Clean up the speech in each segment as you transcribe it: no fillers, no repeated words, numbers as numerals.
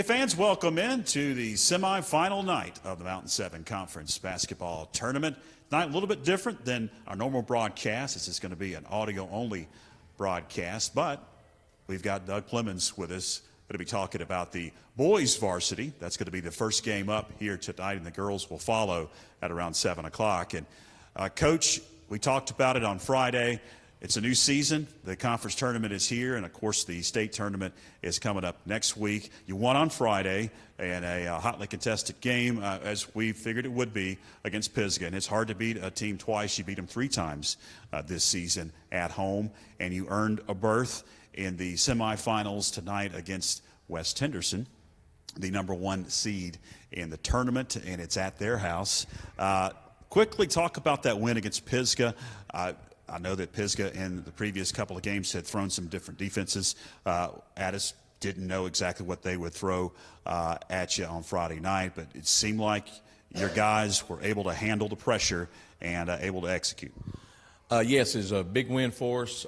Hey fans, welcome in to the semifinal night of the Mountain 7 Conference Basketball Tournament. Tonight a little bit different than our normal broadcast. This is going to be an audio-only broadcast, but we've got Doug Clemens with us. Going to be talking about the boys varsity. That's going to be the first game up here tonight, and the girls will follow at around 7 o'clock. And Coach, we talked about it on Friday. It's a new season. The conference tournament is here, and of course the state tournament is coming up next week. You won on Friday in a hotly contested game, as we figured it would be, against Pisgah. And it's hard to beat a team twice. You beat them 3 times this season at home, and you earned a berth in the semifinals tonight against West Henderson, the #1 seed in the tournament, and it's at their house. Quickly talk about that win against Pisgah. I know that Pisgah in the previous couple of games had thrown some different defenses at us. Didn't know exactly what they would throw at you on Friday night, but it seemed like your guys were able to handle the pressure and able to execute. Yes, it's a big win for us.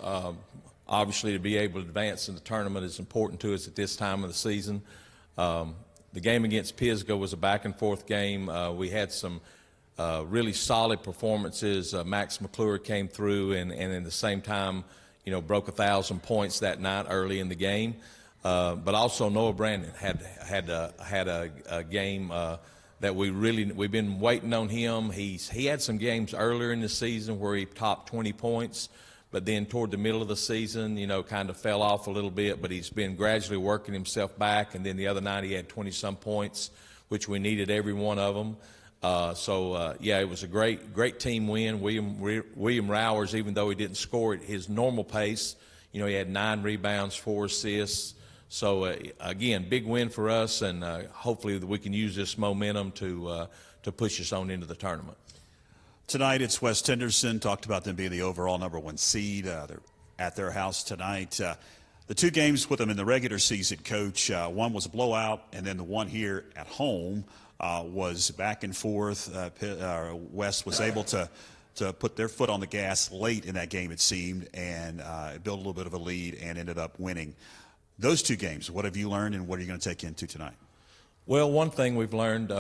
Obviously, to be able to advance in the tournament is important to us at this time of the season. The game against Pisgah was a back-and-forth game. We had some really solid performances. Max McClure came through and in the same time, broke 1,000 points that night early in the game. But also Noah Brandon had a game that we've been waiting on him. He had some games earlier in the season where he topped 20 points, but then toward the middle of the season, kind of fell off a little bit. But he's been gradually working himself back. And then the other night he had 20-some points, which we needed every one of them. Yeah, it was a great team win. William Rowers, even though he didn't score at his normal pace, he had 9 rebounds, 4 assists. So again, big win for us, and hopefully we can use this momentum to push us on into the tournament. Tonight it's West Henderson. Talked about them being the overall #1 seed. They're at their house tonight. The 2 games with them in the regular season, Coach, one was a blowout, and then the one here at home was back and forth. West was able to put their foot on the gas late in that game, it seemed, and build a little bit of a lead and ended up winning. Those 2 games, what have you learned, and what are you going to take into tonight? Well, one thing we've learned,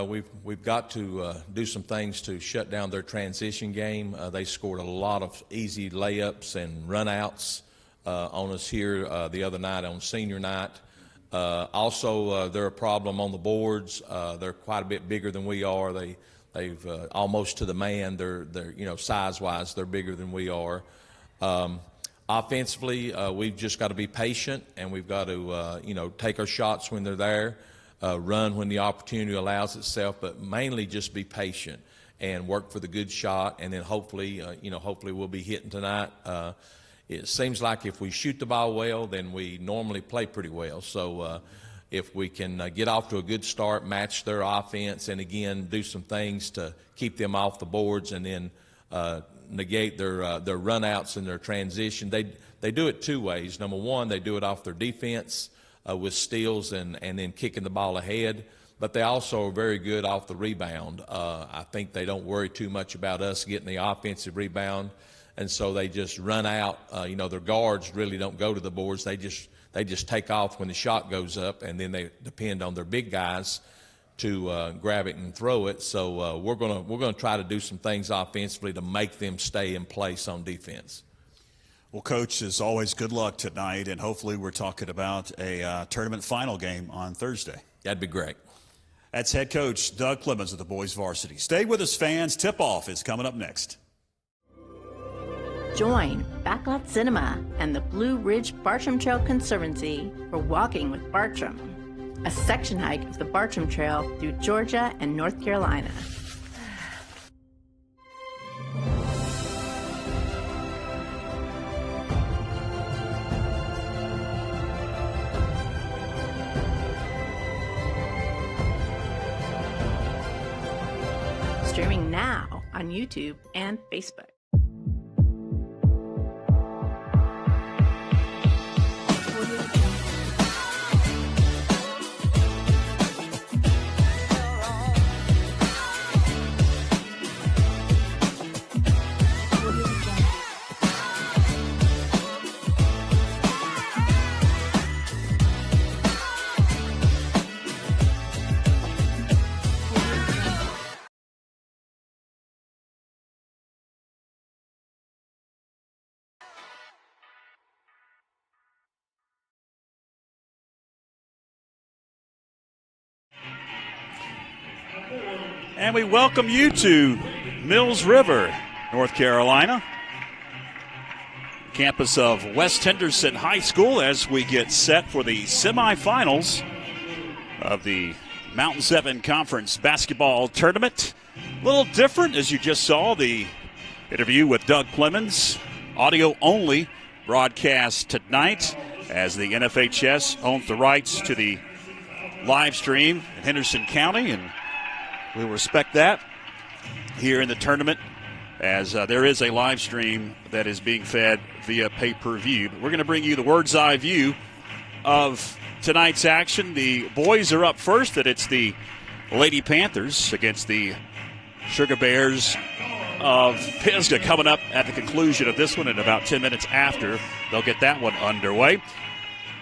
we've got to do some things to shut down their transition game. They scored a lot of easy layups and runouts on us here the other night on senior night. Also, they're a problem on the boards. They're quite a bit bigger than we are. They've almost to the man. They're size-wise, they're bigger than we are. Offensively, we've just got to be patient, and we've got to take our shots when they're there, run when the opportunity allows itself, but mainly just be patient and work for the good shot, and then hopefully we'll be hitting tonight. It seems like if we shoot the ball well, then we normally play pretty well. So if we can get off to a good start, match their offense, and again do some things to keep them off the boards, and then negate their runouts and their transition. They do it 2 ways. Number one, they do it off their defense with steals and then kicking the ball ahead. But they also are very good off the rebound. I think they don't worry too much about us getting the offensive rebound. And so they just run out. Their guards really don't go to the boards. They just take off when the shot goes up, and then they depend on their big guys to grab it and throw it. So we're gonna try to do some things offensively to make them stay in place on defense. Well, Coach, as always, good luck tonight, and hopefully we're talking about a tournament final game on Thursday. That'd be great. That's head coach Doug Clemens of the boys varsity. Stay with us, fans. Tip-off is coming up next. Join Backlot Cinema and the Blue Ridge Bartram Trail Conservancy for Walking with Bartram, a section hike of the Bartram Trail through Georgia and North Carolina. Streaming now on YouTube and Facebook. And we welcome you to Mills River, North Carolina, campus of West Henderson High School, as we get set for the semifinals of the Mountain 7 Conference Basketball Tournament. A little different, as you just saw, the interview with Doug Clemens. Audio only broadcast tonight, as the NFHS owns the rights to the live stream in Henderson County, and we will respect that here in the tournament, as there is a live stream that is being fed via pay-per-view. But we're going to bring you the bird's eye view of tonight's action. The boys are up first, and it's the Lady Panthers against the Sugar Bears of Pisgah, coming up at the conclusion of this one in about 10 minutes after they'll get that one underway.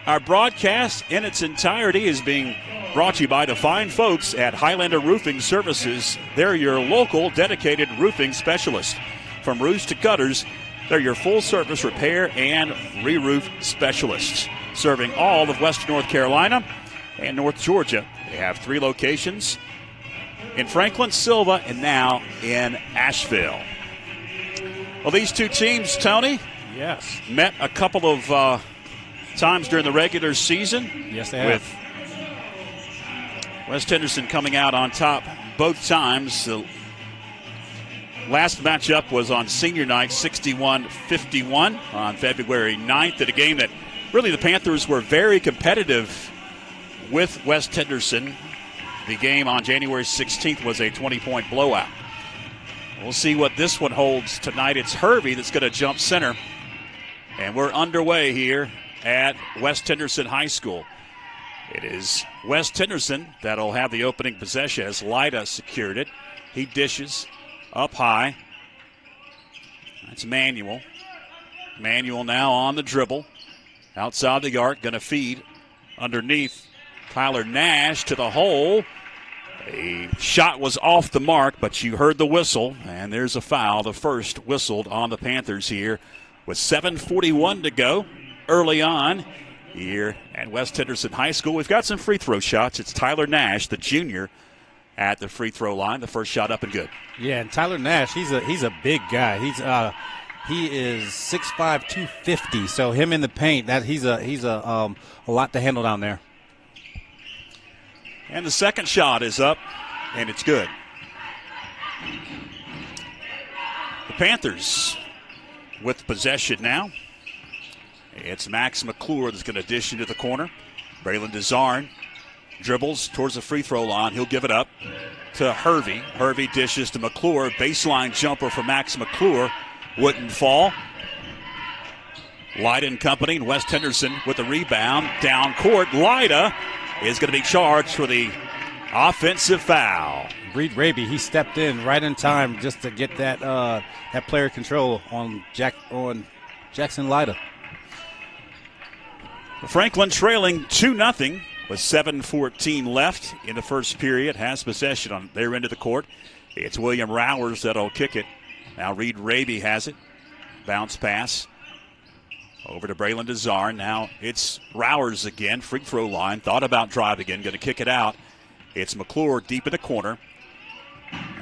Our broadcast in its entirety is being brought to you by the fine folks at Highlander Roofing Services. They're your local dedicated roofing specialist. From roofs to gutters, they're your full-service repair and re-roof specialists, serving all of Western North Carolina and North Georgia. They have 3 locations in Franklin, Silva, and now in Asheville. Well, these two teams, Tony, yes, met a couple of times during the regular season. Yes, they have. With West Henderson coming out on top both times. The last matchup was on senior night, 61-51 on February 9th, at a game that really the Panthers were very competitive with West Henderson. The game on January 16th was a 20-point blowout. We'll see what this one holds tonight. It's Hervey that's going to jump center. And we're underway here at West Henderson High School. It is West Henderson that'll have the opening possession as Lyda secured it. He dishes up high. That's Manuel. Manuel now on the dribble. Outside the arc, going to feed underneath. Tyler Nash to the hole. A shot was off the mark, but you heard the whistle, and there's a foul, the first whistled on the Panthers here with 7:41 to go early on here at West Henderson High School. We've got some free throw shots. It's Tyler Nash, the junior, at the free throw line. The first shot up and good. Yeah, and Tyler Nash, he's a big guy. He is 6'5", 250. So him in the paint, he's a lot to handle down there. And the second shot is up, and it's good. The Panthers with possession now. It's Max McClure that's going to dish into the corner. Braylon Desarn dribbles towards the free throw line. He'll give it up to Hervey. Hervey dishes to McClure. Baseline jumper for Max McClure. Wouldn't fall. Lyda and company, and West Henderson with the rebound. Down court, Lyda is going to be charged for the offensive foul. Reed Raby, he stepped in right in time just to get that player control on Jackson Lyda. Franklin trailing 2-0 with 7:14 left in the first period. Has possession on their end of the court. It's William Rowers that'll kick it. Now Reed Raby has it. Bounce pass over to Braylon Desarn. Now it's Rowers again. Free throw line. Thought about driving again. Going to kick it out. It's McClure deep in the corner.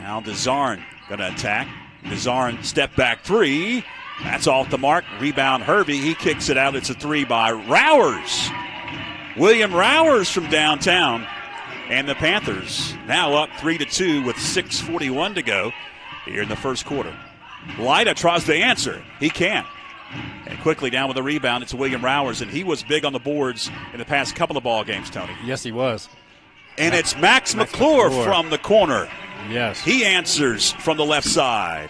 Now Desarn going to attack. Desarn step back three. That's off the mark. Rebound Hervey. He kicks it out. It's a three by Rowers. William Rowers from downtown. And the Panthers now up 3-2 with 6:41 to go here in the first quarter. Lyda tries to answer. He can't. And quickly down with the rebound, it's William Rowers, and he was big on the boards in the past couple of ball games, Tony. Yes, he was. And it's Max McClure from the corner. Yes. He answers from the left side.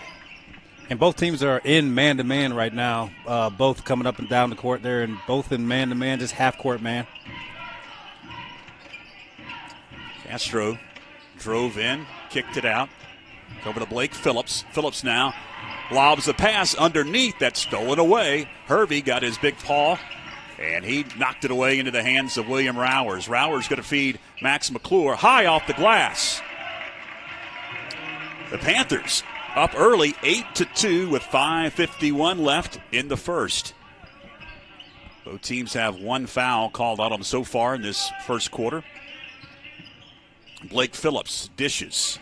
And both teams are in man-to-man right now, both coming up and down the court there, and both in man-to-man, just half-court man. Castro drove in, kicked it out. Over to Blake Phillips. Phillips now lobs a pass underneath. That's stolen away. Hervey got his big paw, and he knocked it away into the hands of William Rowers. Rowers going to feed Max McClure high off the glass. The Panthers up early, 8-2 with 5:51 left in the first. Both teams have one foul called out on them so far in this first quarter. Blake Phillips dishes.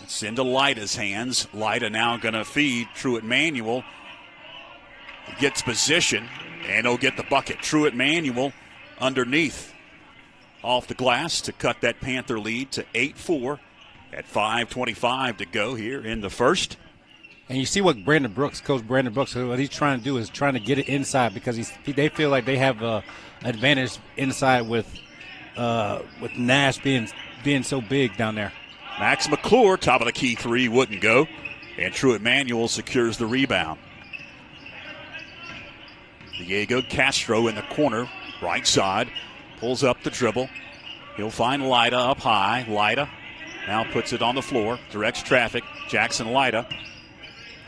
It's into Lyda's hands. Lyda now going to feed Truett Manuel. Gets position, and he'll get the bucket. Truett Manuel underneath off the glass to cut that Panther lead to 8-4 at 5:25 to go here in the first. And you see what Coach Brandon Brooks, what he's trying to do is trying to get it inside because they feel like they have an advantage inside with Nash being so big down there. Max McClure, top of the key three, wouldn't go. And Truett Manuel secures the rebound. Diego Castro in the corner, right side, pulls up the dribble. He'll find Lyda up high. Lyda now puts it on the floor, directs traffic. Jackson Lyda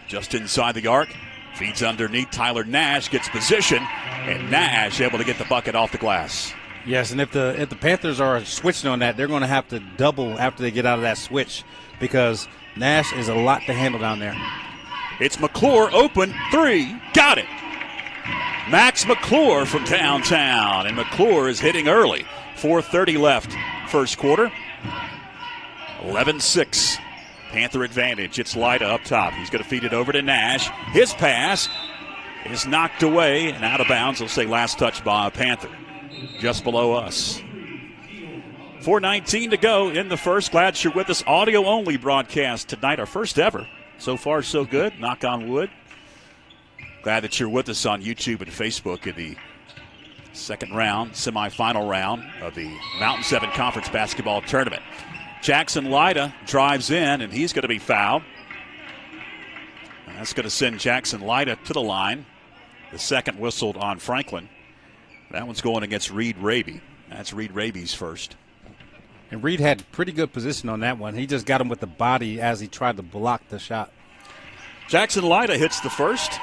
just inside the arc, feeds underneath. Tyler Nash gets position, and Nash able to get the bucket off the glass. Yes, and if the Panthers are switching on that, they're going to have to double after they get out of that switch because Nash is a lot to handle down there. It's McClure, open, three, got it. Max McClure from downtown, and McClure is hitting early. 4:30 left, first quarter. 11-6, Panther advantage. It's Lyda up top. He's going to feed it over to Nash. His pass is knocked away and out of bounds. They'll say last touch by a Panther. Just below us. 4:19 to go in the first. Glad you're with us. Audio only broadcast tonight, our first ever. So far, so good. Knock on wood. Glad that you're with us on YouTube and Facebook in the second round, semifinal round of the Mountain 7 Conference Basketball Tournament. Jackson Lyda drives in, and he's going to be fouled. And that's going to send Jackson Lyda to the line. The second whistled on Franklin. That one's going against Reed Raby. That's Reed Raby's first. And Reed had pretty good position on that one. He just got him with the body as he tried to block the shot. Jackson Lyda hits the first.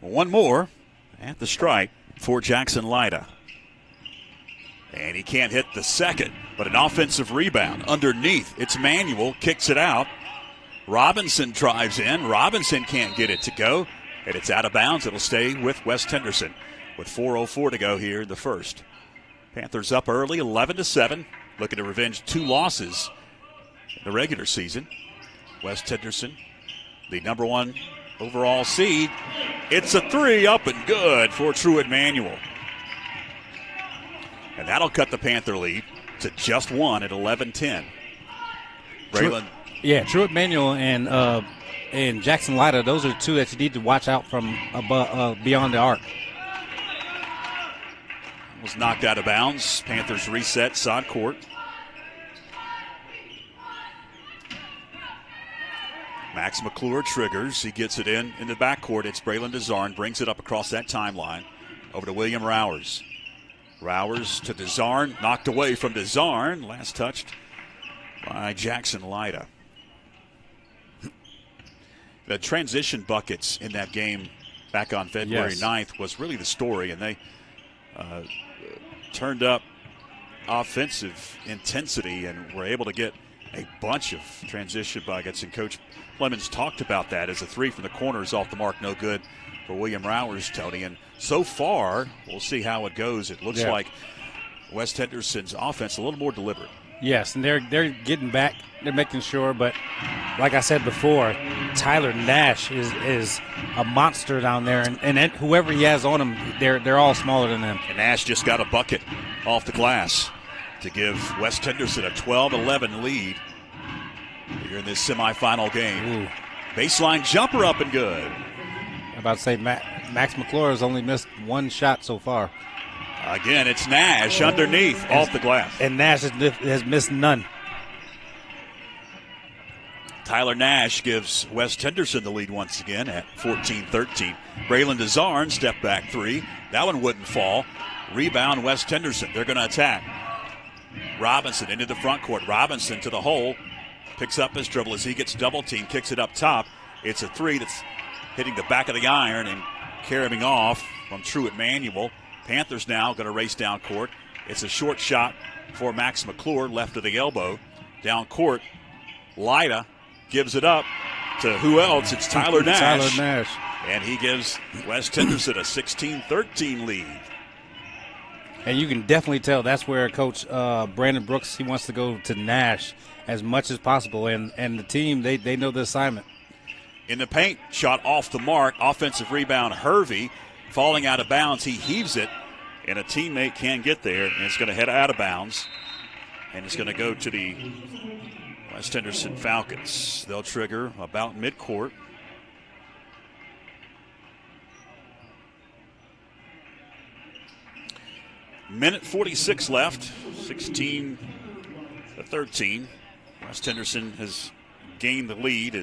One more at the stripe for Jackson Lyda. And he can't hit the second, but an offensive rebound underneath. It's Manuel, kicks it out. Robinson drives in. Robinson can't get it to go, and it's out of bounds. It'll stay with West Henderson with 4:04 to go here in the first. Panthers up early, 11-7, looking to revenge two losses in the regular season. West Henderson, the number one overall seed. It's a three, up and good for Truett Manuel. And that'll cut the Panther lead to just one at 11-10. Braylon. Truett Manuel and Jackson Lyda, those are two that you need to watch out from beyond the arc. Was knocked out of bounds. Panthers reset side court. Max McClure triggers. He gets it in the backcourt. It's Braylon DeZarn. Brings it up across that timeline. Over to William Rowers. Rowers to DeZarn. Knocked away from DeZarn. Last touched by Jackson Lyda. The transition buckets in that game back on February 9th was really the story. And they turned up offensive intensity and were able to get a bunch of transition buckets. And Coach Clemens talked about that as a three from the corner is off the mark. No good for William Rowers, Tony. And so far, we'll see how it goes. It looks like West Henderson's offense a little more deliberate. Yes, and they're getting back. They're making sure. But like I said before, Tyler Nash is a monster down there. And whoever he has on him, they're all smaller than him. And Nash just got a bucket off the glass to give West Henderson a 12-11 lead here in this semifinal game. Ooh. Baseline jumper up and good. I'm about to say Max McClure has only missed one shot so far. Again, it's Nash underneath off the glass. And Nash has missed none. Tyler Nash gives West Henderson the lead once again at 14-13. Braylon DeZarn, step back three. That one wouldn't fall. Rebound West Henderson. They're going to attack. Robinson into the front court. Robinson to the hole. Picks up his dribble as he gets double teamed. Kicks it up top. It's a three that's hitting the back of the iron and carrying off from Truett Manuel. Panthers now going to race down court. It's a short shot for Max McClure, left of the elbow. Down court, Lyda gives it up to who else? It's Tyler Nash. Tyler Nash. And he gives West Henderson a 16-13 lead. And you can definitely tell that's where Coach Brandon Brooks, he wants to go to Nash as much as possible. And the team, they know the assignment. In the paint, shot off the mark. Offensive rebound, Hervey falling out of bounds. He heaves it, and a teammate can't get there, and it's going to head out of bounds. And it's going to go to the West Henderson Falcons. They'll trigger about midcourt. Minute 46 left, 16-13. West Henderson has gained the lead.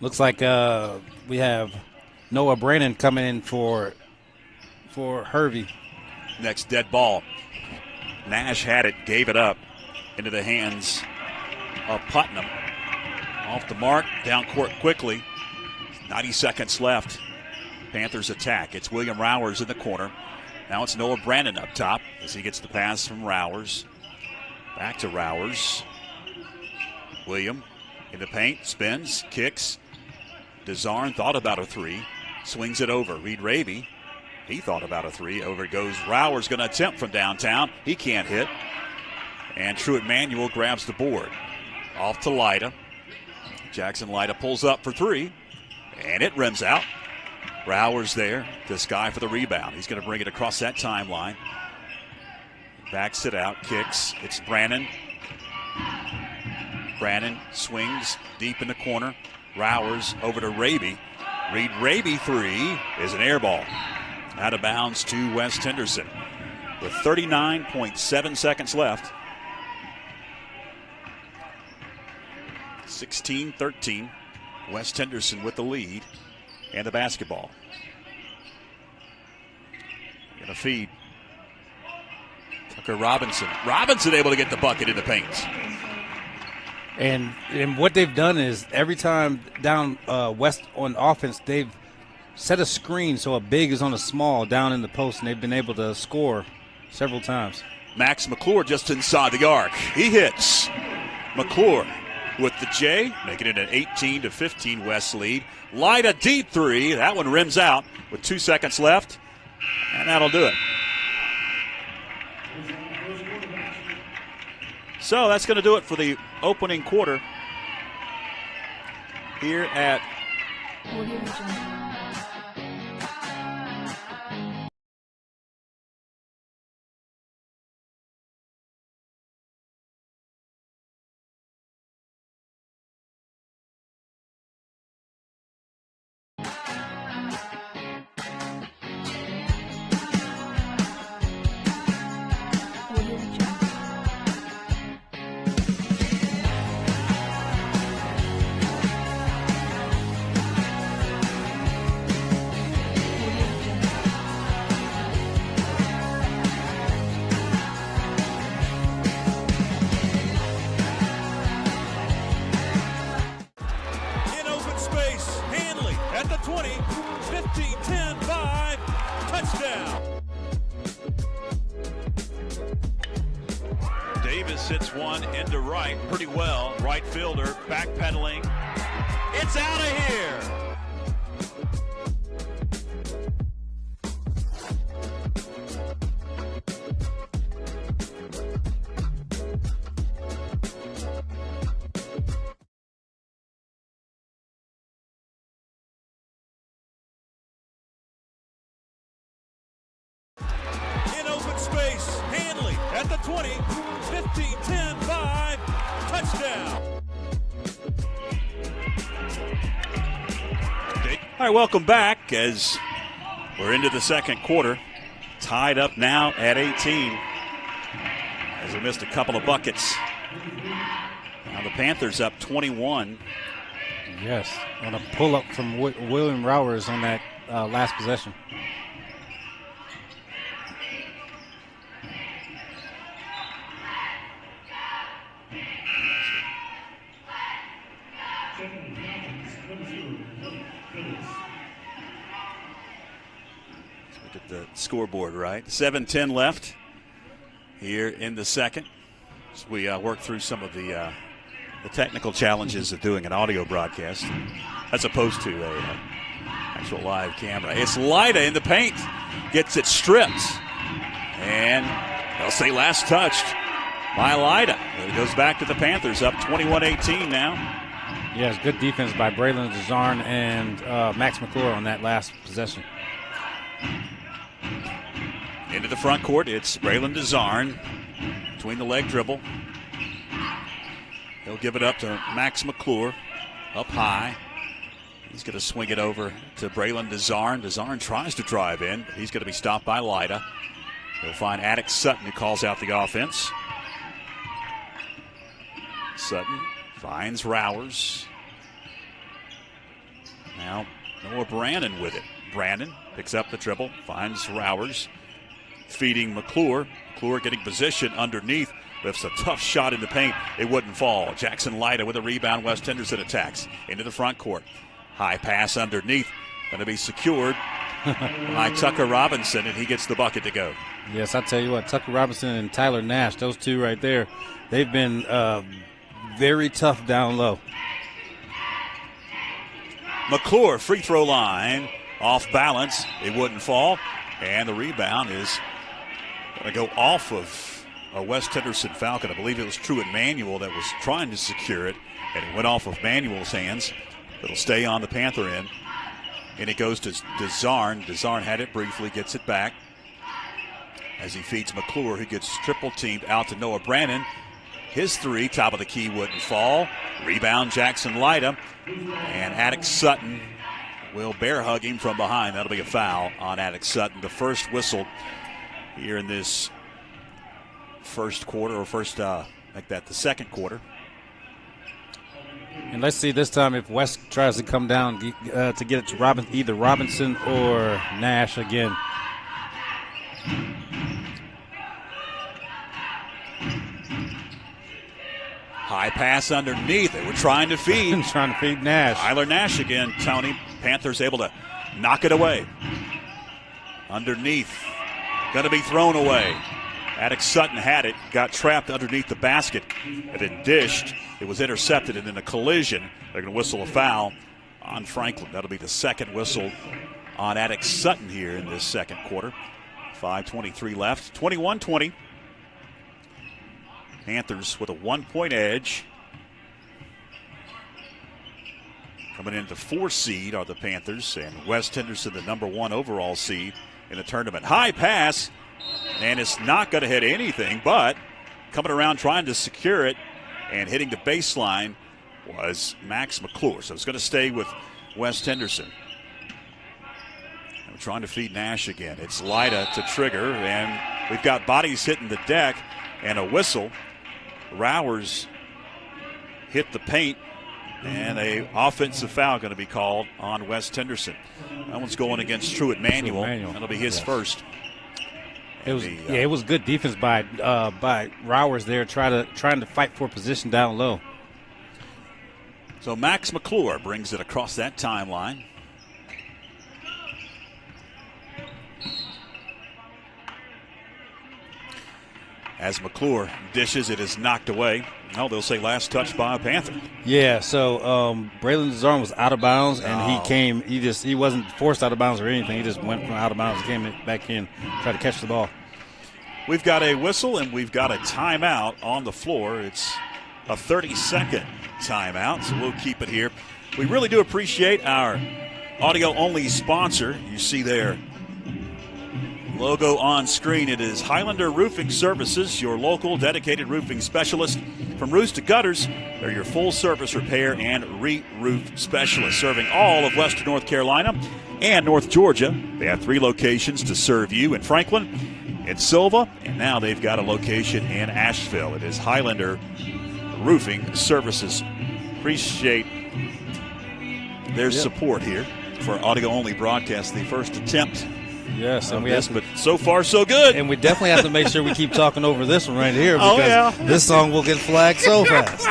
Looks like we have Noah Brandon coming in for Hervey. Next dead ball. Nash had it, gave it up into the hands of Putnam. Off the mark, down court quickly. 90 seconds left. Panthers attack. It's William Rowers in the corner. Now it's Noah Brandon up top as he gets the pass from Rowers. Back to Rowers. William in the paint, spins, kicks. DeZarn thought about a three, swings it over. Reed Ravy, he thought about a three. Over it goes. Rowers going to attempt from downtown. He can't hit. And Truett Manuel grabs the board. Off to Lyda. Jackson Lyda pulls up for three, and it rims out. Rowers there to Sky for the rebound. He's going to bring it across that timeline. Backs it out, kicks. It's Brandon. Brandon swings deep in the corner. Rowers over to Raby. Reed Raby three is an air ball. Out of bounds to West Henderson with 39.7 seconds left. 16-13. West Henderson with the lead and the basketball. Going to feed. Tucker Robinson. Robinson able to get the bucket in the paint. And what they've done is every time down West on offense, they've set a screen so a big is on a small down in the post, and they've been able to score several times. Max McClure just inside the arc. He hits. McClure with the J, making it an 18-15 West lead. Lyda deep three. That one rims out with 2 seconds left, and that'll do it. So that's going to do it for the opening quarter here at hits one into right pretty well. Right fielder backpedaling. It's out of here. In open space, Hanley at the 20. 15-10-5, touchdown. All right, welcome back as we're into the second quarter. Tied up now at 18 as we missed a couple of buckets. Now the Panthers up 21. Yes, on a pull-up from William Rowers on that last possession. The scoreboard right. 7:10 left here in the second. As we work through some of the technical challenges of doing an audio broadcast as opposed to a actual live camera. It's Lyda in the paint. Gets it stripped. And they'll say last touched by Lyda. It goes back to the Panthers, up 21-18 now. Yeah, it's good defense by Braylon DeZarn and Max McClure on that last possession. Into the front court, it's Braylon DeZarn between the leg dribble. He'll give it up to Max McClure, up high. He's going to swing it over to Braylon DeZarn. DeZarn tries to drive in, but he's going to be stopped by Lyda. He'll find Attic Sutton, who calls out the offense. Sutton finds Rowers. Now Noah Brandon with it. Brandon picks up the dribble, finds Rowers, feeding McClure. McClure getting position underneath. Lifts a tough shot in the paint. It wouldn't fall. Jackson Lyda with a rebound. West Henderson attacks into the front court. High pass underneath. Going to be secured by Tucker Robinson, and he gets the bucket to go. Yes, I tell you what, Tucker Robinson and Tyler Nash, those two right there, they've been very tough down low. McClure, free throw line, off balance. It wouldn't fall, and the rebound is going to go off of a West Henderson Falcon. I believe it was Truett Manuel that was trying to secure it, and it went off of Manuel's hands. It'll stay on the Panther end, and it goes to DeZarn. DeZarn had it briefly, gets it back as he feeds McClure, who gets triple-teamed out to Noah Brandon. His three, top of the key, wouldn't fall. Rebound, Jackson Lyda, and Attic Sutton will bear hug him from behind. That'll be a foul on Attic Sutton. The first whistle here in this first quarter, or the second quarter. And let's see this time if West tries to come down to get it to either Robinson or Nash again. High pass underneath. They were trying to feed. Trying to feed Nash. Tyler Nash again, Tony. Panthers able to knock it away. Underneath. Going to be thrown away. Attic Sutton had it, got trapped underneath the basket, and then dished. It was intercepted, and in a collision, they're going to whistle a foul on Franklin. That'll be the second whistle on Attic Sutton here in this second quarter. 5:23 left, 21-20. Panthers with a 1-point edge. Coming into 4 seed are the Panthers, and West Henderson, the number 1 overall seed in the tournament. High pass. And it's not going to hit anything, but coming around trying to secure it and hitting the baseline was Max McClure. So it's going to stay with West Henderson. And we're trying to feed Nash again. It's Lyda to trigger, and we've got bodies hitting the deck and a whistle. Rowers hit the paint, and an offensive foul going to be called on West Henderson. That one's going against Truett Manuel. That'll be his first. It was good defense by Rowers there, trying to fight for position down low. So Max McClure brings it across that timeline. As McClure dishes, it is knocked away. Oh, they'll say last touch by a Panther. Yeah, so Braylon DeZarn was out of bounds, and he wasn't forced out of bounds or anything. He just went from out of bounds and came back in, tried to catch the ball. We've got a whistle, and we've got a timeout on the floor. It's a 30-second timeout, so we'll keep it here. We really do appreciate our audio-only sponsor. You see their logo on screen. It is Highlander Roofing Services, your local dedicated roofing specialist. From roofs to gutters, they're your full-service repair and re-roof specialist, serving all of western North Carolina and North Georgia. They have 3 locations to serve you in Franklin, in Silva, and now they've got a location in Asheville. It is Highlander Roofing Services. Appreciate their support here for audio-only broadcast. The first attempt. Yes, and but so far so good. And we definitely have to make sure we keep talking over this one right here because this song will get flagged so fast.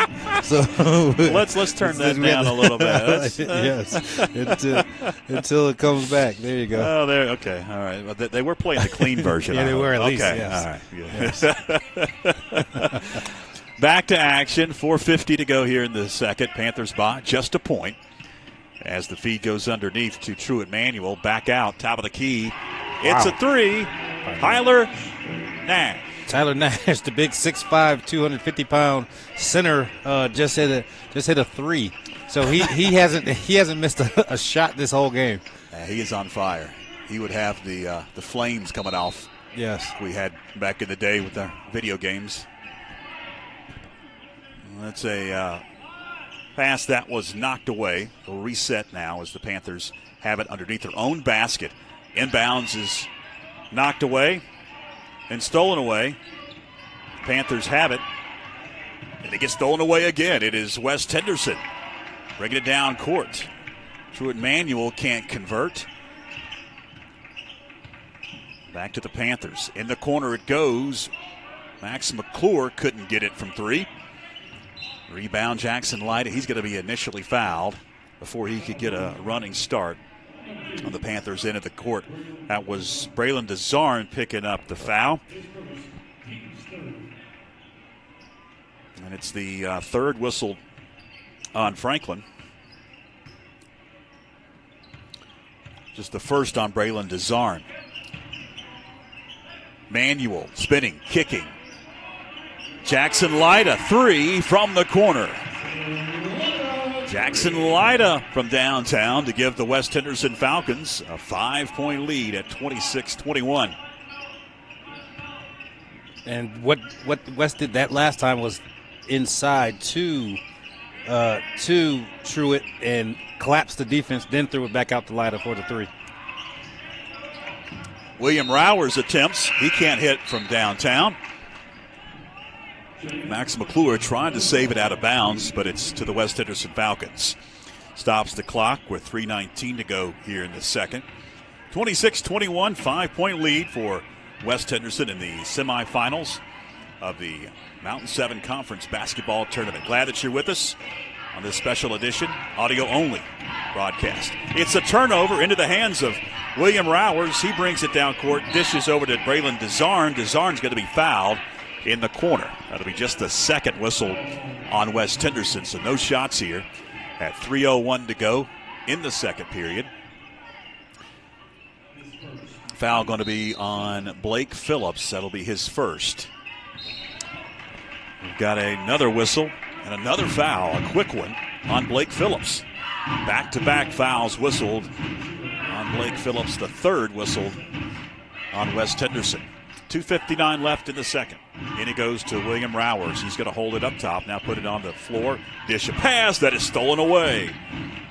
So let's turn that down a little bit. Yes, until it comes back. There you go. Oh, there. Okay, all right. Well, they were playing the clean version. Yeah, they were at least. Okay, yes. All right. Yes. Back to action. 4:50 to go here in the second. Panthers by just a point. As the feed goes underneath to Truett Manuel. Back out, top of the key. It's a 3. Tyler Nash. Tyler Nash, the big 6'5", 250-pound center, just hit a three. So he hasn't missed a shot this whole game. He is on fire. He would have the flames coming off. Yes, we had back in the day with the video games. That's a pass that was knocked away. They'll reset now as the Panthers have it underneath their own basket. Inbounds is knocked away and stolen away. Panthers have it, and it gets stolen away again. It is West Henderson bringing it down court. Truett Manuel can't convert. Back to the Panthers. In the corner it goes. Max McClure couldn't get it from three. Rebound Jackson Light. He's going to be initially fouled before he could get a running start on the Panthers end of the court. That was Braylon DeZarn picking up the foul. And it's the third whistle on Franklin. Just the first on Braylon DeZarn. Manuel spinning, kicking. Jackson Lyda, three from the corner. Jackson Lyda from downtown to give the West Henderson Falcons a 5-point lead at 26-21. And what West did that last time was inside to Truett and collapsed the defense, then threw it back out to Lyda for the three. William Rowers attempts. He can't hit from downtown. Max McClure trying to save it out of bounds, but it's to the West Henderson Falcons. Stops the clock with 3:19 to go here in the second. 26-21, 5-point lead for West Henderson in the semifinals of the Mountain 7 Conference Basketball Tournament. Glad that you're with us on this special edition, audio-only broadcast. It's a turnover into the hands of William Rowers. He brings it down court, dishes over to Braylon DeZarn. DeZarn's going to be fouled in the corner. That'll be just the second whistle on West Henderson, so no shots here at 3:01 to go in the second period. Foul going to be on Blake Phillips. That'll be his first. We've got another whistle and another foul, a quick one on Blake Phillips. Back-to-back fouls whistled on Blake Phillips, the third whistled on West Henderson. 2:59 left in the second. In it goes to William Rowers. He's going to hold it up top, now put it on the floor. Dish a pass that is stolen away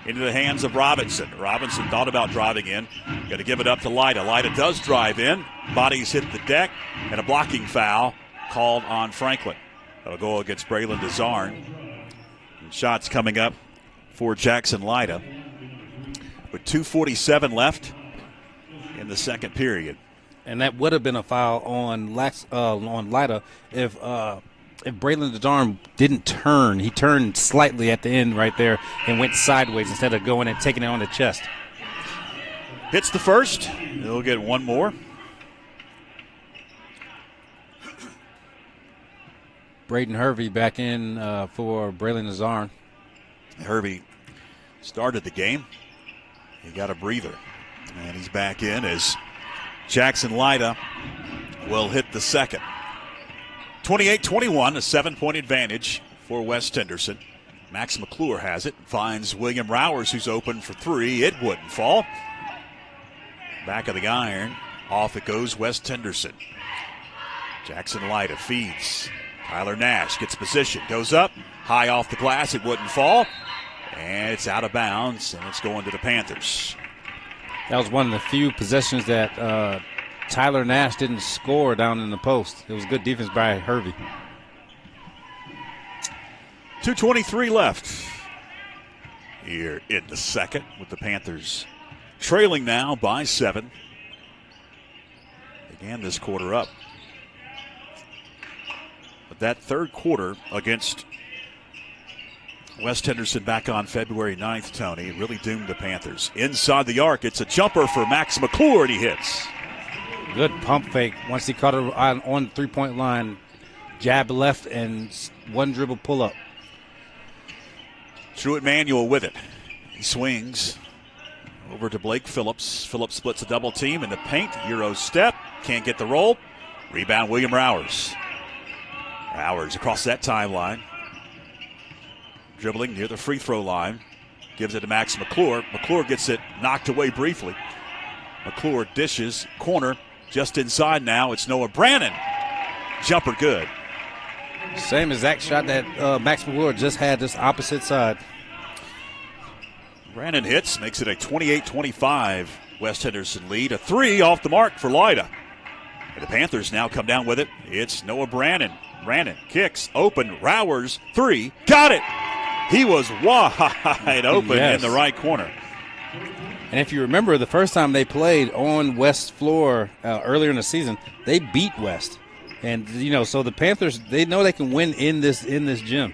into the hands of Robinson. Robinson thought about driving in. Got to give it up to Lyda. Lyda does drive in. Bodies hit the deck, and a blocking foul called on Franklin. That'll go against Braylon DeZarn. And shots coming up for Jackson Lyda with 2:47 left in the second period. And that would have been a foul on Lyda if Braylon DeZarn didn't turn. He turned slightly at the end right there and went sideways instead of going and taking it on the chest. Hits the first. He'll get one more. Braden Hervey back in for Braylon DeZarn. Hervey started the game. He got a breather. And he's back in as Jackson Lyda will hit the second. 28-21, a 7-point advantage for West Henderson. Max McClure has it, finds William Rowers, who's open for three. It wouldn't fall. Back of the iron, off it goes West Henderson. Jackson Lyda feeds. Tyler Nash gets position, goes up, high off the glass, it wouldn't fall. And it's out of bounds, and it's going to the Panthers. That was one of the few possessions that Tyler Nash didn't score down in the post. It was good defense by Hervey. 2:23 left here in the second with the Panthers trailing now by 7. Began this quarter up. But that third quarter against West Henderson back on February 9th, Tony, really doomed the Panthers. Inside the arc, it's a jumper for Max McClure, and he hits. Good pump fake. Once he caught it on the three-point line, jab left and one dribble pull-up. Truett Manuel with it. He swings over to Blake Phillips. Phillips splits a double team in the paint. Euro step. can't get the roll. Rebound, William Rowers. Rowers across that timeline. Dribbling near the free throw line. Gives it to Max McClure. McClure gets it knocked away briefly. McClure dishes, corner, just inside now. It's Noah Brannon. Jumper good. Same exact shot that Max McClure just had, this opposite side. Brannon hits, makes it a 28-25 West Henderson lead. A 3 off the mark for Lyda. And the Panthers now come down with it. It's Noah Brannon. Brannon kicks, open, Rowers, 3, got it! He was wide open in the right corner. And if you remember, the first time they played on West floor earlier in the season, they beat West. And, so the Panthers, they know they can win in this gym.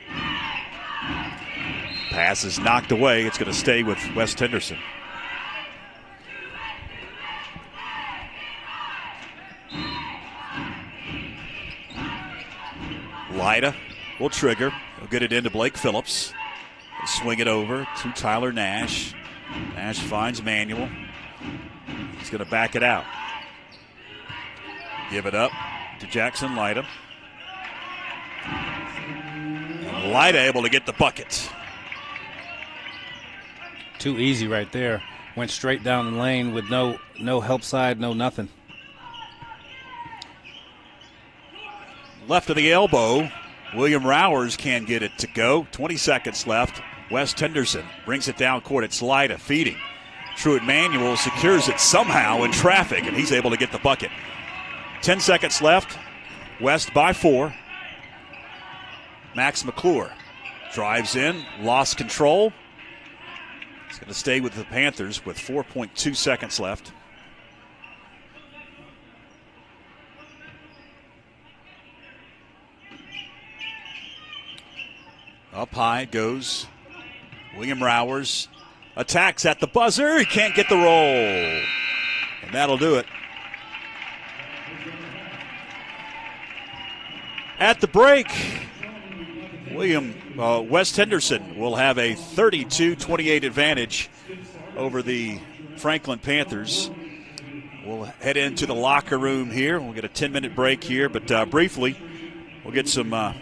Pass is knocked away. It's going to stay with West Henderson. Lyda will trigger. He'll get it into Blake Phillips. He'll swing it over to Tyler Nash. Nash finds Manuel. He's going to back it out. Give it up to Jackson Lyda. And Lyda able to get the bucket. Too easy right there. Went straight down the lane with no help side, no nothing. Left of the elbow. William Rowers can't get it to go. 20 seconds left. West Henderson brings it down court. It's Lyda feeding. Truett Manuel secures it somehow in traffic, and he's able to get the bucket. 10 seconds left. West by 4. Max McClure drives in, lost control. He's going to stay with the Panthers with 4.2 seconds left. Up high it goes. William Rowers attacks at the buzzer. He can't get the roll. And that'll do it. At the break, West Henderson will have a 32-28 advantage over the Franklin Panthers. We'll head into the locker room here. We'll get a 10-minute break here, but briefly, we'll get some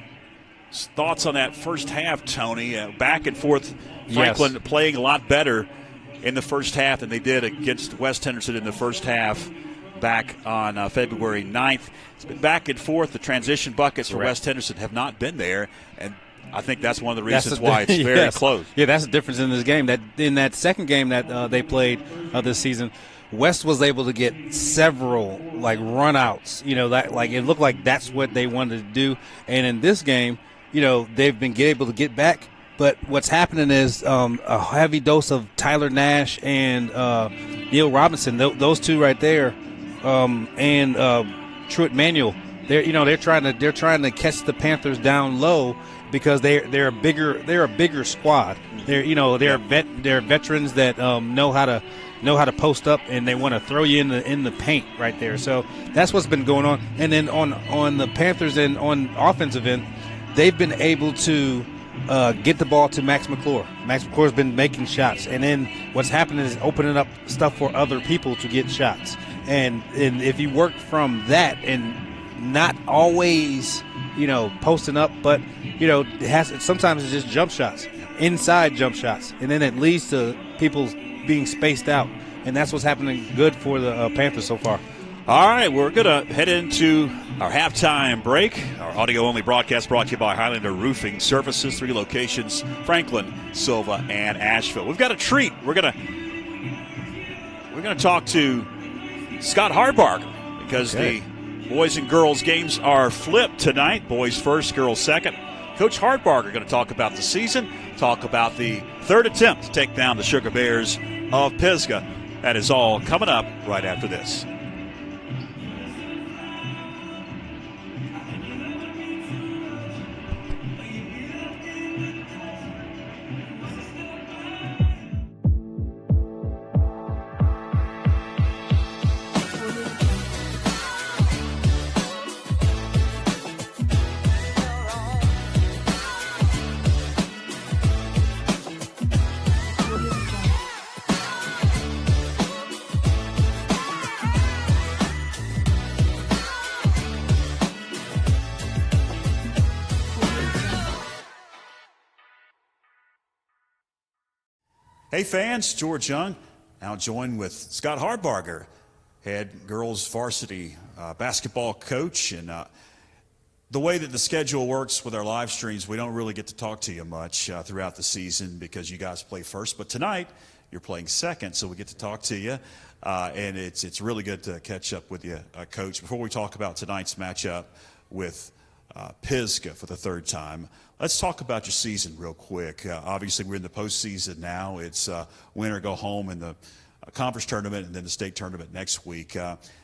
thoughts on that first half, Tony. Back and forth, Franklin playing a lot better in the first half than they did against West Henderson in the first half back on February 9th. It's been back and forth. The transition buckets for West Henderson have not been there, and I think that's one of the reasons why it's very close. Yeah, that's the difference in this game. That in that second game that they played this season, West was able to get several runouts. It looked like that's what they wanted to do. And in this game, they've been able to get back. But what's happening is a heavy dose of Tyler Nash and Neil Robinson. Those two right there, and Truett Manuel. They're trying to catch the Panthers down low because they're a bigger squad. They're veterans that know how to post up, and they want to throw you in the paint right there. So that's what's been going on. And then on the Panthers and on offensive end, they've been able to get the ball to Max McClure. Max McClure's been making shots, and then what's happening is opening up stuff for other people to get shots. And if you work from that and not always, posting up, but sometimes it's just jump shots, inside jump shots, and then it leads to people being spaced out, and that's what's happening good for the Panthers so far. All right, we're going to head into our halftime break. Our audio-only broadcast brought to you by Highlander Roofing Services, 3 locations, Franklin, Silva, and Asheville. We've got a treat. We're going to talk to Scott Hardbarger because the boys and girls games are flipped tonight. Boys first, girls second. Coach Hardbarger going to talk about the season, talk about the third attempt to take down the Sugar Bears of Pisgah. That is all coming up right after this. Hey fans, George Young, now joined with Scott Hartbarger, head girls varsity basketball coach. And the way that the schedule works with our live streams, we don't really get to talk to you much throughout the season because you guys play first. But tonight, you're playing second, so we get to talk to you. And it's really good to catch up with you, Coach. Before we talk about tonight's matchup with Pisgah for the third time, let's talk about your season real quick. Obviously, we're in the postseason now. It's win or go home in the conference tournament and then the state tournament next week.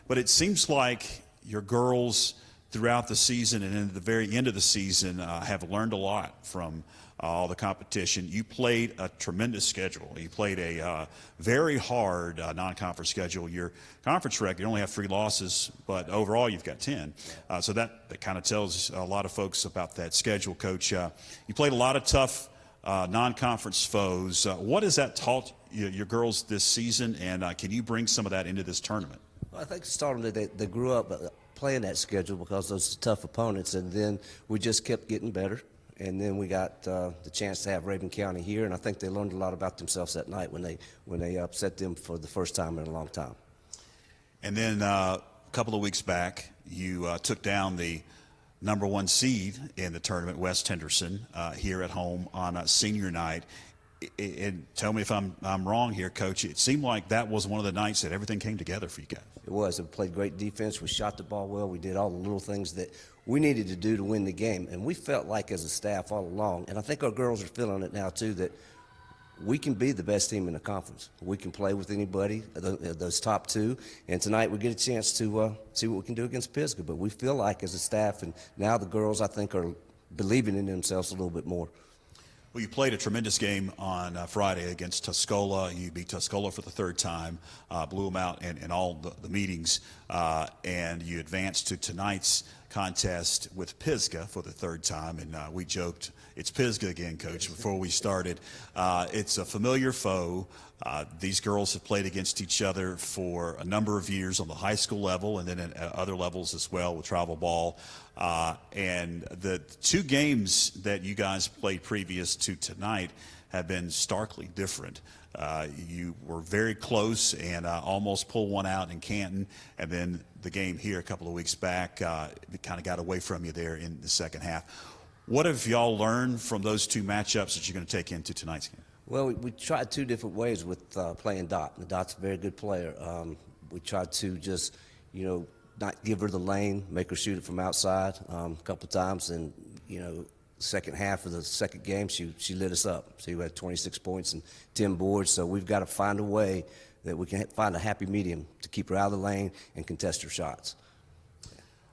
But it seems like your girls throughout the season and into the very end of the season have learned a lot from all the competition. You played a tremendous schedule. You played a very hard non-conference schedule. Your conference record, you only have 3 losses, but overall you've got 10. So that kind of tells a lot of folks about that schedule, Coach. You played a lot of tough non-conference foes. What has that taught your girls this season, and can you bring some of that into this tournament? Well, I think starting they grew up playing that schedule because those tough opponents, and then we just kept getting better. And then we got the chance to have Raven County here, and I think they learned a lot about themselves that night when they upset them for the first time in a long time. And then a couple of weeks back, you took down the #1 seed in the tournament, West Henderson, here at home on senior night. And tell me if I'm wrong here, Coach. It seemed like that was one of the nights that everything came together for you guys. It was. We played great defense. We shot the ball well. We did all the little things that we needed to do to win the game. And we felt like as a staff all along, and I think our girls are feeling it now too, that we can be the best team in the conference. We can play with anybody, those top 2. And tonight we get a chance to see what we can do against Pisgah. But we feel like as a staff, and now the girls I think are believing in themselves a little bit more. Well, you played a tremendous game on Friday against Tuscola. You beat Tuscola for the 3rd time, blew them out in all the meetings, and you advanced to tonight's contest with Pisgah for the 3rd time. And we joked, it's Pisgah again, Coach, before we started. It's a familiar foe. These girls have played against each other for a number of years on the high school level and then at other levels as well with travel ball. And the 2 games that you guys played previous to tonight have been starkly different. You were very close and almost pulled one out in Canton, and then the game here a couple of weeks back, it kind of got away from you there in the second half. What have y'all learned from those 2 matchups that you're going to take into tonight's game? Well, we tried 2 different ways with playing Dot. The Dot's a very good player. We tried to just, not give her the lane, make her shoot it from outside a couple times, and second half of the second game, she lit us up. So we had 26 points and 10 boards. So we've got to find a way that we can find a happy medium to keep her out of the lane and contest her shots.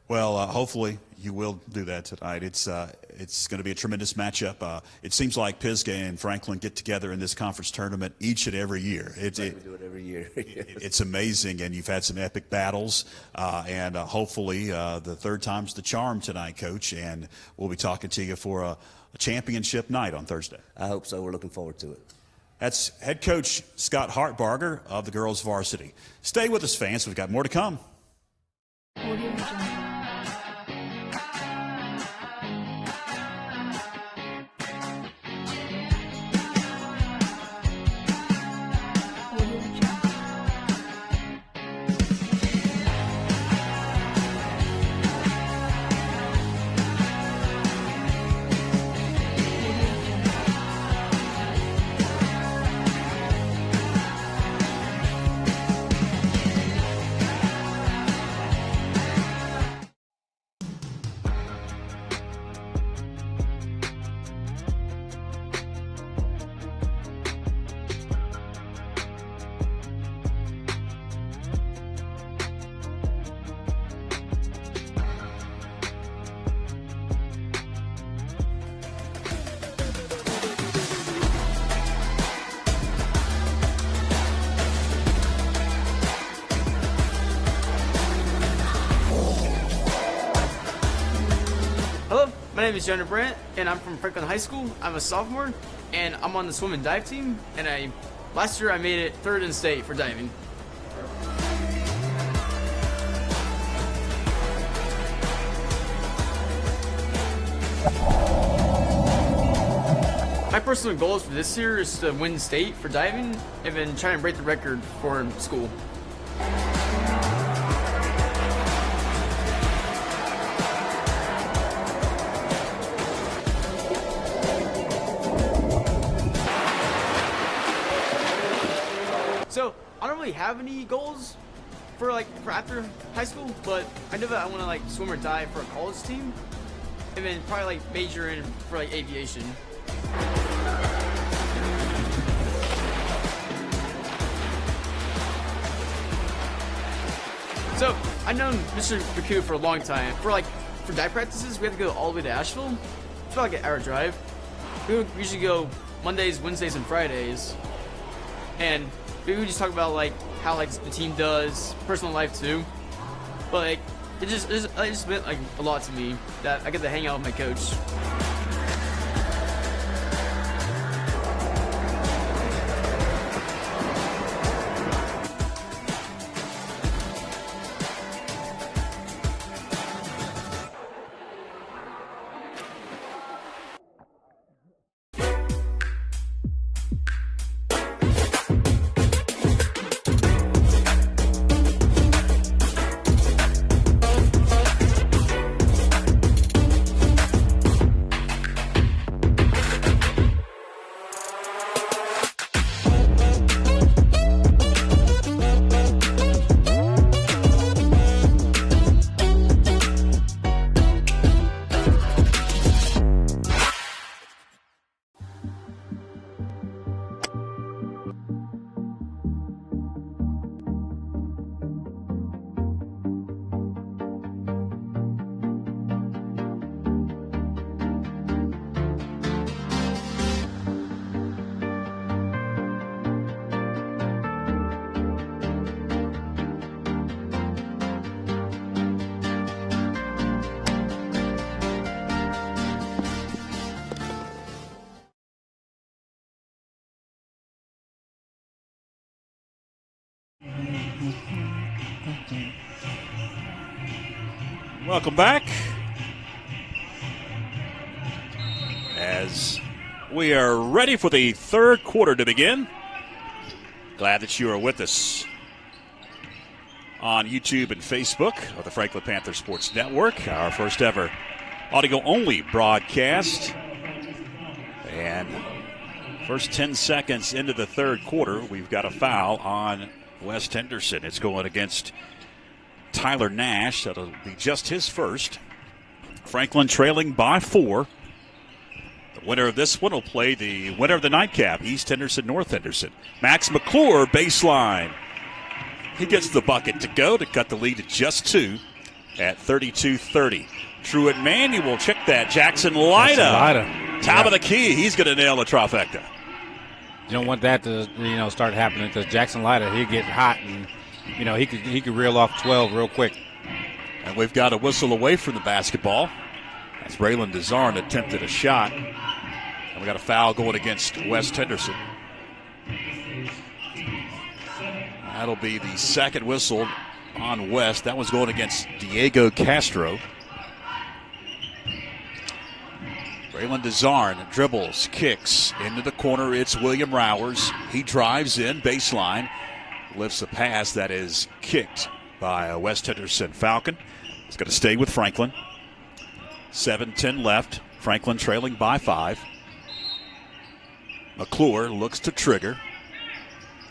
Well, hopefully you will do that tonight. It's going to be a tremendous matchup. It seems like Pisgah and Franklin get together in this conference tournament each and every year. We do it every year. It's amazing, and you've had some epic battles, and hopefully the 3rd time's the charm tonight, Coach, and we'll be talking to you for a championship night on Thursday. I hope so. We're looking forward to it. That's head coach Scott Hartbarger of the girls varsity. Stay with us, fans. We've got more to come. Hello, my name is Jonah Brandt, and I'm from Franklin High School. I'm a sophomore, and I'm on the swim and dive team. And last year I made it 3rd in state for diving. My personal goals for this year is to win state for diving and then try and break the record for school. So I don't really have any goals for after high school, but I know that I want to swim or dive for a college team, and then probably major in for aviation. So I've known Mr. McHugh for a long time. For dive practices, we have to go all the way to Asheville. It's about an hour drive. We would usually go Mondays, Wednesdays, and Fridays, and we would just talk about how the team does, personal life too. But it just meant a lot to me that I get to hang out with my coach. Welcome back. As we are ready for the third quarter to begin. Glad that you are with us on YouTube and Facebook of the Franklin Panther Sports Network. Our first ever audio-only broadcast. And first 10 seconds into the third quarter, we've got a foul on West Henderson. It's going against Tyler Nash. That'll be just his first. Franklin trailing by 4. The winner of this one will play the winner of the nightcap, East Henderson, North Henderson. Max McClure, baseline. He gets the bucket to go to cut the lead to just 2 at 32-30. Truett Manuel, check that. Jackson Lyda. Top of the key. He's going to nail the trifecta. You don't want that to start happening because Jackson Lyda, he'll get hot and he could reel off 12 real quick. And we've got a whistle away from the basketball as Braylon Desarn attempted a shot. And we got a foul going against West Henderson. That'll be the second whistle on West. That was going against Diego Castro. Braylon Desarn dribbles, kicks into the corner. It's William Rowers. He drives in, baseline. Lifts a pass that is kicked by a West Henderson Falcon. It's going to stay with Franklin. 7:10 left. Franklin trailing by 5. McClure looks to trigger.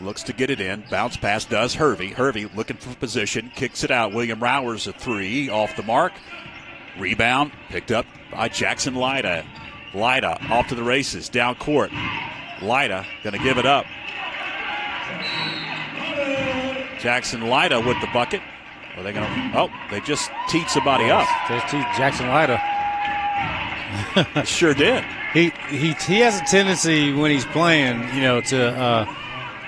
Looks to get it in. Bounce pass does Hervey. Hervey looking for position. Kicks it out. William Rowers a 3. Off the mark. Rebound picked up by Jackson Lyda. Lyda off to the races. Down court. Lyda going to give it up. Jackson Lyda with the bucket. Are they going to? Oh, they just teed somebody up. Just teed Jackson Lyda. Sure did. He has a tendency when he's playing,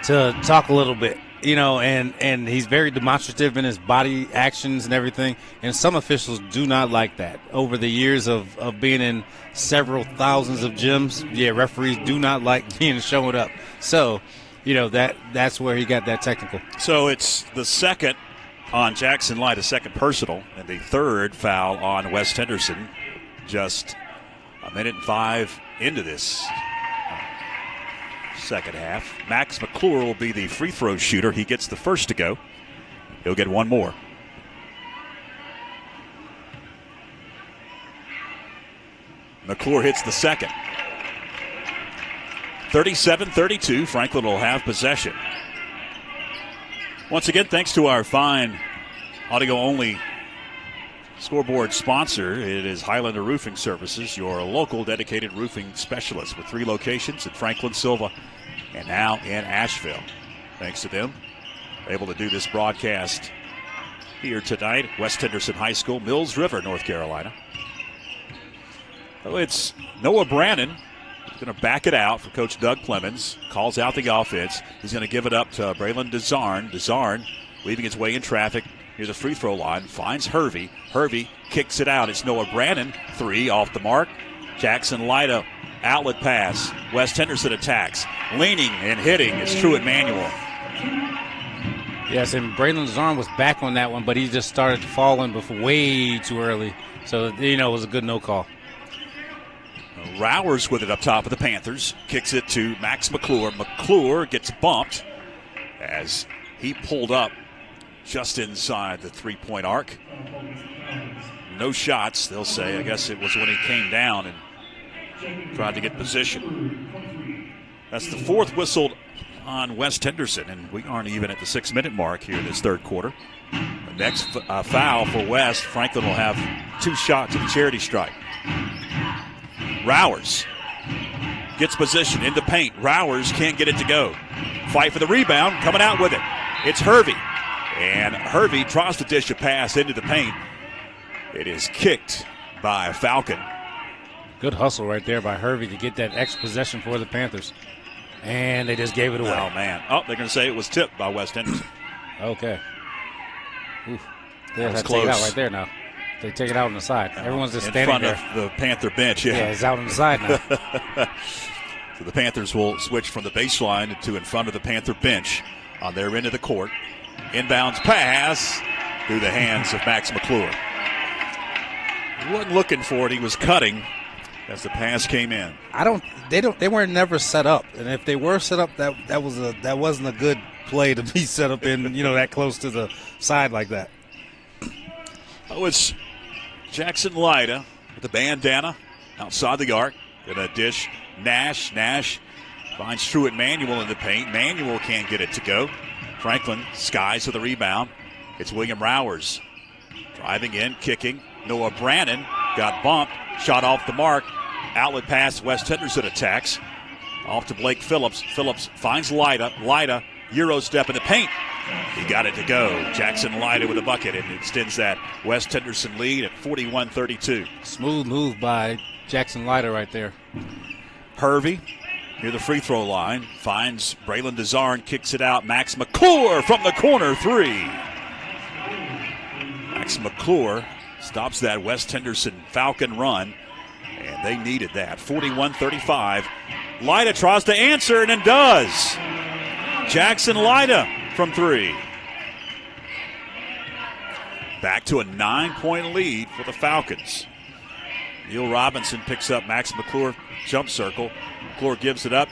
to talk a little bit, and he's very demonstrative in his body actions and everything. And some officials do not like that. Over the years of being in several thousands of gyms, referees do not like being showing up. So, that's where he got that technical. So it's the second on Jackson Light, a second personal, and the third foul on West Henderson. Just a minute and 5 into this second half. Max McClure will be the free throw shooter. He gets the first to go. He'll get one more. McClure hits the second. 37-32. Franklin will have possession. Once again, thanks to our fine audio-only scoreboard sponsor, it is Highlander Roofing Services, your local dedicated roofing specialist with 3 locations in Franklin, Silva, and now in Asheville. Thanks to them, able to do this broadcast here tonight at West Henderson High School, Mills River, North Carolina. So it's Noah Brannon. He's going to back it out for Coach Doug Clemens. Calls out the offense. He's going to give it up to Braylon Desarn. Desarn weaving his way in traffic. Here's a free throw line. Finds Hervey. Hervey kicks it out. It's Noah Brannon. 3 off the mark. Jackson Lyda. Outlet pass. West Henderson attacks. Leaning and hitting is Truett Manuel. Yes, and Braylon Desarn was back on that one, but he just started falling before way too early. So, it was a good no call. Rowers with it up top of the Panthers. Kicks it to Max McClure. McClure gets bumped as he pulled up just inside the three-point arc. No shots, they'll say. I guess it was when he came down and tried to get position. That's the 4th whistled on West Henderson, and we aren't even at the 6-minute mark here in this third quarter. The next foul for West, Franklin will have 2 shots of a charity strike. Rowers gets position in the paint. Rowers can't get it to go. Fight for the rebound, coming out with it. It's Hervey. And Hervey tries to dish a pass into the paint. It is kicked by Falcon. Good hustle right there by Hervey to get that extra possession for the Panthers. And they just gave it away. Oh, man. Oh, they're going to say it was tipped by West Henderson. Okay. Oof. They have to close. take it out right there now. They take it out on the side. Everyone's just standing in front there. of the Panther bench. Yeah, it's out on the side now. So the Panthers will switch from the baseline to in front of the Panther bench on their end of the court. Inbounds pass through the hands of Max McClure. He wasn't looking for it. He was cutting as the pass came in. They weren't never set up. And if they were set up, that wasn't a good play to be set up in, that close to the side like that. Oh, it's Jackson Lyda with the bandana outside the arc. Gonna dish Nash. Nash finds Truett Manuel in the paint. Manuel can't get it to go. Franklin skies for the rebound. It's William Rowers driving in, kicking. Noah Brannon got bumped, shot off the mark. Outlet pass, West Henderson attacks. Off to Blake Phillips. Phillips finds Lyda. Lyda, Euro step in the paint. He got it to go. Jackson Lyda with a bucket and extends that West Henderson lead at 41-32. Smooth move by Jackson Lyda right there. Hervey near the free throw line. Finds Braylon Desarn, kicks it out. Max McClure from the corner, 3. Max McClure stops that West Henderson Falcon run, and they needed that. 41-35. Lyda tries to answer and does. Jackson Lyda from 3. Back to a 9-point lead for the Falcons. Neil Robinson picks up Max McClure jump circle. McClure gives it up,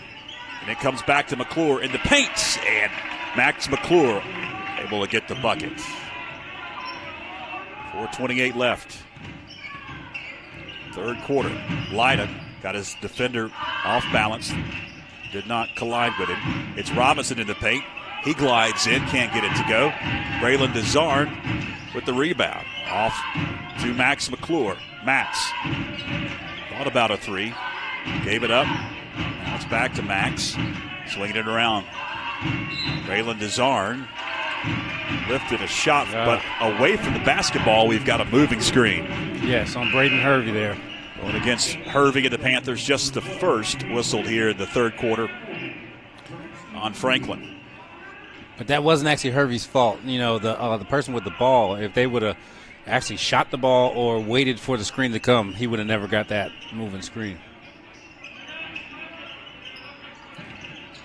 and it comes back to McClure in the paint, and Max McClure able to get the bucket. 4:28 left. Third quarter. Lyda got his defender off balance. Did not collide with him. It's Robinson in the paint. He glides in, can't get it to go. Braylon Desarn with the rebound. Off to Max McClure. Max thought about a 3. Gave it up. Now it's back to Max. Swinging it around. Braylon Desarn lifted a shot, but away from the basketball, we've got a moving screen. Yes, on Braden Hervey there. Going against Hervey and the Panthers, just the first whistled here in the third quarter on Franklin. But that wasn't actually Hervey's fault. The person with the ball, if they would have actually shot the ball or waited for the screen to come, he would have never got that moving screen.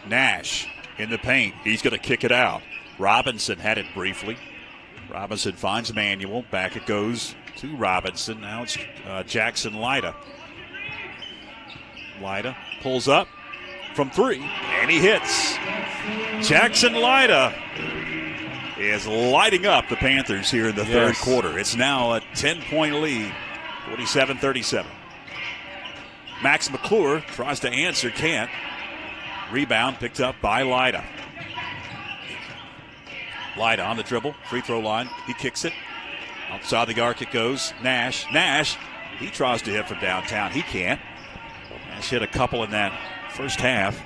Nash in the paint. He's going to kick it out. Robinson had it briefly. Robinson finds Manuel. Back it goes to Robinson. Now it's Jackson Lyda. Lyda pulls up from 3, and he hits. Jackson Lyda is lighting up the Panthers here in the third quarter. It's now a 10-point lead, 47-37. Max McClure tries to answer, can't. Rebound picked up by Lyda. Lyda on the dribble, free throw line. He kicks it. Outside the arc it goes. Nash, he tries to hit from downtown. He can't. Nash hit a couple in that first half.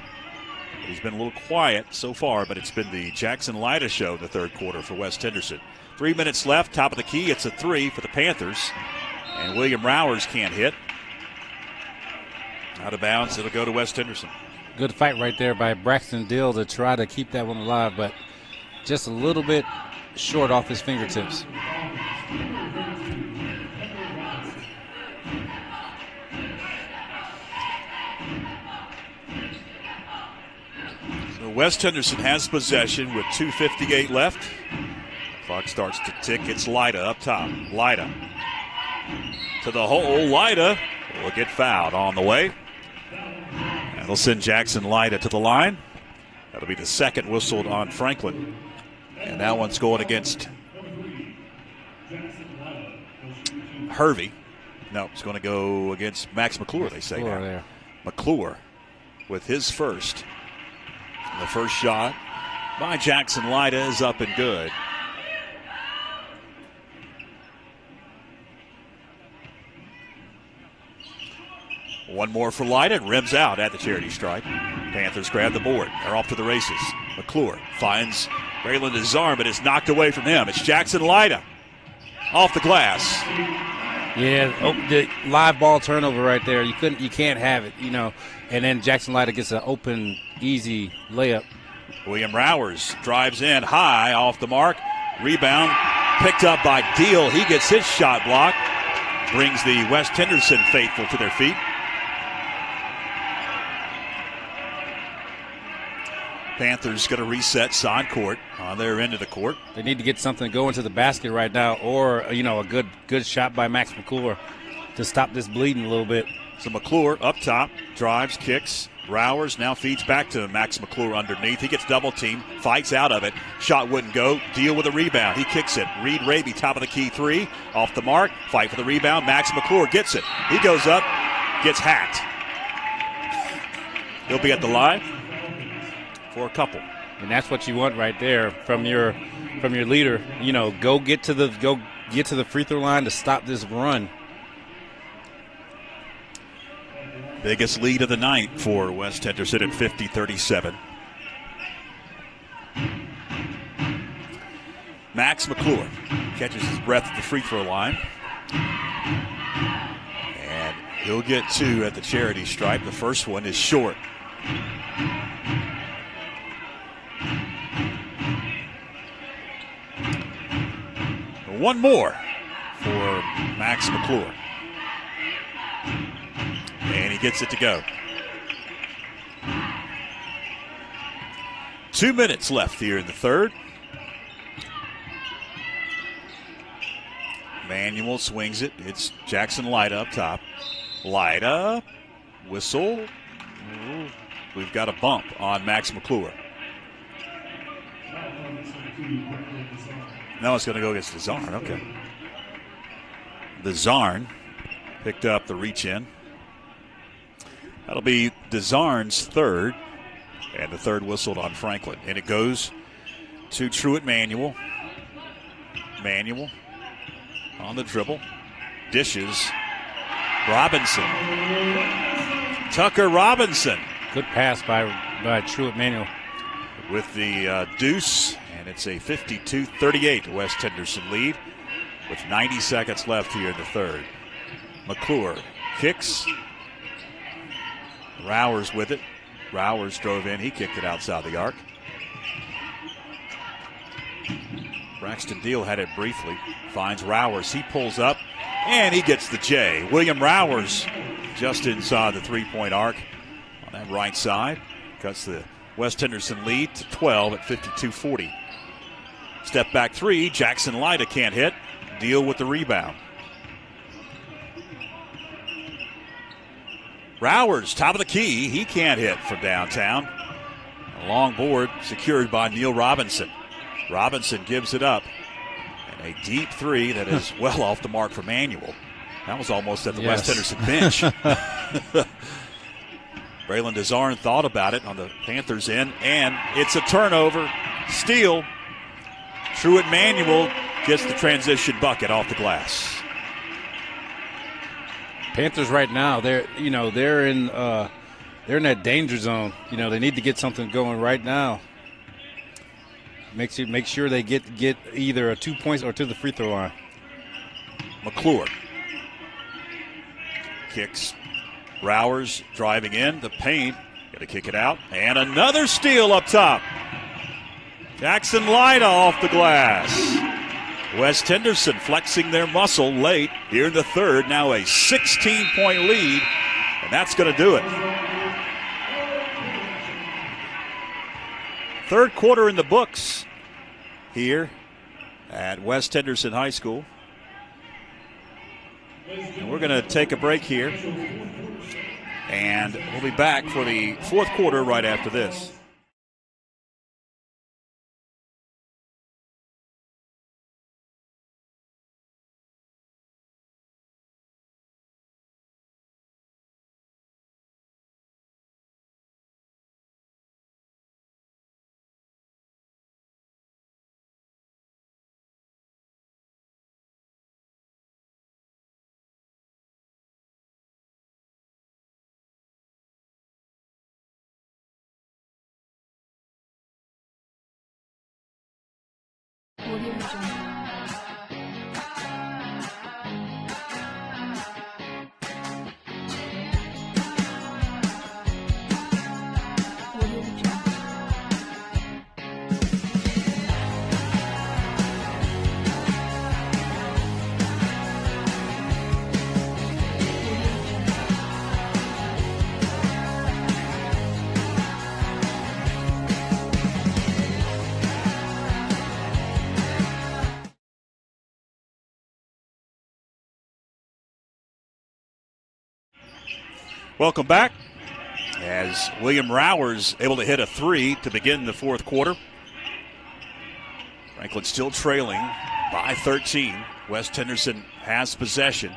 He's been a little quiet so far, but it's been the Jackson Lyda show in the third quarter for West Henderson. 3 minutes left, top of the key. It's a 3 for the Panthers. And William Rowers can't hit. Out of bounds, it'll go to West Henderson. Good fight right there by Braxton Dill to try to keep that one alive, but just a little bit short off his fingertips. So West Henderson has possession with 2:58 left. Clock starts to tick. It's Lyda up top. Lyda to the hole. Lyda will get fouled on the way. That'll send Jackson Lyda to the line. That'll be the second whistled on Franklin. And that one's going against Hervey. No, it's going to go against Max McClure, they say now. There. McClure with his first. The first shot by Jackson Lyda is up and good. One more for Lyda, and rims out at the charity stripe. Panthers grab the board. They're off to the races. McClure finds Braylon Desarm, but it's knocked away from him. It's Jackson Lyda off the glass. Yeah, the live ball turnover right there. You can't have it, And then Jackson Lyda gets an open, easy layup. William Rowers drives in high off the mark. Rebound picked up by Deal. He gets his shot blocked. Brings the West Henderson faithful to their feet. Panthers going to reset side court on their end of the court. They need to get something going to the basket right now, or a good shot by Max McClure to stop this bleeding a little bit. So McClure up top, drives, kicks. Rowers now feeds back to Max McClure underneath. He gets double teamed, fights out of it. Shot wouldn't go. Deal with a rebound. He kicks it. Reed Raby, top of the key 3, off the mark. Fight for the rebound. Max McClure gets it. He goes up, gets hacked. He'll be at the line for a couple. And that's what you want right there from your leader. Go get to the free throw line to stop this run. Biggest lead of the night for West Henderson at 50-37. Max McClure catches his breath at the free throw line. And he'll get 2 at the charity stripe. The first one is short. One more for Max McClure. And he gets it to go. 2 minutes left here in the third. Manuel swings it. It's Jackson Lyda up top. Lyda, whistle. We've got a bump on Max McClure. No, it's going to go against the Zarn. Okay. The Zarn picked up the reach in. That'll be DeZarn's third, and the third whistled on Franklin. And it goes to Truett Manuel. Manuel on the dribble. Dishes. Robinson. Tucker Robinson. Good pass by Truett Manuel. With the deuce, and it's a 52-38 West Henderson lead with 90 seconds left here in the third. McClure kicks. Rowers with it. Rowers drove in. He kicked it outside the arc. Braxton Deal had it briefly. Finds Rowers. He pulls up, and he gets the J. William Rowers just inside the three-point arc on that right side. Cuts the West Henderson lead to 12 at 52-40. Step back 3. Jackson Lyda can't hit. Deal with the rebound. Rowers, top of the key. He can't hit from downtown. A long board secured by Neil Robinson. Robinson gives it up. And a deep three that is well off the mark for Manuel. That was almost at the West Henderson bench. Braylon Desarn thought about it on the Panthers' end, and it's a turnover. Steal. Truett Manuel gets the transition bucket off the glass. Panthers right now, they're in that danger zone. They need to get something going right now. Make sure they get either a 2 points or to the free throw line. McClure kicks. Rowers driving in the paint. Got to kick it out. And another steal up top. Jackson Lyda off the glass. West Henderson flexing their muscle late here in the third. Now a 16-point lead. And that's going to do it. Third quarter in the books here at West Henderson High School. And we're going to take a break here. And we'll be back for the fourth quarter right after this. Welcome back as William Rowers able to hit a three to begin the fourth quarter. Franklin still trailing by 13. West Henderson has possession.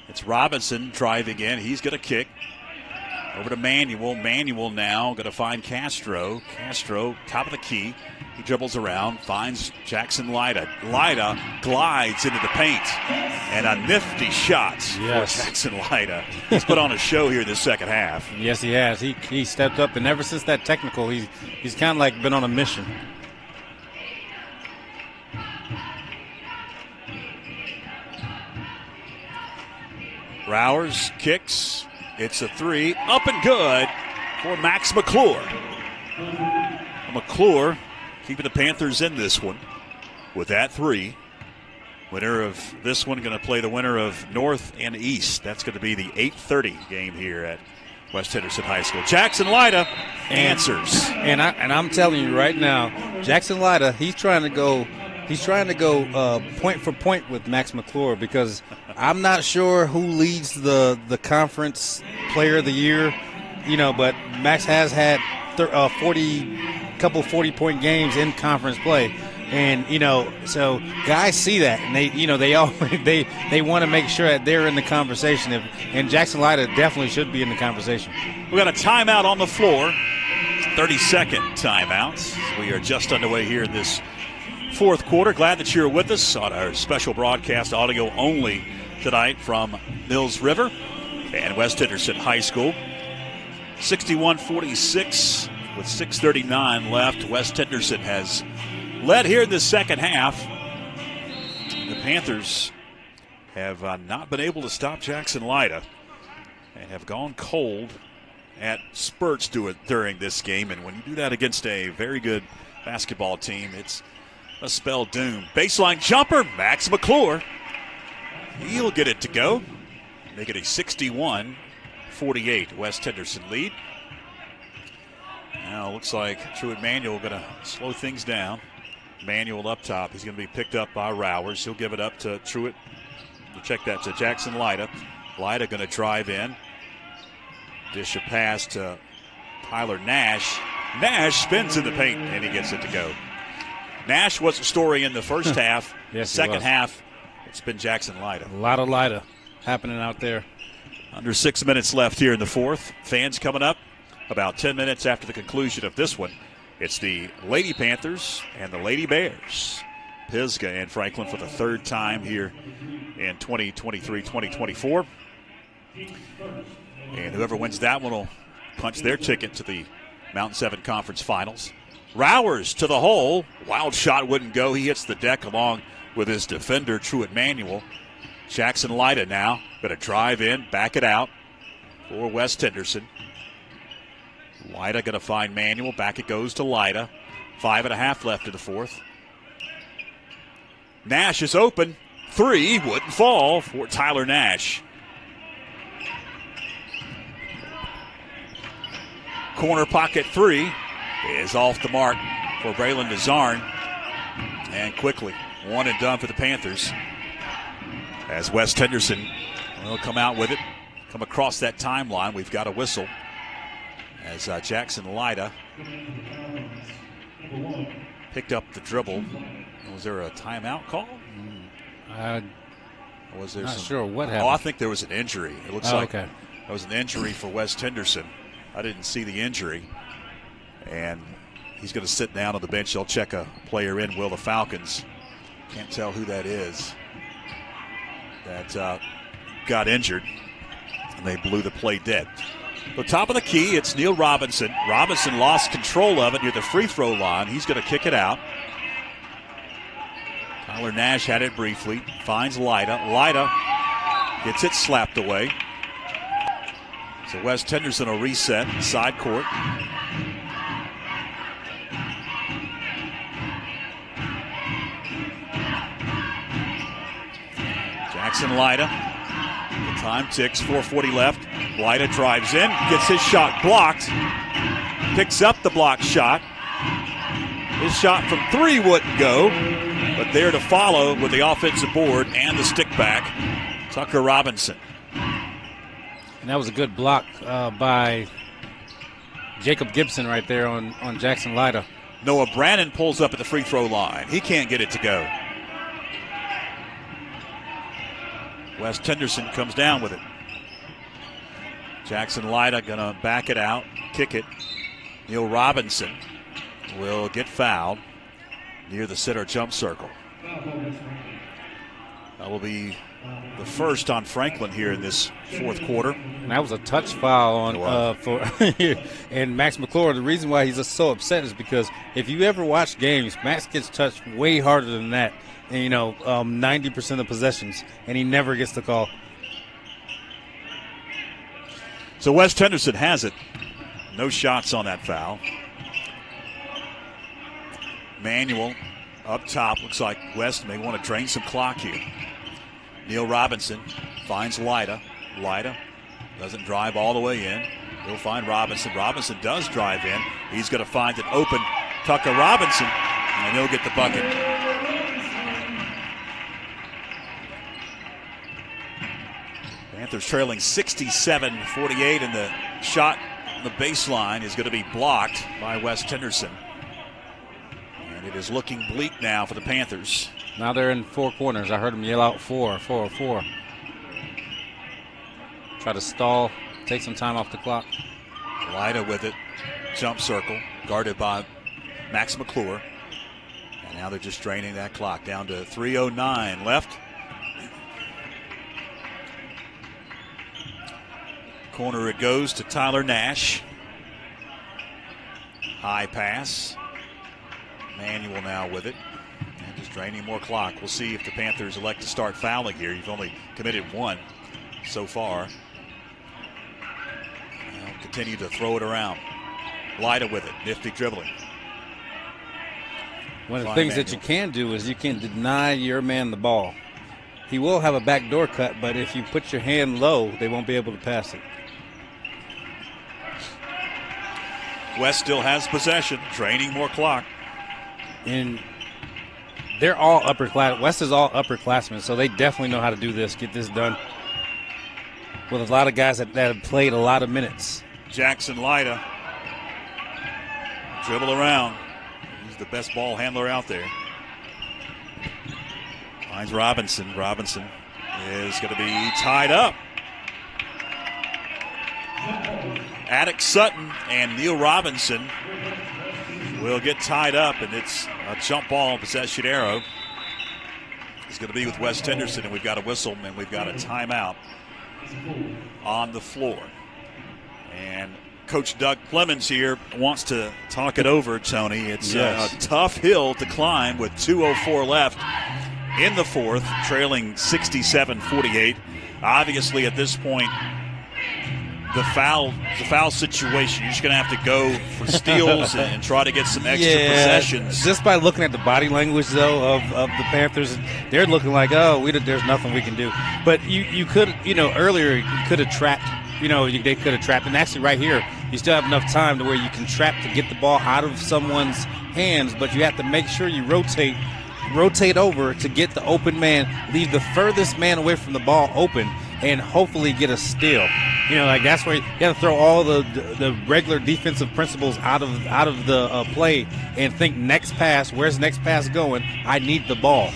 It's Robinson driving in. He's going to kick. Over to Manuel. Manuel now going to find Castro. Castro, top of the key. He dribbles around, finds Jackson Lyda. Lyda glides into the paint. And a nifty shot for Jackson Lyda. He's put on a show here in the second half. Yes, he has. He stepped up, and ever since that technical, he's kind of like been on a mission. Rowers kicks. It's a three. Up and good for Max McClure. McClure keeping the Panthers in this one with that three. Winner of this one going to play the winner of North and East. That's going to be the 8:30 game here at West Henderson High School. Jackson Lyda answers. And I'm telling you right now, Jackson Lyda, he's trying to go point for point with Max McClure, because I'm not sure who leads the conference player of the year, but Max has had 40-point games in conference play. And, so guys see that, and they want to make sure that they're in the conversation. And Jackson Lyda definitely should be in the conversation. We got a timeout on the floor, 30-second timeouts. We are just underway here in this fourth quarter. Glad that you're with us on our special broadcast, audio only tonight from Mills River and West Henderson High School. 61-46 with 6:39 left. West Henderson has led here in the second half. The Panthers have not been able to stop Jackson Lyda and have gone cold at spurts during this game. And when you do that against a very good basketball team, it's a spell doom. Baseline jumper, Max McClure. He'll get it to go. Make it a 61-48 West Henderson lead. Now looks like Truett Manuel going to slow things down. Manuel up top. He's going to be picked up by Rowers. He'll give it up to Truett. We'll check that to Jackson Lyda. Lyda going to drive in. Dish a pass to Tyler Nash. Nash spins in the paint, and he gets it to go. Nash was a story in the first half. Yes, second half, it's been Jackson Lyda. A lot of Lyda happening out there. Under 6 minutes left here in the fourth. Fans coming up about 10 minutes after the conclusion of this one. It's the Lady Panthers and the Lady Bears. Pisgah and Franklin for the third time here in 2023-2024. And whoever wins that one will punch their ticket to the Mountain 7 Conference Finals. Rowers to the hole. Wild shot wouldn't go. He hits the deck along with his defender, Truett Manuel. Jackson Lyda now. Going to drive in, back it out for West Henderson. Lyda going to find Manuel. Back it goes to Lyda. 5.5 left in the fourth. Nash is open. 3 wouldn't fall for Tyler Nash. Corner pocket 3 is off the mark for Braylon DeZarn. And quickly, 1 and done for the Panthers. As West Henderson will come out with it, come across that timeline. We've got a whistle as Jackson Lyda picked up the dribble. Was there a timeout call? Was there not sure what happened. Oh, I think there was an injury. It looks like okay. That was an injury for West Henderson. I didn't see the injury. And he's going to sit down on the bench. They'll check a player in. Will the Falcons? Can't tell who that is. That got injured. And they blew the play dead. The top of the key, it's Neil Robinson. Robinson lost control of it near the free throw line. He's going to kick it out. Tyler Nash had it briefly. Finds Lyda. Lyda gets it slapped away. So West Henderson will reset side court. Jackson Lyda. The time ticks, 4:40 left. Lyda drives in, gets his shot blocked. Picks up the blocked shot. His shot from 3 wouldn't go, but there to follow with the offensive board and the stick back, Tucker Robinson. And that was a good block by Jacob Gibson right there on Jackson Lyda. Noah Brannon pulls up at the free throw line. He can't get it to go. West Henderson comes down with it. Jackson Lyda going to back it out, kick it. Neil Robinson will get fouled near the center jump circle. That will be the first on Franklin here in this fourth quarter. And that was a touch foul on for and Max McClure. The reason why he's just so upset is because if you ever watch games, Max gets touched way harder than that. And 90% of possessions, and he never gets the call. So West Henderson has it. No shots on that foul. Manuel up top. Looks like West may want to drain some clock here. Neil Robinson finds Lyda. Lyda doesn't drive all the way in. He'll find Robinson. Robinson does drive in. He's going to find an open Tucker Robinson, and he'll get the bucket. Panthers trailing 67-48, and the shot on the baseline is going to be blocked by West Henderson. And it is looking bleak now for the Panthers. Now they're in 4 corners. I heard them yell out 4. Try to stall, take some time off the clock. Lyda with it, jump circle, guarded by Max McClure. And now they're just draining that clock down to 3:09 left. Corner it goes to Tyler Nash. High pass. Manuel now with it. And just draining more clock. We'll see if the Panthers elect to start fouling here. You've only committed 1 so far. They'll continue to throw it around. Lyda with it. Nifty dribbling. One of the things that you can do is you can deny your man the ball. He will have a backdoor cut, but if you put your hand low, they won't be able to pass it. West still has possession, draining more clock. And they're all upper class. West is all upperclassmen, so they definitely know how to do this, get this done. with a lot of guys that have played a lot of minutes. Jackson Lyda dribble around. He's the best ball handler out there. Finds Robinson. Robinson is going to be tied up. Attic Sutton and Neil Robinson will get tied up, and it's a jump ball possession arrow. It's going to be with West Henderson, and we've got a whistle, and we've got a timeout on the floor. And Coach Doug Clemens here wants to talk it over, Tony. It's a tough hill to climb with 2:04 left in the fourth, trailing 67-48. Obviously, at this point, the foul situation, you're just going to have to go for steals and try to get some extra possessions. Just by looking at the body language, though, of the Panthers, they're looking like, there's nothing we can do. But you could, earlier you could have trapped. They could have trapped. And actually right here, you still have enough time to where you can trap to get the ball out of someone's hands, but you have to make sure you rotate over to get the open man, leave the furthest man away from the ball open, and hopefully get a steal. That's where you got to throw all the regular defensive principles out of the play and think next pass. Where's the next pass going? I need the ball.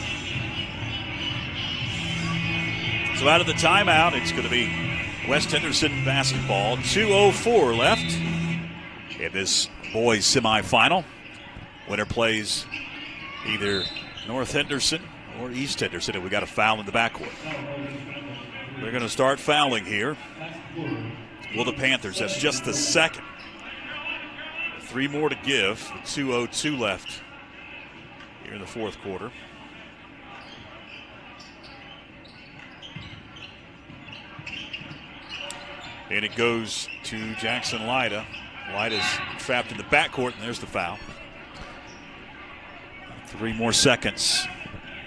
So out of the timeout, it's going to be West Henderson basketball. 2:04 left in this boys semifinal. Winner plays either North Henderson or East Henderson, and we got a foul in the backcourt. They're going to start fouling here. Well, the Panthers, that's just the second. 3 more to give. 2:02 left here in the fourth quarter. And it goes to Jackson Lyda. Lyda's trapped in the backcourt, and there's the foul. 3 more seconds.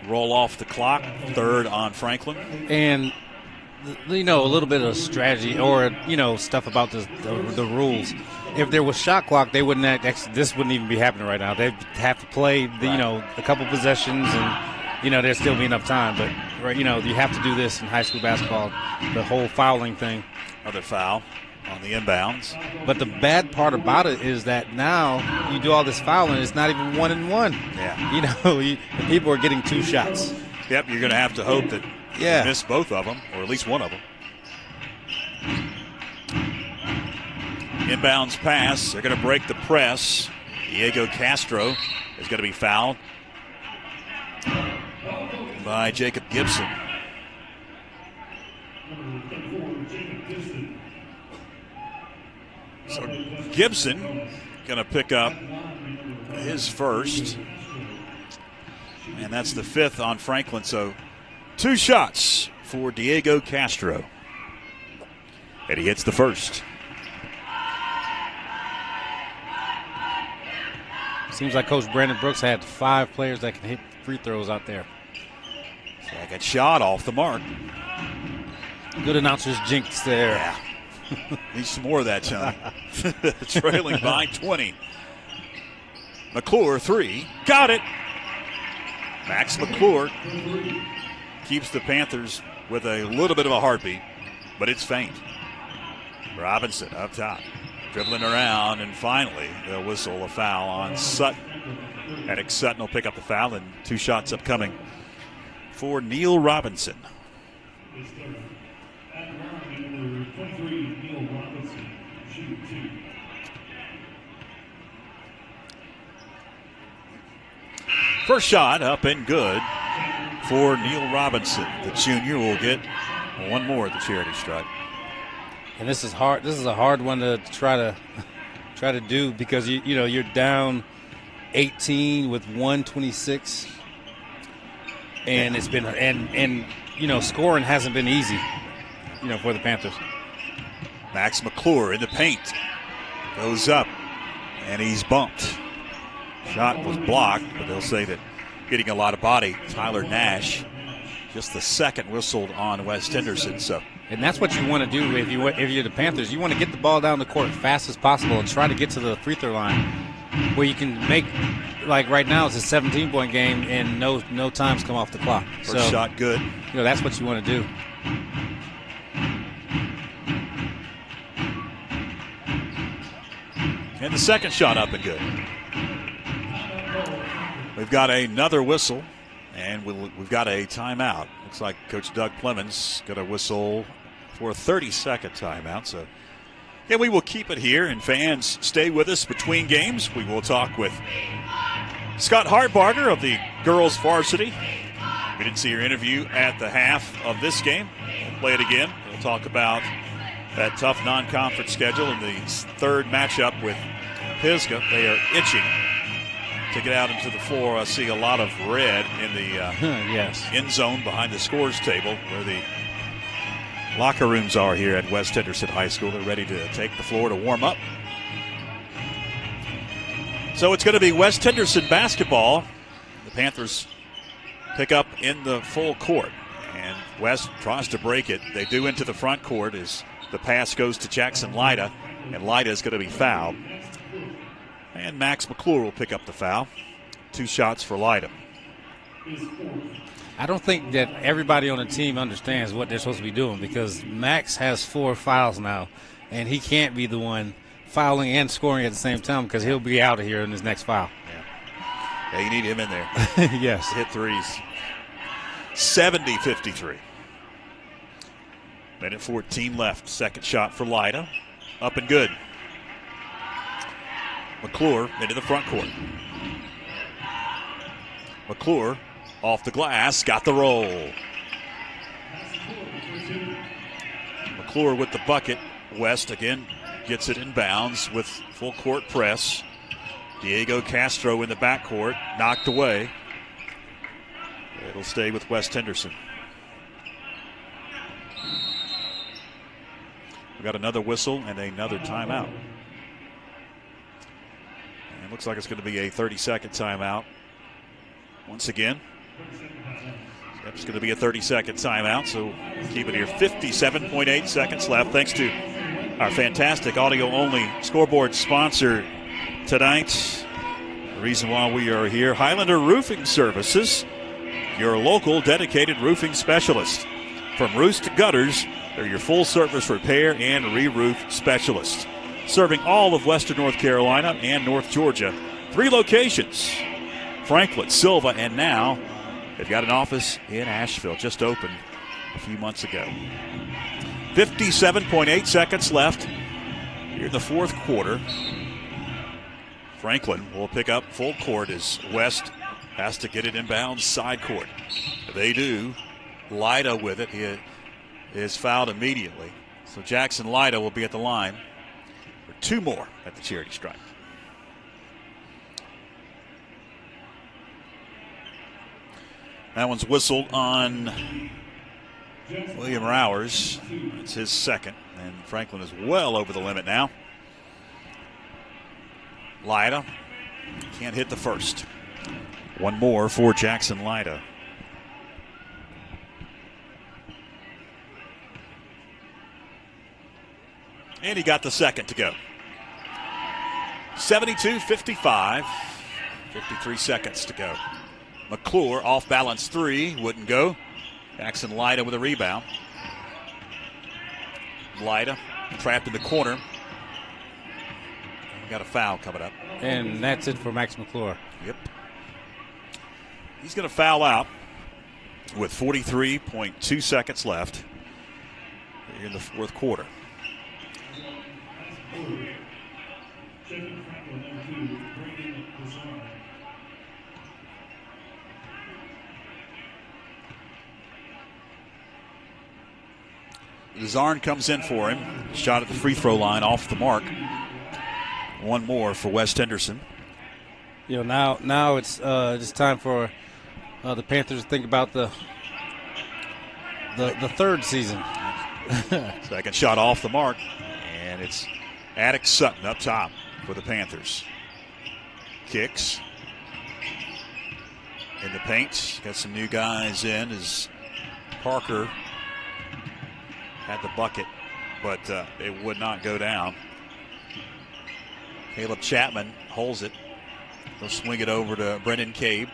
Roll off the clock. Third on Franklin. And a little bit of strategy or stuff about the rules. If there was shot clock, they wouldn't actually, this wouldn't even be happening right now. They'd have to play a couple possessions, and there'd still be enough time. But you have to do this in high school basketball, the whole fouling thing. Another foul on the inbounds. But the bad part about it is that now you do all this fouling, it's not even 1-and-1. Yeah. People are getting 2 shots. Yep, you're going to have to hope that you miss both of them, or at least one of them. Inbounds pass. They're going to break the press. Diego Castro is going to be fouled by Jacob Gibson. So Gibson going to pick up his first. And that's the 5th on Franklin. So 2 shots for Diego Castro. And he hits the first. Seems like Coach Brandon Brooks had 5 players that can hit free throws out there. Second shot off the mark. Good announcer's jinx there. Yeah. Need some more of that, Tony. Trailing by 20. McClure, 3. Got it. Max McClure keeps the Panthers with a little bit of a heartbeat, but it's faint. Robinson up top, dribbling around, and finally they'll whistle a foul on Sutton. Attic Sutton will pick up the foul, and 2 shots upcoming for Neil Robinson. First shot up and good for Neil Robinson. The junior will get 1 more at the charity stripe. And this is hard. This is a hard one to try to do because you're down 18 with 1:26, and it's been and scoring hasn't been easy, for the Panthers. Max McClure in the paint, goes up, and he's bumped. Shot was blocked, but they'll say that getting a lot of body. Tyler Nash, just the second whistled on West Henderson. And that's what you want to do if you're the Panthers. You want to get the ball down the court as fast as possible and try to get to the free throw line where you can make, like right now it's a 17-point game and no times come off the clock. First shot good. That's what you want to do. And the second shot up and good. We've got another whistle, and we've got a timeout. Looks like Coach Doug Clemens got a whistle for a 30-second timeout. So, yeah, we will keep it here, and fans, stay with us between games. We will talk with Scott Hartbarger of the girls varsity. We didn't see your interview at the half of this game. We'll play it again. We'll talk about that tough non-conference schedule and the third matchup with Pisgah. They are itching to get out into the floor. I see a lot of red in the yes. end zone behind the scores table where the locker rooms are here at West Henderson High School. They're ready to take the floor to warm up. So it's going to be West Henderson basketball. The Panthers pick up in the full court, and West tries to break it. They do into the front court as the pass goes to Jackson Lyda, and Lyda is going to be fouled. And Max McClure will pick up the foul. 2 shots for Lyda. I don't think that everybody on the team understands what they're supposed to be doing, because Max has 4 fouls now, and he can't be the one fouling and scoring at the same time because he'll be out of here in his next foul. Yeah, you need him in there. Yes. Hit threes. 70-53. Minute 14 left. Second shot for Lyda. Up and good. McClure into the front court. McClure off the glass, got the roll. McClure with the bucket. West again gets it in bounds with full court press. Diego Castro in the backcourt, knocked away. It'll stay with West Henderson. We got another whistle and another timeout. And it looks like it's going to be a 30-second timeout. Once again, it's going to be a 30-second timeout, so keep it here. 57.8 seconds left. Thanks to our fantastic audio-only scoreboard sponsor tonight. The reason why we are here, Highlander Roofing Services, your local dedicated roofing specialist. From roofs to gutters, they're your full-service repair and re-roof specialist. Serving all of western North Carolina and North Georgia. 3 locations, Franklin, Silva, and now they've got an office in Asheville, just opened a few months ago. 57.8 seconds left here in the fourth quarter. Franklin will pick up full court as West has to get it inbounds side court. They do. Lyda with it. He is fouled immediately. So Jackson Lyda will be at the line for 2 more at the charity stripe. That one's whistled on William Rowers. It's his second, and Franklin is well over the limit now. Lyda can't hit the first. 1 more for Jackson Lyda. And he got the second to go. 72-55. 53 seconds to go. McClure off balance 3, wouldn't go. Jackson Lyda with a rebound. Lyda trapped in the corner. We got a foul coming up. And that's it for Max McClure. Yep. He's going to foul out with 43.2 seconds left in the fourth quarter. Zarn comes in for him. Shot at the free throw line off the mark. 1 more for West Henderson. You know, now it's time for the Panthers to think about the third season. Second shot off the mark, and it's Attic Sutton up top for the Panthers. Kicks in the paint. Got some new guys in as Parker had the bucket, but it would not go down. Caleb Chapman holds it. He'll swing it over to Brendan Cabe.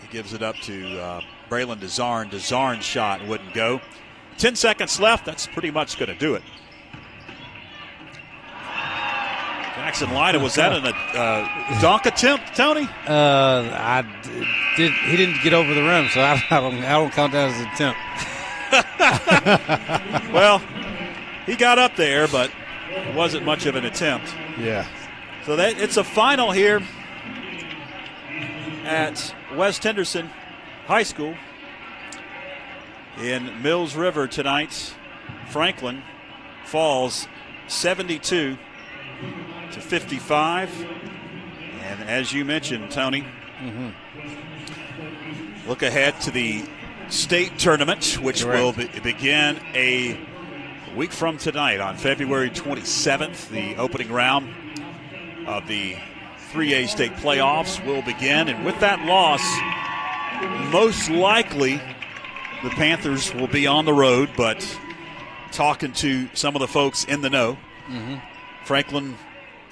He gives it up to Braylon DeZarn. DeZarn's shot wouldn't go. 10 seconds left. That's pretty much going to do it. Jackson Lyda, was that in a dunk attempt, Tony? He didn't get over the rim, so I don't count that as an attempt. Well, he got up there, but it wasn't much of an attempt. Yeah. So it's a final here at West Henderson High School in Mills River tonight. Franklin falls 72 to 55. And as you mentioned, Tony, look ahead to the state tournament, which will begin a week from tonight on February 27th. The opening round of the 3A state playoffs will begin. And with that loss, most likely the Panthers will be on the road, but talking to some of the folks in the know, Franklin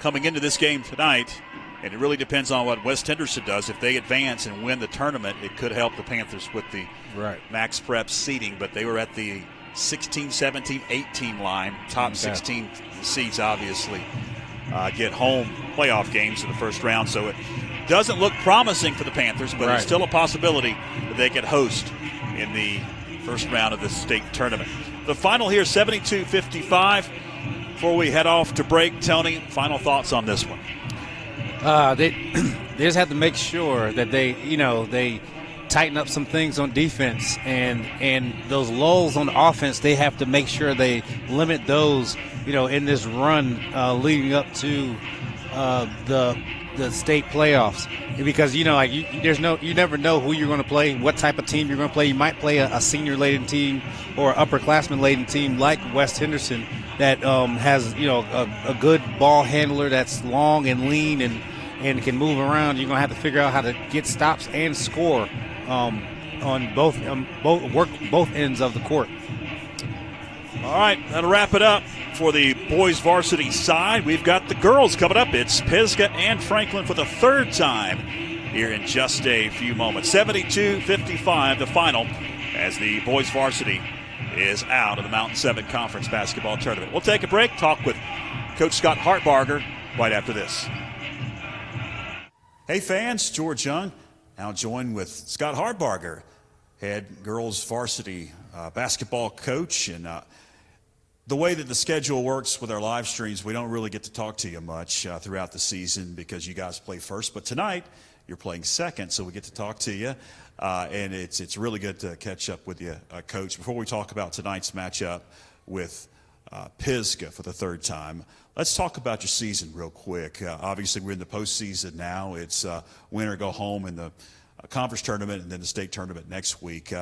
coming into this game tonight, and it really depends on what West Henderson does. If they advance and win the tournament, it could help the Panthers with the Max Prep seeding, but they were at the 16, 17, 18 line. Top 16 seeds obviously get home playoff games in the first round, so it doesn't look promising for the Panthers, but it's still a possibility that they could host in the first round of the state tournament. The final here, 72-55. Before we head off to break, Tony, final thoughts on this one? They just have to make sure that they tighten up some things on defense, and those lulls on offense, they have to make sure they limit those, in this run leading up to the state playoffs, because you never know who you're going to play, what type of team you're going to play. You might play a senior laden team or upperclassman laden team like West Henderson that has a good ball handler that's long and lean and can move around. You're going to have to figure out how to get stops and score on both ends of the court. All right, that'll wrap it up for the boys varsity side. We've got the girls coming up. It's Pisgah and Franklin for the third time here in just a few moments. 72-55, the final, as the boys varsity is out of the Mountain 7 Conference basketball tournament. We'll take a break, talk with Coach Scott Hartbarger right after this. Hey fans, George Young now joined with Scott Hartbarger, head girls varsity basketball coach. And the way that the schedule works with our live streams, we don't really get to talk to you much throughout the season because you guys play first. But tonight, you're playing second, so we get to talk to you. And it's really good to catch up with you, Coach. Before we talk about tonight's matchup with Pisgah for the third time, let's talk about your season real quick. Obviously, we're in the postseason now. It's win or go home in the conference tournament and then the state tournament next week.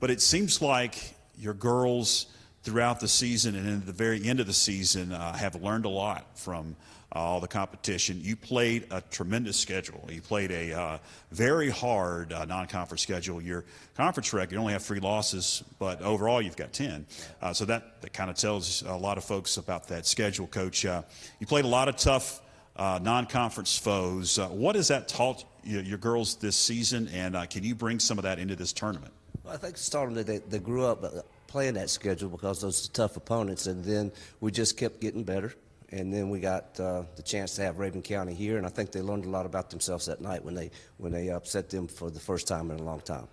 But it seems like your girls throughout the season and into the very end of the season have learned a lot from all the competition. You played a tremendous schedule. You played a very hard non-conference schedule. Your conference record, you only have 3 losses, but overall you've got 10. So that kind of tells a lot of folks about that schedule, Coach. You played a lot of tough non-conference foes. What has that taught your girls this season, and can you bring some of that into this tournament? Well, I think starting that they grew up playing that schedule because those tough opponents, and then we just kept getting better. And then we got the chance to have Raven County here, and I think they learned a lot about themselves that night when they upset them for the first time in a long time.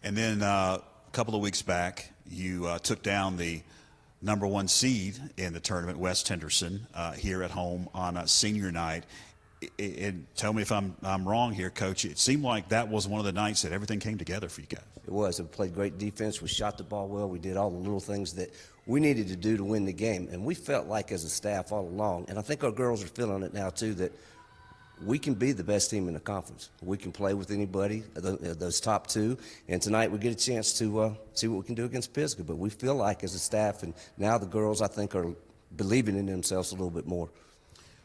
And then a couple of weeks back, you took down the number 1 seed in the tournament, West Henderson, here at home on a senior night. And tell me if I'm wrong here, Coach. It seemed like that was one of the nights that everything came together for you guys. It was. We played great defense. We shot the ball well. We did all the little things that we needed to do to win the game. And we felt like as a staff all along, and I think our girls are feeling it now too, that we can be the best team in the conference. We can play with anybody, those top 2. And tonight we get a chance to see what we can do against Pisgah. But we feel like as a staff, and now the girls I think are believing in themselves a little bit more.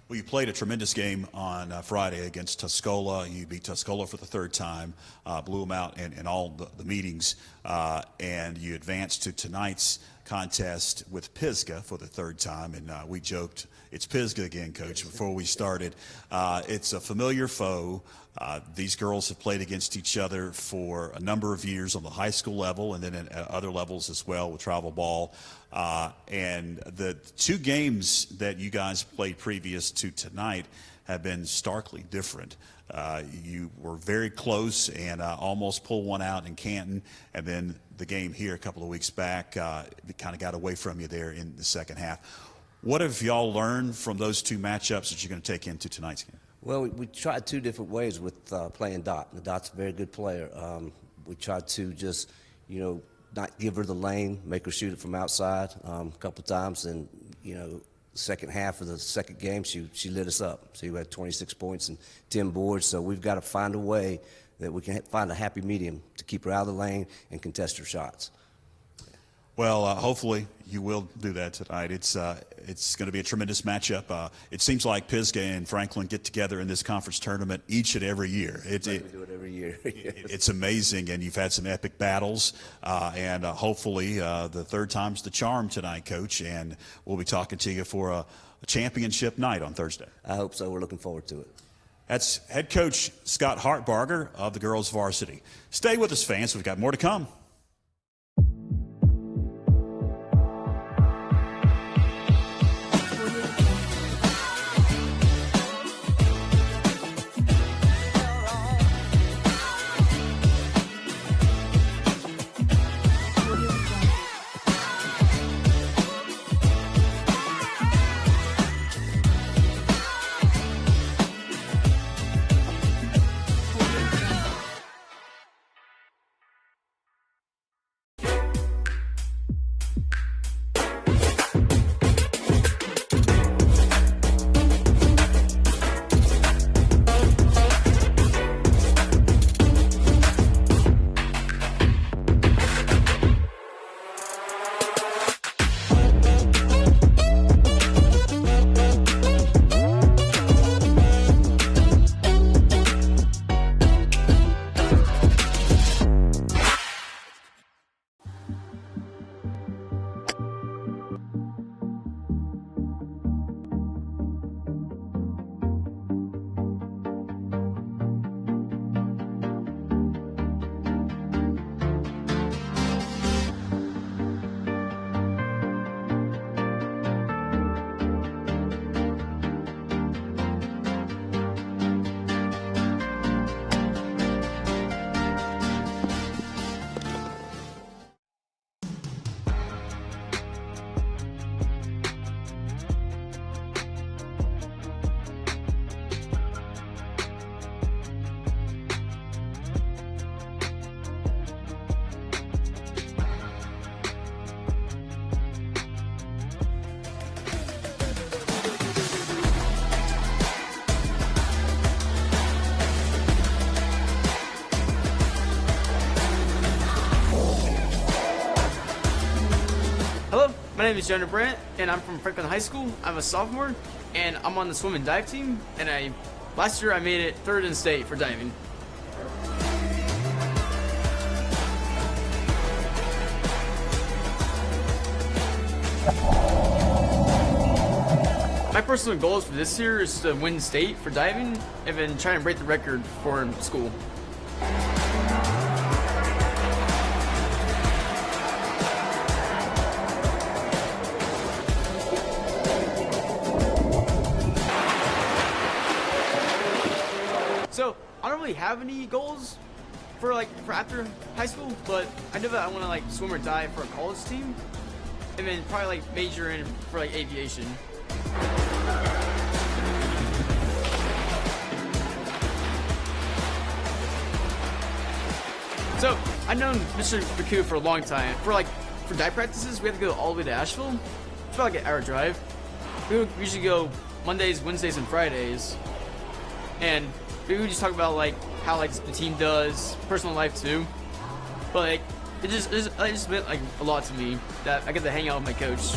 Well, you played a tremendous game on Friday against Tuscola. You beat Tuscola for the third time, blew them out in all the meetings, and you advanced to tonight's contest with Pisgah for the third time, and we joked it's Pisgah again, Coach, before we started. It's a familiar foe. These girls have played against each other for a number of years on the high school level and then at other levels as well with travel ball. And the two games that you guys played previous to tonight have been starkly different. You were very close and almost pulled one out in Canton, and then the game here a couple of weeks back it kind of got away from you there in the second half. What have y'all learned from those two matchups that you're going to take into tonight's game? Well, we tried two different ways with playing Dot. The Dot's a very good player. We tried to just, not give her the lane, make her shoot it from outside a couple times, and, second half of the second game, she lit us up. So we had 26 points and 10 boards. So we've got to find a way that we can find a happy medium to keep her out of the lane and contest her shots. Well, hopefully you will do that tonight. It's going to be a tremendous matchup. It seems like Pisgah and Franklin get together in this conference tournament each and every year. We do it every year. Yes. It's amazing, and you've had some epic battles, and hopefully the third time's the charm tonight, Coach, and we'll be talking to you for a championship night on Thursday. I hope so. We're looking forward to it. That's head coach Scott Hartbarger of the girls varsity. Stay with us, fans. We've got more to come. My name is Jonah Brandt, and I'm from Franklin High School. I'm a sophomore, and I'm on the swim and dive team. And last year I made it third in state for diving. My personal goals for this year is to win state for diving, and then try and break the record for school. So I don't really have any goals for after high school, but I know that I want to swim or dive for a college team, and then probably major in for aviation. So I've known Mr. Pregame for a long time. For dive practices, we have to go all the way to Asheville. It's about an hour drive. We would usually go Mondays, Wednesdays, and Fridays, and we would just talk about how the team does, personal life too. But it just meant a lot to me that I get to hang out with my coach.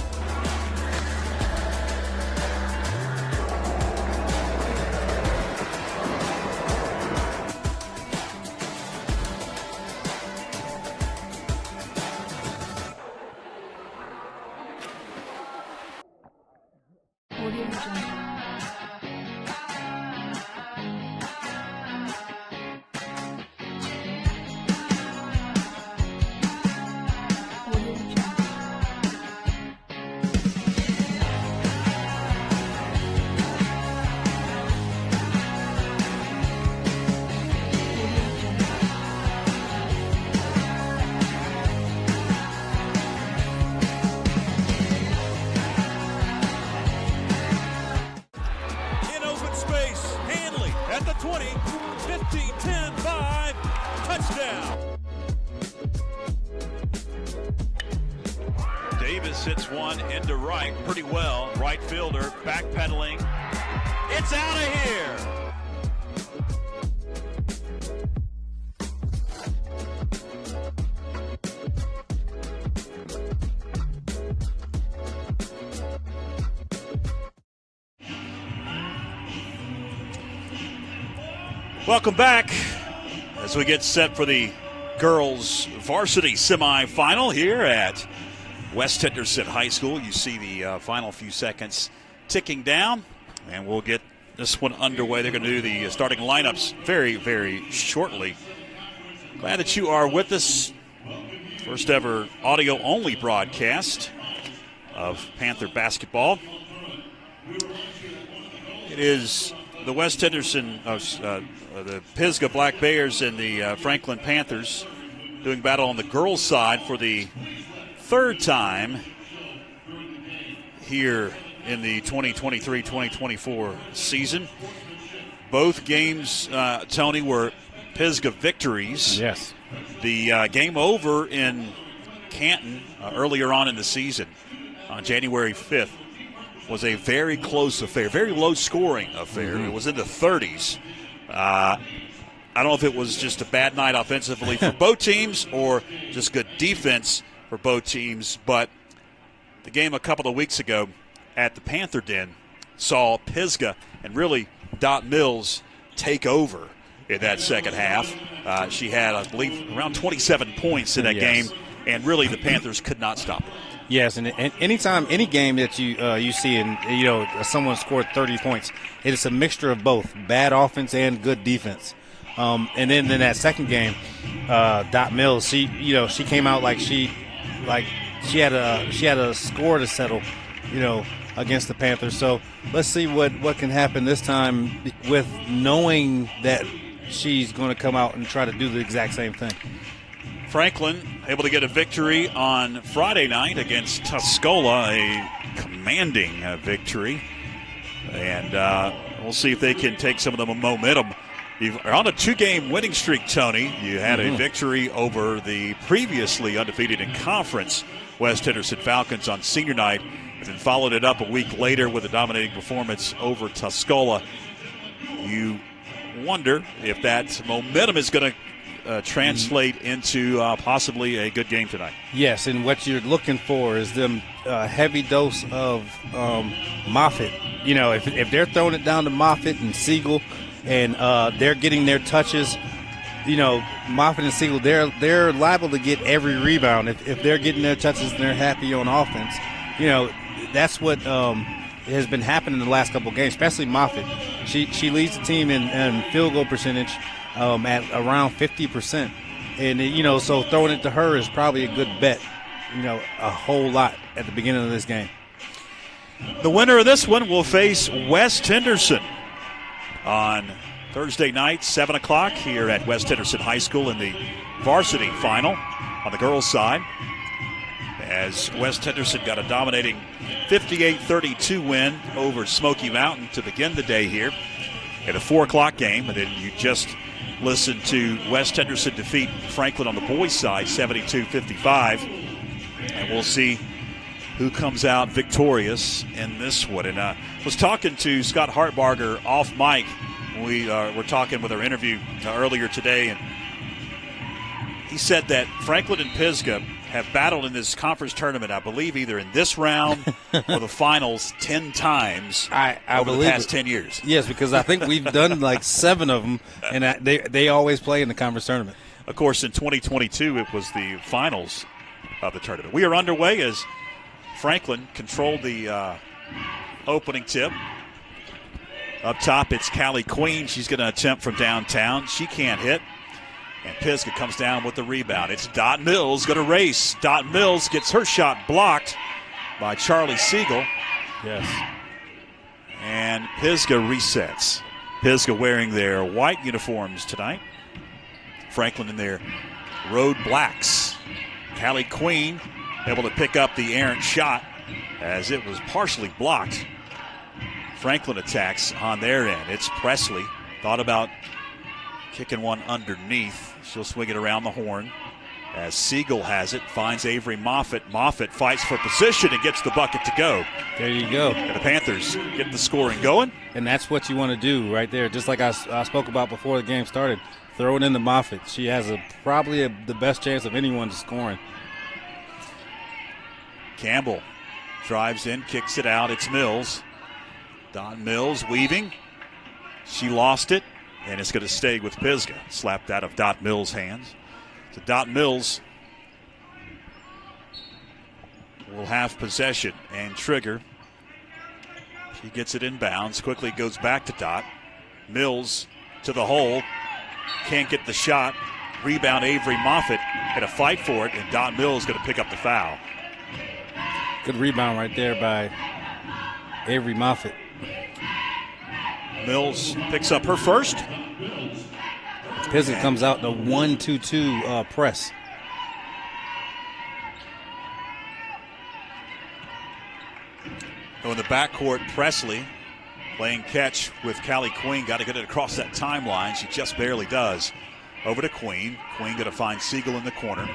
Conley at the 20, 15, 10, 5, touchdown. Davis hits one into right pretty well. Right fielder backpedaling. It's out of here. Welcome back as we get set for the girls varsity semifinal here at West Henderson High School. You see the final few seconds ticking down, and we'll get this one underway. They're going to do the starting lineups very, very shortly. Glad that you are with us. First ever audio-only broadcast of Panther basketball. It is the West Henderson, the Pisgah Black Bears and the Franklin Panthers doing battle on the girls' side for the third time here in the 2023-2024 season. Both games, Tony, were Pisgah victories. Yes. The game over in Canton earlier on in the season on January 5th was a very close affair, very low-scoring affair. It was in the 30s. I don't know if it was just a bad night offensively for both teams or just good defense for both teams, but the game a couple of weeks ago at the Panther Den saw Pisgah and really Dot Mills take over in that second half. She had, I believe, around 27 points in that game, and really the Panthers could not stop her. Yes, and anytime, any game that you see, and someone scored 30 points, it is a mixture of both bad offense and good defense. And then in that second game, Dot Mills, she came out like she had a score to settle, against the Panthers. So let's see what can happen this time with knowing that she's going to come out and try to do the exact same thing. Franklin able to get a victory on Friday night against Tuscola, a commanding victory. And we'll see if they can take some of the momentum. You're on a two-game winning streak, Tony. You had a victory over the previously undefeated in conference West Henderson Falcons on senior night, and then followed it up a week later with a dominating performance over Tuscola. You wonder if that momentum is going to translate into possibly a good game tonight. Yes, and what you're looking for is them heavy dose of Moffitt. If they're throwing it down to Moffitt and Siegel and they're getting their touches, Moffitt and Siegel, they're liable to get every rebound. If they're getting their touches and they're happy on offense, that's what has been happening in the last couple of games, especially Moffitt. She leads the team in field goal percentage at around 50%. And, so throwing it to her is probably a good bet, a whole lot at the beginning of this game. The winner of this one will face West Henderson on Thursday night, 7 o'clock here at West Henderson High School in the varsity final on the girls' side. As West Henderson got a dominating 58-32 win over Smoky Mountain to begin the day here in a 4 o'clock game. And then you just listened to West Henderson defeat Franklin on the boys' side 72-55. And we'll see who comes out victorious in this one. And I was talking to Scott Hartbarger off mic. We were talking with our interview earlier today, and he said that Franklin and Pisgah have battled in this conference tournament, I believe, either in this round or the finals 10 times over the past 10 years. Yes, because I think we've done like 7 of them, and they always play in the conference tournament. Of course, in 2022, it was the finals of the tournament. We are underway as Franklin controlled the opening tip. Up top, it's Callie Queen. She's going to attempt from downtown. She can't hit. And Pisgah comes down with the rebound. It's Dot Mills going to race. Dot Mills gets her shot blocked by Charlie Siegel. Yes. And Pisgah resets. Pisgah wearing their white uniforms tonight. Franklin in their road blacks. Callie Queen able to pick up the errant shot as it was partially blocked. Franklin attacks on their end. It's Presley Thought about kicking one underneath. She'll swing it around the horn. As Siegel has it, finds Avery Moffitt. Moffitt fights for position and gets the bucket to go. There you go. And the Panthers get the scoring going. And that's what you want to do right there. Just like I spoke about before the game started, throw it into Moffitt. She has probably the best chance of anyone scoring. Campbell drives in, kicks it out. It's Mills. Don Mills weaving. She lost it, and it's going to stay with Pisgah. Slapped out of Dot Mills' hands. So Dot Mills will have possession and trigger. She gets it inbounds, quickly goes back to Dot. Mills to the hole, can't get the shot. Rebound Avery Moffitt, had a fight for it, and Dot Mills going to pick up the foul. Good rebound right there by Avery Moffitt. Mills picks up her first. Pisgah comes out the 1-2-2 press. So in the backcourt, Presley playing catch with Callie Queen. Got to get it across that timeline. She just barely does. Over to Queen. Queen going to find Siegel in the corner.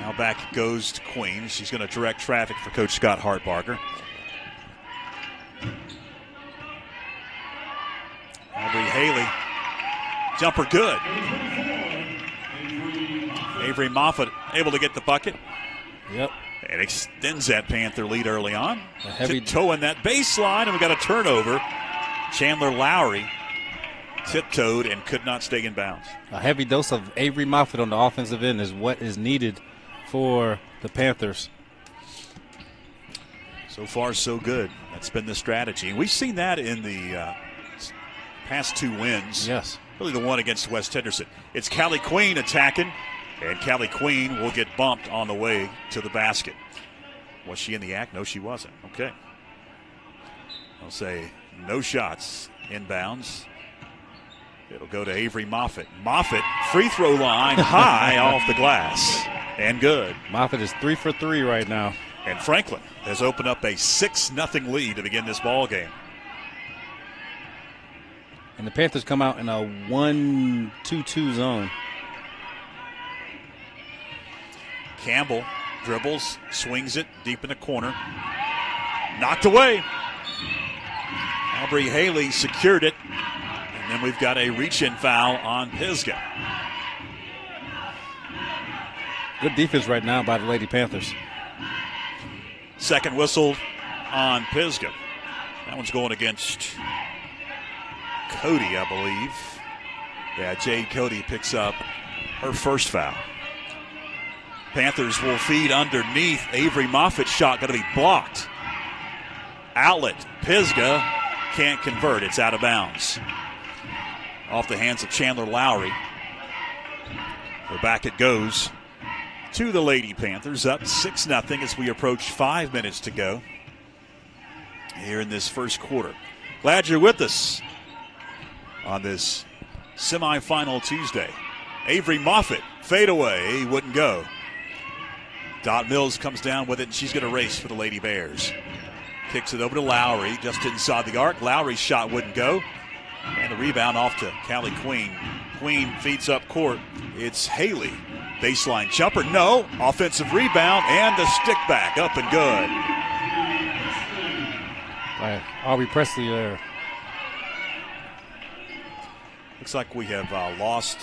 Now back goes to Queen. She's going to direct traffic for Coach Scott Hartbarger. Aubrey Haley. Jumper good. Avery Moffitt able to get the bucket. Yep. And extends that Panther lead early on. A heavy toe-in that baseline, and we got a turnover. Chandler Lowry tiptoed and could not stay in bounds. A heavy dose of Avery Moffitt on the offensive end is what is needed for the Panthers. So far, so good. That's been the strategy. And we've seen that in the past two wins. Yes. Really the one against West Henderson. It's Callie Queen attacking, and Callie Queen will get bumped on the way to the basket. Was she in the act? No, she wasn't. Okay. I'll say no shots inbounds. It'll go to Avery Moffitt. Moffitt, free throw line, high off the glass, and good. Moffitt is 3 for 3 right now. And Franklin has opened up a 6-0 lead to begin this ball game. And the Panthers come out in a 1-2-2 zone. Campbell dribbles, swings it deep in the corner. Knocked away. Aubrey Haley secured it. And then we've got a reach-in foul on Pisgah. Good defense right now by the Lady Panthers. Second whistle on Pisgah. That one's going against Cody, I believe. Yeah, Jade Cody picks up her first foul. Panthers will feed underneath. Avery Moffitt's shot going to be blocked. Outlet. Pisgah can't convert. It's out of bounds. Off the hands of Chandler Lowry. So back it goes to the Lady Panthers, up 6-0 as we approach 5 minutes to go here in this first quarter. Glad you're with us on this semifinal Tuesday. Avery Moffitt, fadeaway, wouldn't go. Dot Mills comes down with it, and she's going to race for the Lady Bears. Kicks it over to Lowry, just inside the arc. Lowry's shot wouldn't go. And the rebound off to Callie Queen. Queen feeds up court. It's Haley. Baseline jumper, no. Offensive rebound, and the stick back, up and good. By Aubrey Presley there. Looks like we have lost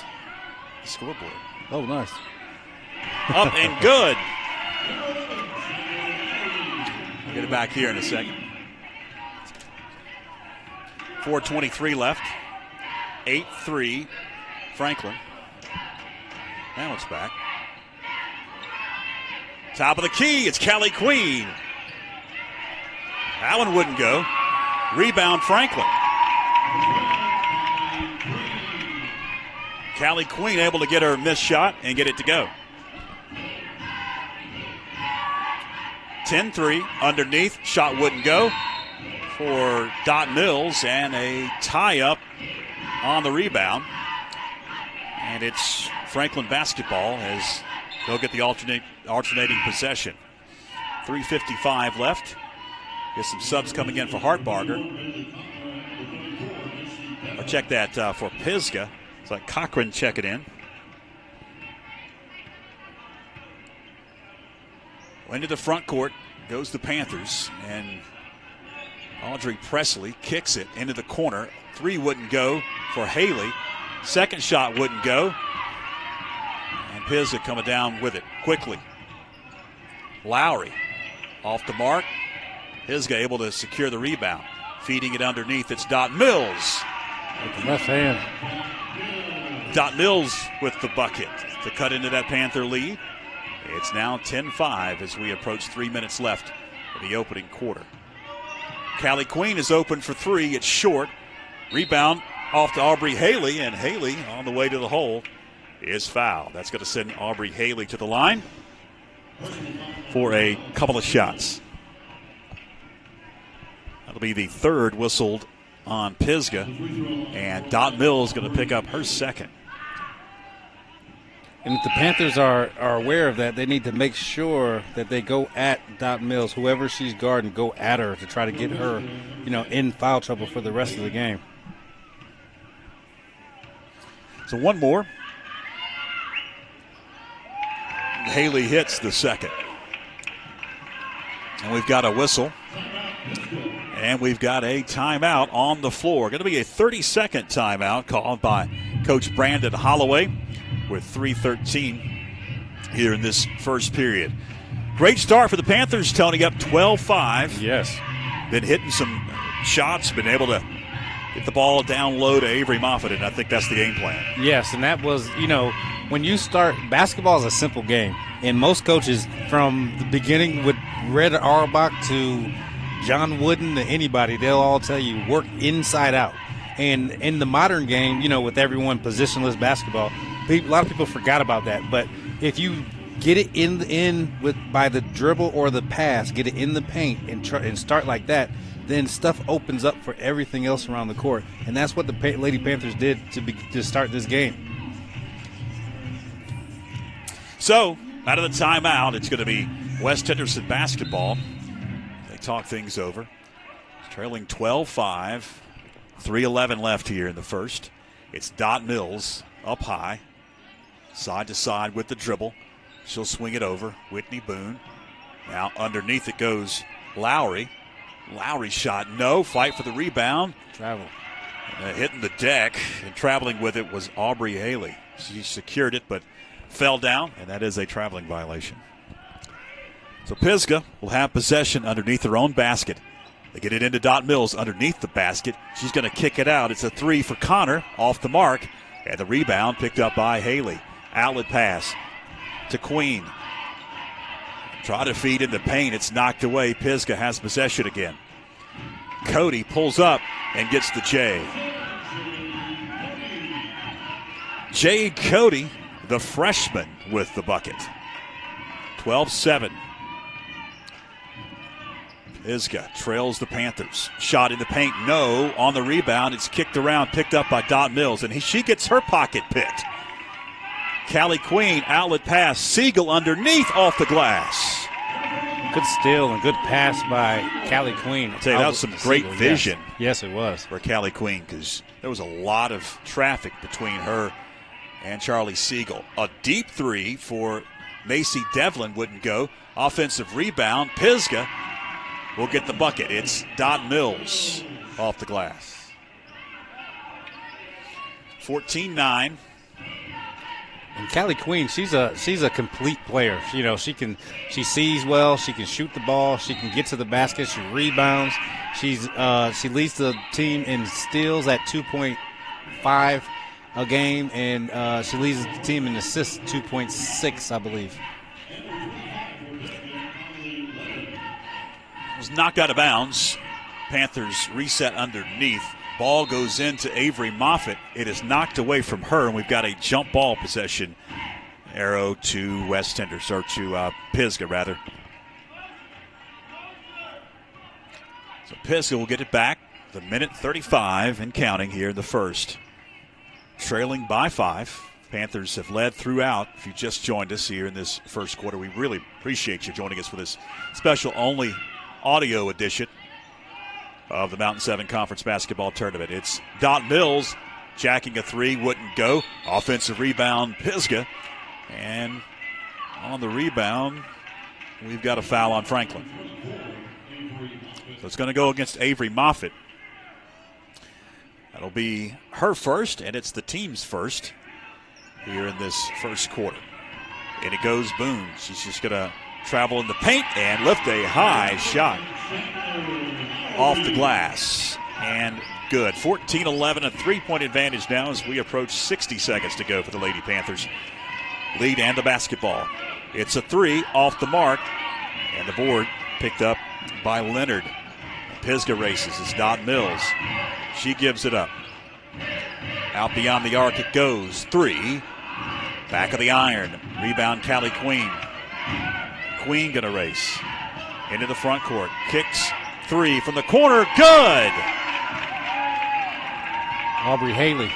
the scoreboard. Oh, nice. Up and good. I'll get it back here in a second. 4:23 left. 8-3 Franklin. Now it's back. Top of the key, it's Callie Queen. That one wouldn't go. Rebound Franklin. Callie Queen able to get her missed shot and get it to go. 10-3 underneath. Shot wouldn't go for Dot Mills, and a tie-up on the rebound. And it's Franklin basketball as they'll get the alternating possession. 3:55 left. Get some subs coming in for Hartbarger. We'll check that for Pisgah. It's like Cochran checking in. Into the front court goes the Panthers, and Audrey Presley kicks it into the corner. Three wouldn't go for Haley. Second shot wouldn't go. And Pisgah coming down with it quickly. Lowry off the mark. Pisgah able to secure the rebound. Feeding it underneath, it's Dot Mills. With the left hand. Dot Mills with the bucket to cut into that Panther lead. It's now 10-5 as we approach 3 minutes left in the opening quarter. Callie Queen is open for three. It's short. Rebound off to Aubrey Haley, and Haley on the way to the hole is fouled. That's going to send Aubrey Haley to the line for a couple of shots. That'll be the third whistled on Pisgah, and Dot Mills going to pick up her second. And if the Panthers are aware of that, they need to make sure that they go at Dot Mills, whoever she's guarding, go at her to try to get her, in foul trouble for the rest of the game. So one more. Haley hits the second. And we've got a whistle. And we've got a timeout on the floor. Going to be a 30-second timeout called by Coach Brandon Holloway with 3:13 here in this first period. Great start for the Panthers, Tony, up 12-5. Yes. Been hitting some shots, been able to get the ball down low to Avery Moffitt, and I think that's the game plan. Yes, and that was, when you start, basketball is a simple game. And most coaches from the beginning with Red Auerbach to John Wooden to anybody, they'll all tell you work inside out. And in the modern game, with everyone positionless basketball, a lot of people forgot about that. But if you get it by the dribble or the pass, get it in the paint and start like that, then stuff opens up for everything else around the court. And that's what the Lady Panthers did to start this game. So, out of the timeout, it's going to be West Henderson basketball. They talk things over. Trailing 12-5. 3:11 left here in the first. It's Dot Mills up high. Side to side with the dribble. She'll swing it over. Whitney Boone. Now underneath it goes Lowry. Lowry shot no. Fight for the rebound. Travel. Hitting the deck and traveling with it was Aubrey Haley. She secured it but fell down, and that is a traveling violation. So Pisgah will have possession underneath their own basket. They get it into Dot Mills underneath the basket. She's going to kick it out. It's a three for Connor off the mark. And the rebound picked up by Haley. Outlet pass to Queen. Try to feed in the paint. It's knocked away. Pisgah has possession again. Cody pulls up and gets the J. Jade Cody, the freshman, with the bucket. 12-7. Pisgah trails the Panthers. Shot in the paint, no. On the rebound, it's kicked around, picked up by Dot Mills, and she gets her pocket picked. Callie Queen, outlet pass. Siegel underneath off the glass. Good steal and good pass by Callie Queen. I'll tell you, that was some great vision. Yes, it was. For Callie Queen, because there was a lot of traffic between her and Charlie Siegel. A deep three for Macy Devlin wouldn't go. Offensive rebound. Pisgah will get the bucket. It's Dot Mills off the glass. 14-9. And Callie Queen, she's a complete player. She sees well, she can shoot the ball, she can get to the basket, she rebounds. She leads the team in steals at 2.5 a game, and she leads the team in assists 2.6, I believe. Was knocked out of bounds. Panthers reset underneath. Ball goes into Avery Moffitt. It is knocked away from her, and we've got a jump ball possession arrow to West Henderson, or to Pisgah, rather. So Pisgah will get it back. The minute 35 and counting here in the first. Trailing by 5. Panthers have led throughout. If you just joined us here in this first quarter, we really appreciate you joining us for this special only audio edition of the Mountain 7 Conference Basketball Tournament. It's Dot Mills jacking a three, wouldn't go. Offensive rebound, Pisgah. And on the rebound, we've got a foul on Franklin. So it's going to go against Avery Moffitt. That'll be her first, and it's the team's first here in this first quarter. And it goes Boone. She's just going to travel in the paint and lift a high shot off the glass. And good. 14-11, a three-point advantage now as we approach 60 seconds to go for the Lady Panthers. Lead and the basketball. It's a three off the mark, and the board picked up by Leonard. Pisgah races. It's Dot Mills. She gives it up. Out beyond the arc it goes. Three. Back of the iron. Rebound Callie Queen. Queen going to race into the front court. Kicks three from the corner. Good. Aubrey Haley.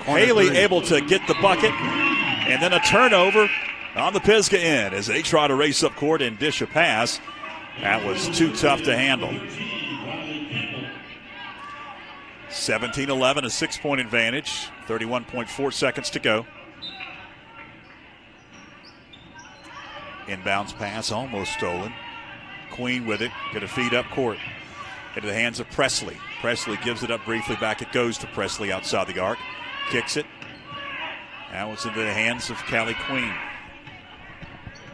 Haley able to get the bucket. And then a turnover on the Pisgah end as they try to race up court and dish a pass. That was too tough to handle. 17-11, a 6-point advantage. 31.4 seconds to go. Inbounds pass almost stolen. Queen with it. Going to feed up court. Into the hands of Presley. Presley gives it up briefly. Back it goes to Presley outside the arc. Kicks it. Now it's into the hands of Callie Queen.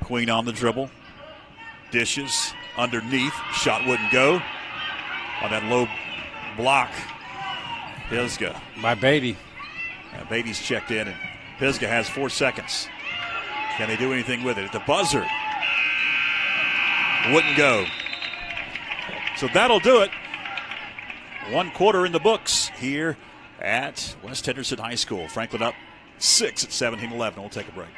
Queen on the dribble. Dishes underneath. Shot wouldn't go. On that low block. Pisgah. By Beatty. Beatty's checked in, and Pisgah has 4 seconds. Can they do anything with it? At the buzzer. Wouldn't go. So that'll do it. 1 quarter in the books here at West Henderson High School. Franklin up 6 at 17-11. We'll take a break.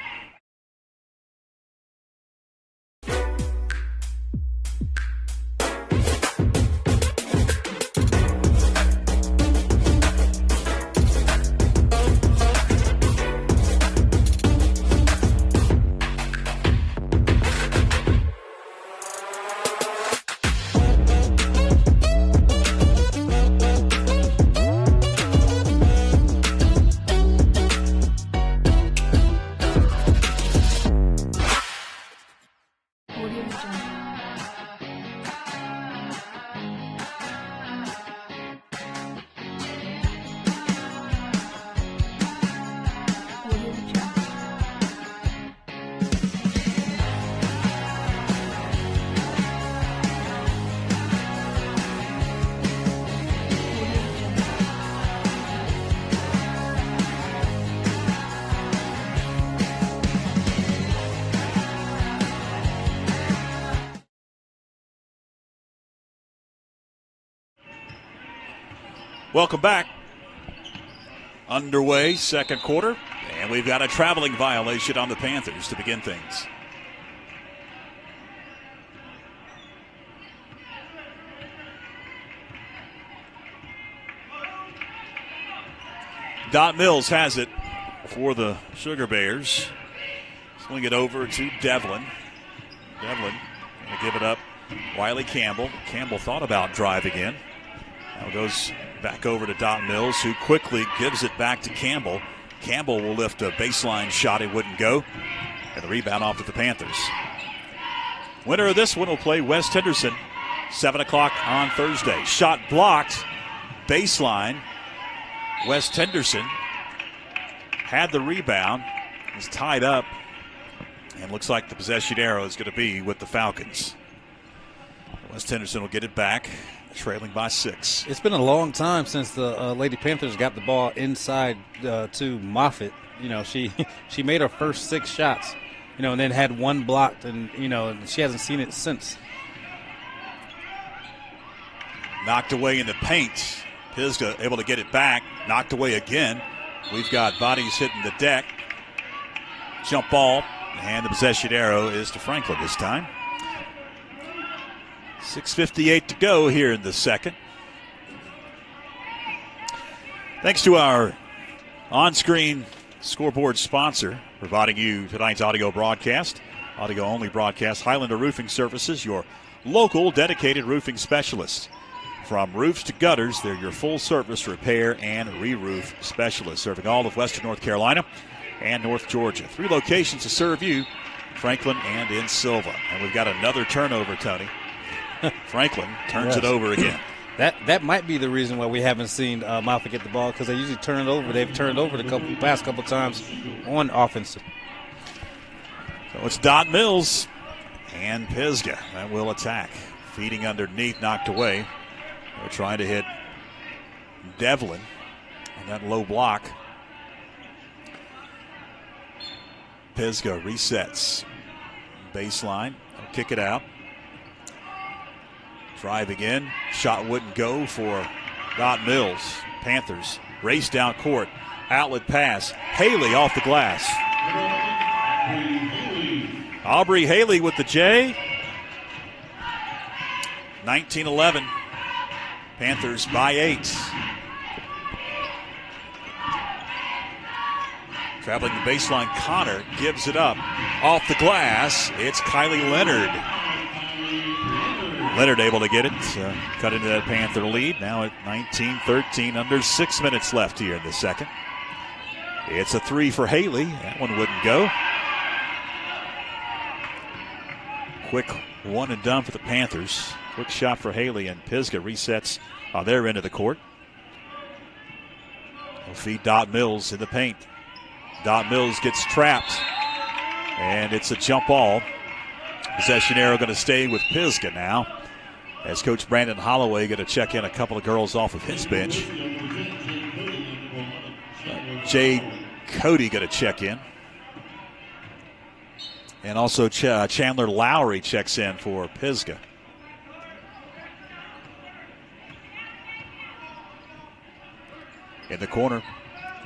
Welcome back. Underway, second quarter, and we've got a traveling violation on the Panthers to begin things. Dot Mills has it for the Sugar Bears. Swing it over to Devlin. Devlin going to give it up. Wiley Campbell. Campbell thought about driving in. Now goes back over to Dot Mills, who quickly gives it back to Campbell. Campbell will lift a baseline shot. It wouldn't go. And the rebound off to the Panthers. Winner of this one will play West Henderson, 7 o'clock on Thursday. Shot blocked. Baseline. West Henderson had the rebound. Is tied up. And looks like the possession arrow is going to be with the Falcons. West Henderson will get it back, trailing by 6. It's been a long time since the Lady Panthers got the ball inside to Moffitt. You know, she made her first 6 shots, you know, and then had one blocked, and, you know, she hasn't seen it since. Knocked away in the paint. Pisgah able to get it back. Knocked away again. We've got bodies hitting the deck. Jump ball, and the possession arrow is to Franklin this time. 6:58 to go here in the second. Thanks to our on-screen scoreboard sponsor, providing you tonight's audio broadcast, audio-only broadcast, Highlander Roofing Services, your local dedicated roofing specialist. From roofs to gutters, they're your full-service repair and re-roof specialists, serving all of Western North Carolina and North Georgia. 3 locations to serve you, Franklin and in Silva. And we've got another turnover, Tony. Franklin turns it over again. That might be the reason why we haven't seen Moffitt get the ball, because they usually turn it over. They've turned over the past couple times on offense. So it's Dot Mills and Pisgah that will attack. Feeding underneath, knocked away. They're trying to hit Devlin on that low block. Pisgah resets. Baseline. They'll kick it out. Driving in. Shot wouldn't go for Dot Mills. Panthers race down court. Outlet pass. Haley off the glass. Aubrey Haley with the J. 19-11. Panthers by 8. Traveling the baseline, Connor gives it up. Off the glass, it's Kylie Leonard. Leonard able to get it, cut into that Panther lead. Now at 19-13, under 6 minutes left here in the second. It's a 3 for Haley. That one wouldn't go. Quick one and done for the Panthers. Quick shot for Haley, and Pisgah resets on their end of the court. They'll feed Dot Mills in the paint. Dot Mills gets trapped, and it's a jump ball. Possession arrow going to stay with Pisgah now, as Coach Brandon Holloway going to check in a couple of girls off of his bench. Jade Cody going to check in. And also Chandler Lowry checks in for Pisgah. In the corner,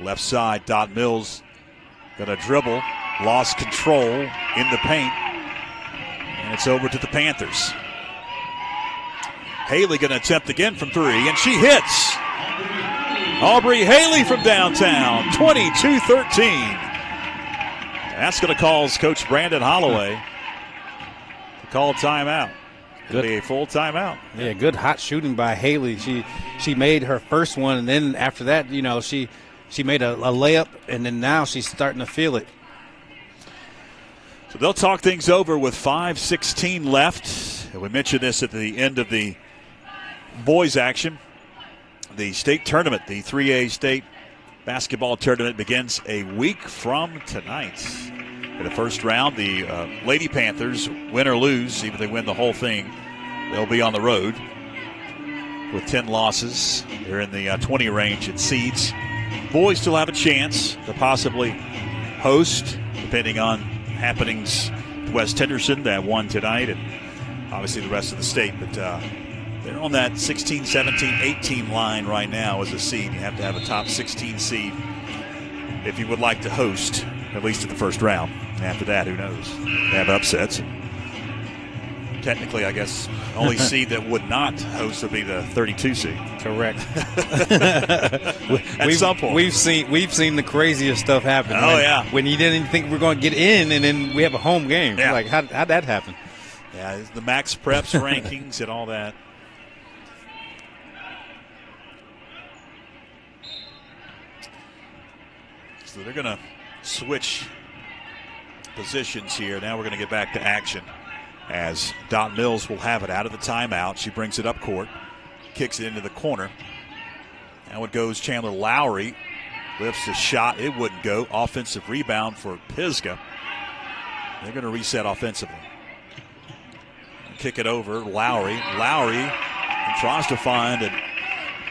left side, Dot Mills going to dribble, lost control in the paint, and it's over to the Panthers. Haley going to attempt again from 3, and she hits. Aubrey Haley from downtown, 22-13. That's going to cause Coach Brandon Holloway to call timeout. It'll be a full timeout. Yeah, good hot shooting by Haley. She made her first one, and then after that, she made a layup, and then now she's starting to feel it. So they'll talk things over with 5:16 left. And we mentioned this at the end of the boys action. The state tournament, the 3A state basketball tournament, begins a week from tonight. In the first round, the Lady Panthers, win or lose, even if they win the whole thing, they'll be on the road with 10 losses. They're in the 20 range in seeds. Boys still have a chance to possibly host, depending on happenings. West Henderson, that won tonight, and obviously the rest of the state. But they're on that 16, 17, 18 line right now as a seed. You have to have a top 16 seed if you would like to host, at least in the first round. After that, who knows? They have upsets. Technically, I guess, only seed that would not host would be the 32 seed. Correct. At some point. We've seen the craziest stuff happen. When you didn't even think we're going to get in, and then we have a home game. Yeah. Like, how'd that happen? Yeah, the Max Preps rankings and all that. So they're going to switch positions here. Now we're going to get back to action as Dot Mills will have it out of the timeout. She brings it up court, kicks it into the corner. Now it goes Chandler Lowry, lifts a shot. It wouldn't go. Offensive rebound for Pisgah. They're going to reset offensively. Kick it over. Lowry tries to find an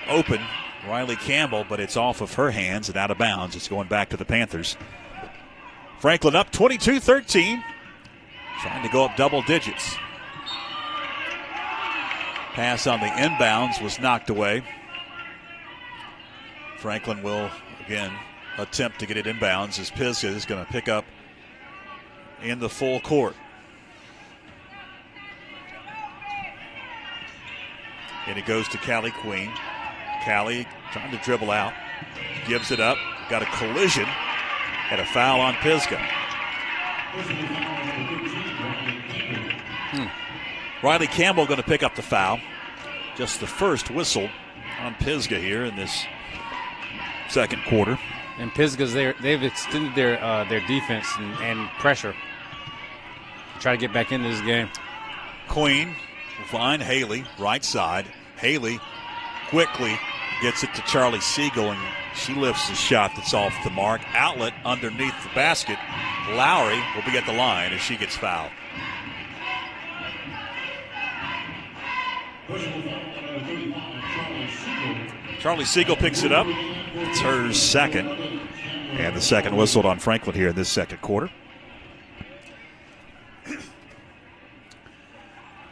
open Riley Campbell, but it's off of her hands and out of bounds. It's going back to the Panthers. Franklin up 22-13. Trying to go up double digits. Pass on the inbounds was knocked away. Franklin will, again, attempt to get it inbounds as Pisgah is going to pick up in the full court. And it goes to Callie Queen. Callie trying to dribble out. Gives it up. Got a collision. Had a foul on Pisgah. Riley Campbell going to pick up the foul. just the first whistle on Pisgah here in this second quarter. And Pisgah's they've extended their defense and pressure. Try to get back into this game. Queen will find Haley, right side. Haley quickly gets it to Charlie Siegel, and she lifts a shot that's off the mark. Outlet underneath the basket. Lowry will be at the line as she gets fouled. Charlie Siegel picks it up. It's her second. And the second whistled on Franklin here in this second quarter.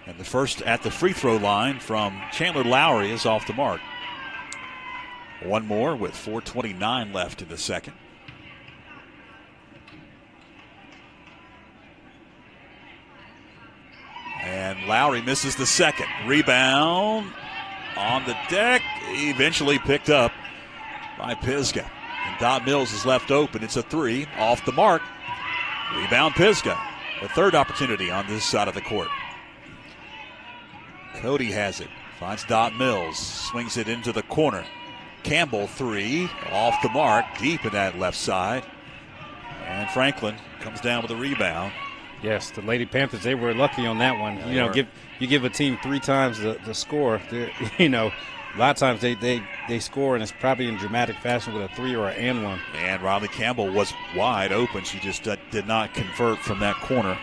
And the first at the free throw line from Chandler Lowry is off the mark. One more with 4:29 left in the second. And Lowry misses the second. Rebound on the deck. Eventually picked up by Pisgah. And Dot Mills is left open. It's a three off the mark. Rebound Pisgah. The third opportunity on this side of the court. Cody has it. Finds Dot Mills. Swings it into the corner. Campbell three off the mark. Deep in that left side. And Franklin comes down with a rebound. Yes, the Lady Panthers, they were lucky on that one. You give a team 3 times the score. A lot of times they score, and it's probably in dramatic fashion with a 3 or an and one. And Riley Campbell was wide open. She just did not convert from that corner.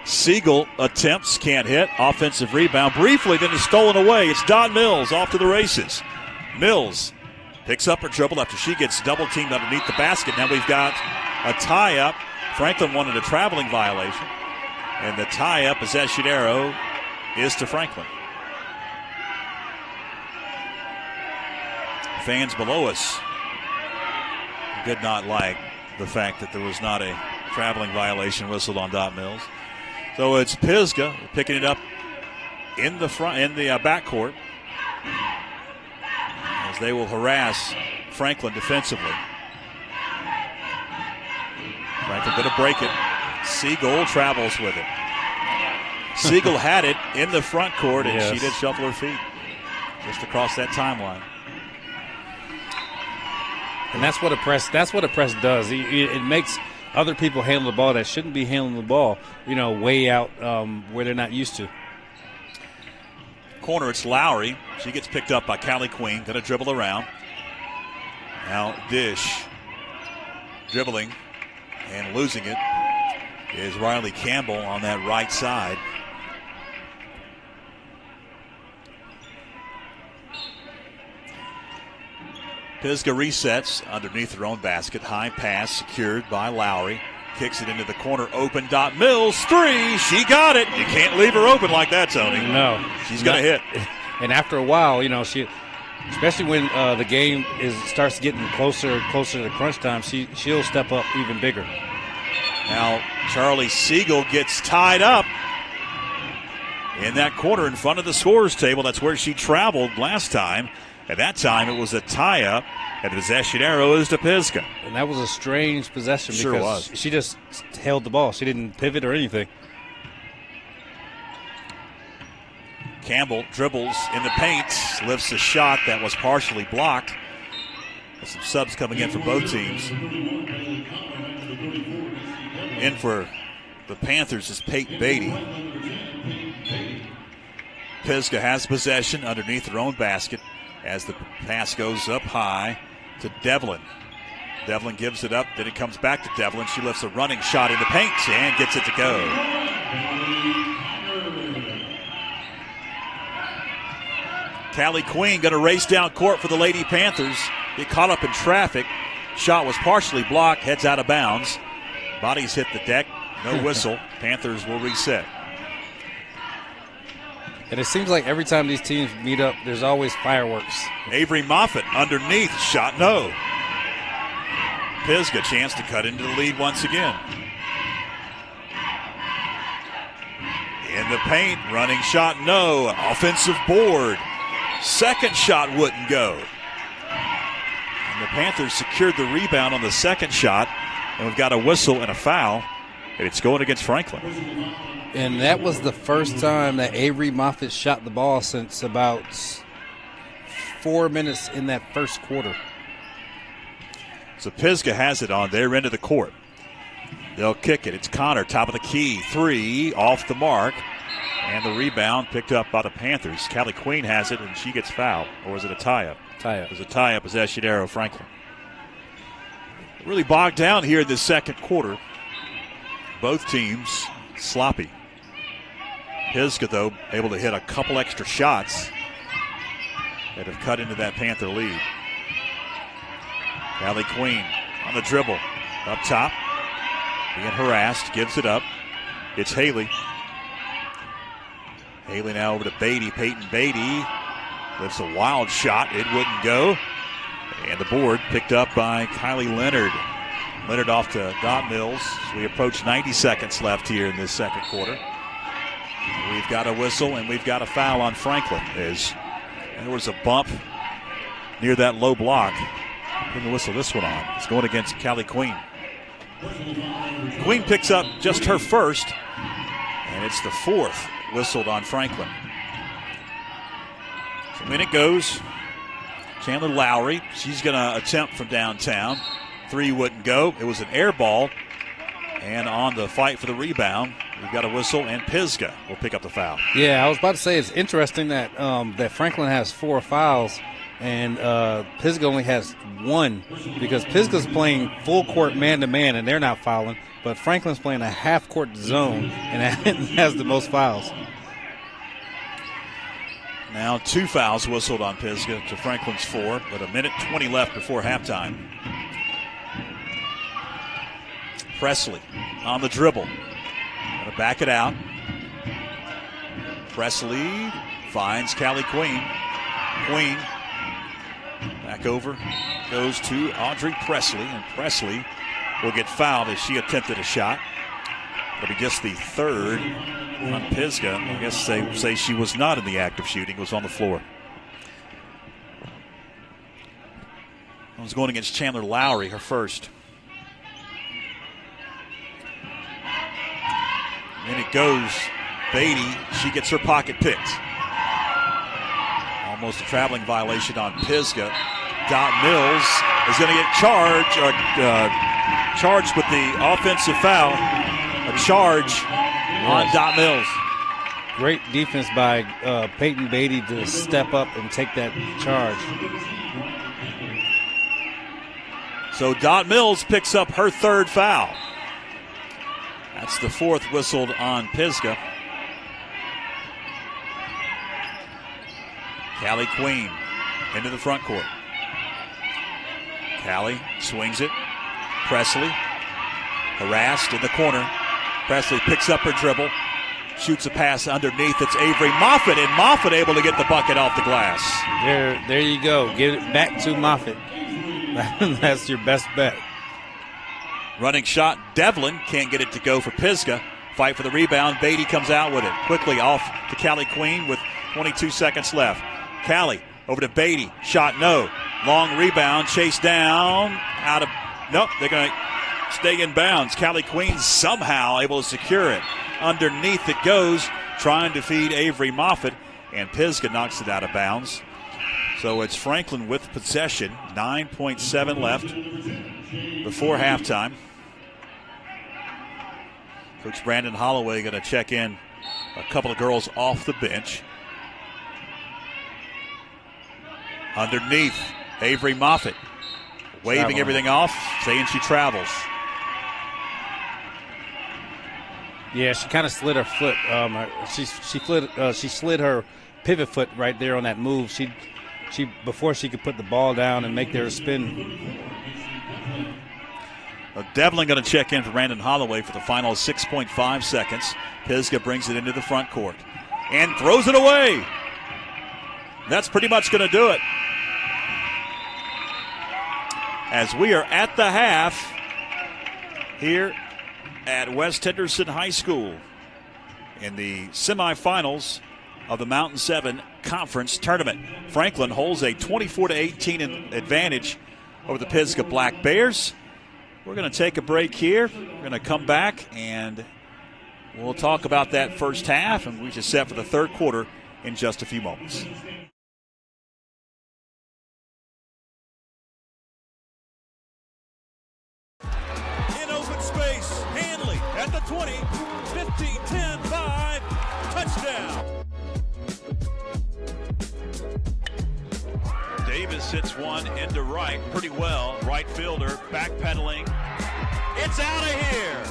Siegel attempts, can't hit. Offensive rebound briefly, then is stolen away. It's Dot Mills off to the races. Mills picks up her dribble after she gets double teamed underneath the basket. Now we've got a tie-up. Franklin wanted a traveling violation. And the tie-up, possession arrow, is to Franklin. Fans below us did not like the fact that there was not a traveling violation whistled on Dot Mills. So it's Pisgah picking it up in the front, in the backcourt, as they will harass Franklin defensively. Franklin going to break it. Siegel travels with it. Siegel had it in the front court, and she did shuffle her feet just across that timeline. And that's what a press does. It makes other people handle the ball that shouldn't be handling the ball, way out where they're not used to. Corner, it's Lowry. She gets picked up by Callie Queen. Going to dribble around. Now dish. Dribbling and losing it is Riley Campbell on that right side. Pisgah resets underneath her own basket. High pass secured by Lowry. Kicks it into the corner. Open. Dot Mills. Three. She got it. You can't leave her open like that, Tony. No. She's going to hit. And after a while, she, especially when the game starts getting closer to crunch time, she'll step up even bigger. Now Charlie Siegel gets tied up in that corner in front of the scorer's table. That's where she traveled last time. At that time, it was a tie-up, and the possession arrow is to Pisgah. And that was a strange possession because she just held the ball. She didn't pivot or anything. Campbell dribbles in the paint, lifts a shot that was partially blocked. There's some subs coming in for both teams. In for the Panthers is Peyton Beatty. Pisgah has possession underneath her own basket as the pass goes up high to Devlin. Devlin gives it up, then it comes back to Devlin. She lifts a running shot in the paint and gets it to go. Callie Queen going to race down court for the Lady Panthers. Get caught up in traffic. Shot was partially blocked, heads out of bounds. Bodies hit the deck, no whistle. Panthers will reset. And it seems like every time these teams meet up, there's always fireworks. Avery Moffitt underneath, shot no. Pisgah chance to cut into the lead once again. In the paint, running shot no. Offensive board. Second shot wouldn't go. And the Panthers secured the rebound on the second shot. And we've got a whistle and a foul. And it's going against Franklin. And that was the first time that Avery Moffitt shot the ball since about 4 minutes in that first quarter. So Pisgah has it on their end of the court. They'll kick it. It's Connor, top of the key. 3 off the mark. And the rebound picked up by the Panthers. Callie Queen has it, and she gets fouled. Or was it a tie-up? Tie-up. It was a tie-up as Eshidero Franklin. Really bogged down here in the second quarter. Both teams sloppy. Pisgah, though, able to hit a couple extra shots that have cut into that Panther lead. Callie Queen on the dribble. Up top. Being harassed. Gives it up. It's Haley. Haley now over to Beatty. Peyton Beatty lifts a wild shot. It wouldn't go. And the board picked up by Kylie Leonard. Leonard off to Dot Mills. We approach 90 seconds left here in this second quarter. We've got a whistle and we've got a foul on Franklin. As there was a bump near that low block. Going to whistle this one on. It's going against Callie Queen. Queen picks up just her first, and it's the fourth whistled on Franklin. So in it goes. Chandler Lowry. She's going to attempt from downtown. 3 wouldn't go. It was an air ball. And on the fight for the rebound, we've got a whistle, and Pisgah will pick up the foul. Yeah, I was about to say it's interesting that that Franklin has 4 fouls and Pisgah only has 1 because Pisgah's playing full court man-to-man and they're not fouling, but Franklin's playing a half-court zone and has the most fouls. Now 2 fouls whistled on Pisgah to Franklin's 4, but a minute 20 left before halftime. Presley on the dribble. Gonna back it out. Presley finds Callie Queen. Queen back over. Goes to Audrey Presley. And Presley will get fouled as she attempted a shot. It'll be just the 3rd on Pisgah. I guess they say she was not in the act of shooting. Was on the floor. I was going against Chandler Lowry, her first. And it goes. Beatty, she gets her pocket picked. Almost a traveling violation on Pisgah. Dot Mills is going to get charged with the offensive foul. A charge on Dot Mills. Great defense by Peyton Beatty to step up and take that charge. So Dot Mills picks up her 3rd foul. That's the 4th whistled on Pisgah. Callie Queen into the front court. Callie swings it. Presley harassed in the corner. Presley picks up her dribble. Shoots a pass underneath. It's Avery Moffitt, and Moffitt able to get the bucket off the glass. There you go. Get it back to Moffitt. That's your best bet. Running shot, Devlin can't get it to go for Pisgah. Fight for the rebound. Beatty comes out with it. Quickly off to Callie Queen with 22 seconds left. Callie over to Beatty. Shot no. Long rebound. Chased down. Nope, they're going to stay in bounds. Callie Queen somehow able to secure it. Underneath it goes, trying to feed Avery Moffitt, and Pisgah knocks it out of bounds. So it's Franklin with possession. 9.7 left before halftime. Coach Brandon Holloway going to check in a couple of girls off the bench. Underneath, Avery Moffitt waving everything off, saying she travels. Yeah, she kind of slid her foot. She slid her pivot foot right there on that move. She before she could put the ball down and make their spin. Devlin going to check in for Brandon Holloway for the final 6.5 seconds. Pisgah brings it into the front court and throws it away. That's pretty much going to do it. As we are at the half here at West Henderson High School in the semifinals of the Mountain 7 Conference Tournament. Franklin holds a 24-18 advantage over the Pisgah Black Bears. We're going to take a break here. We're going to come back and We'll talk about that first half, and we just set for the third quarter in just a few moments. In open space, Hanley at the 20, 15, 10, 5, touchdown. Davis hits one into right pretty well. Right fielder backpedaling. It's out of here.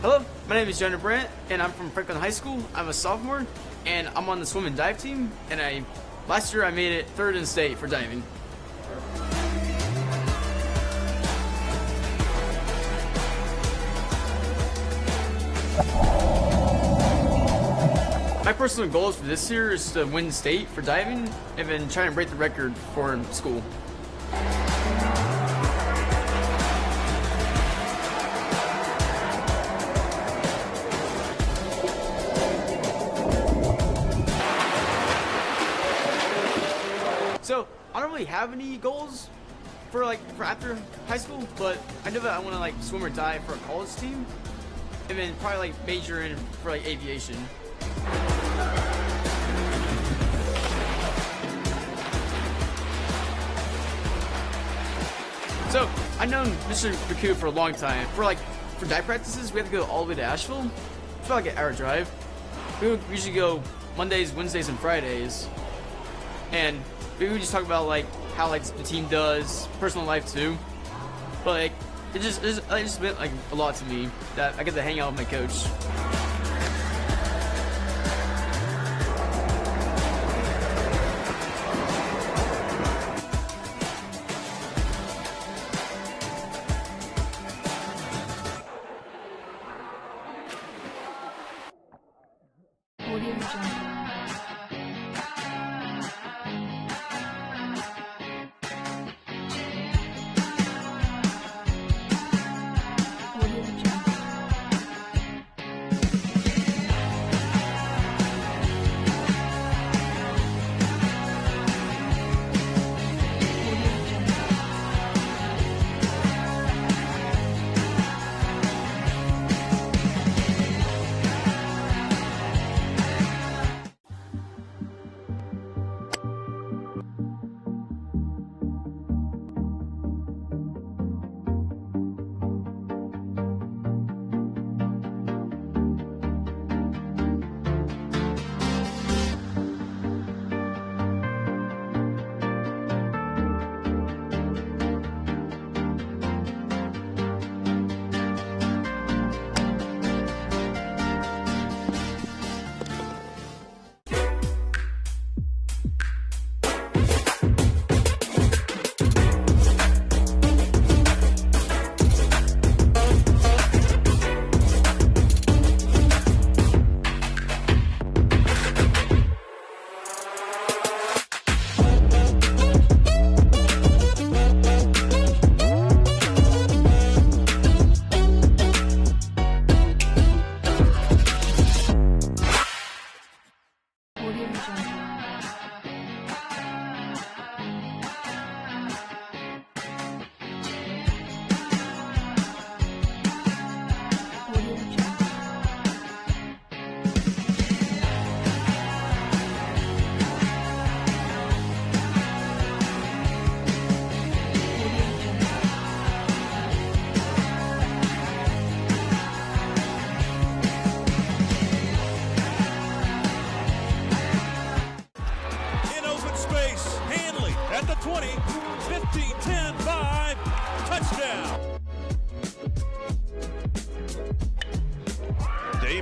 Hello, my name is Jonah Brandt, and I'm from Franklin High School. I'm a sophomore, and I'm on the swim and dive team. And last year I made it third in state for diving. My personal goals for this year is to win state for diving, and then try and break the record for school. So I don't really have any goals for after high school, but I know that I want to swim or dive for a college team, and then probably major in for aviation. So I've known Mr. Pregame for a long time. For dive practices, we have to go all the way to Asheville. It's about an hour drive. We would usually go Mondays, Wednesdays, and Fridays, and we would just talk about how the team does, personal life too. But it just meant a lot to me that I get to hang out with my coach.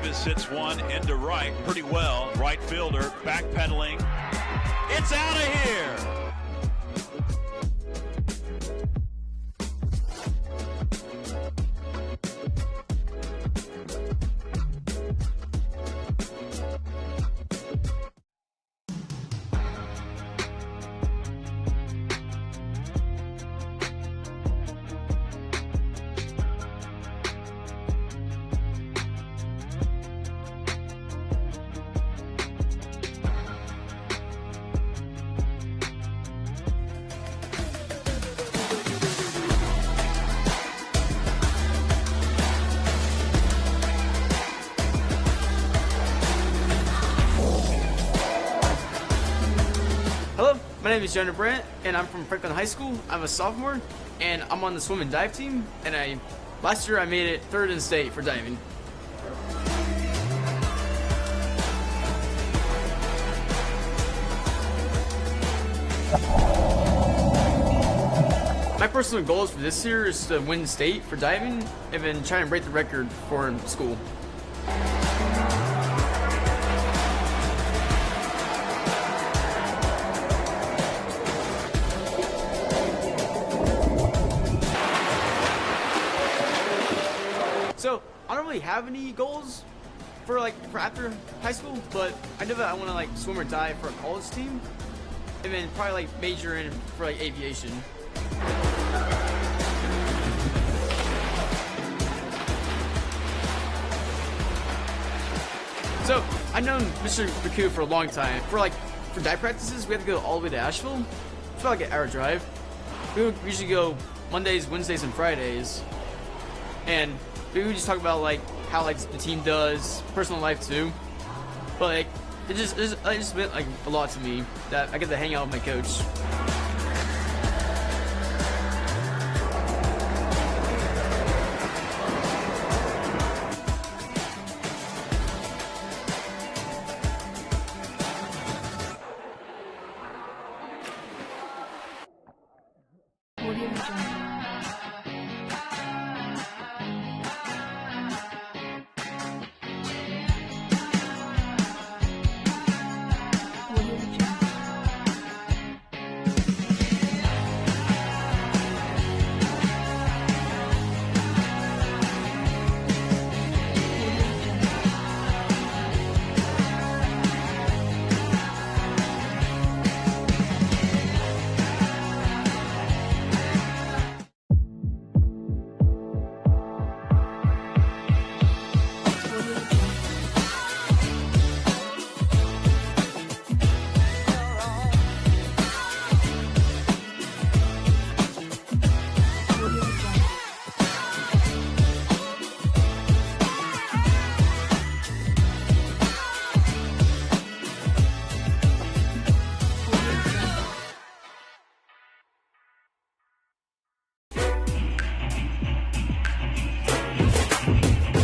Davis hits one into right pretty well. Right fielder backpedaling. It's out of here. Hello, my name is Jonah Brandt, and I'm from Franklin High School. I'm a sophomore, and I'm on the swim and dive team. And last year I made it third in state for diving. My personal goals for this year is to win state for diving, and then try and break the record for school. So I don't really have any goals for after high school, but I know that I want to swim or dive for a college team, and then probably major in for aviation. So I've known Mr. Pregame for a long time. For dive practices, we have to go all the way to Asheville. It's about an hour drive. We would usually go Mondays, Wednesdays, and Fridays, and we would just talk about how the team does, personal life too. But it just meant a lot to me that I get to hang out with my coach.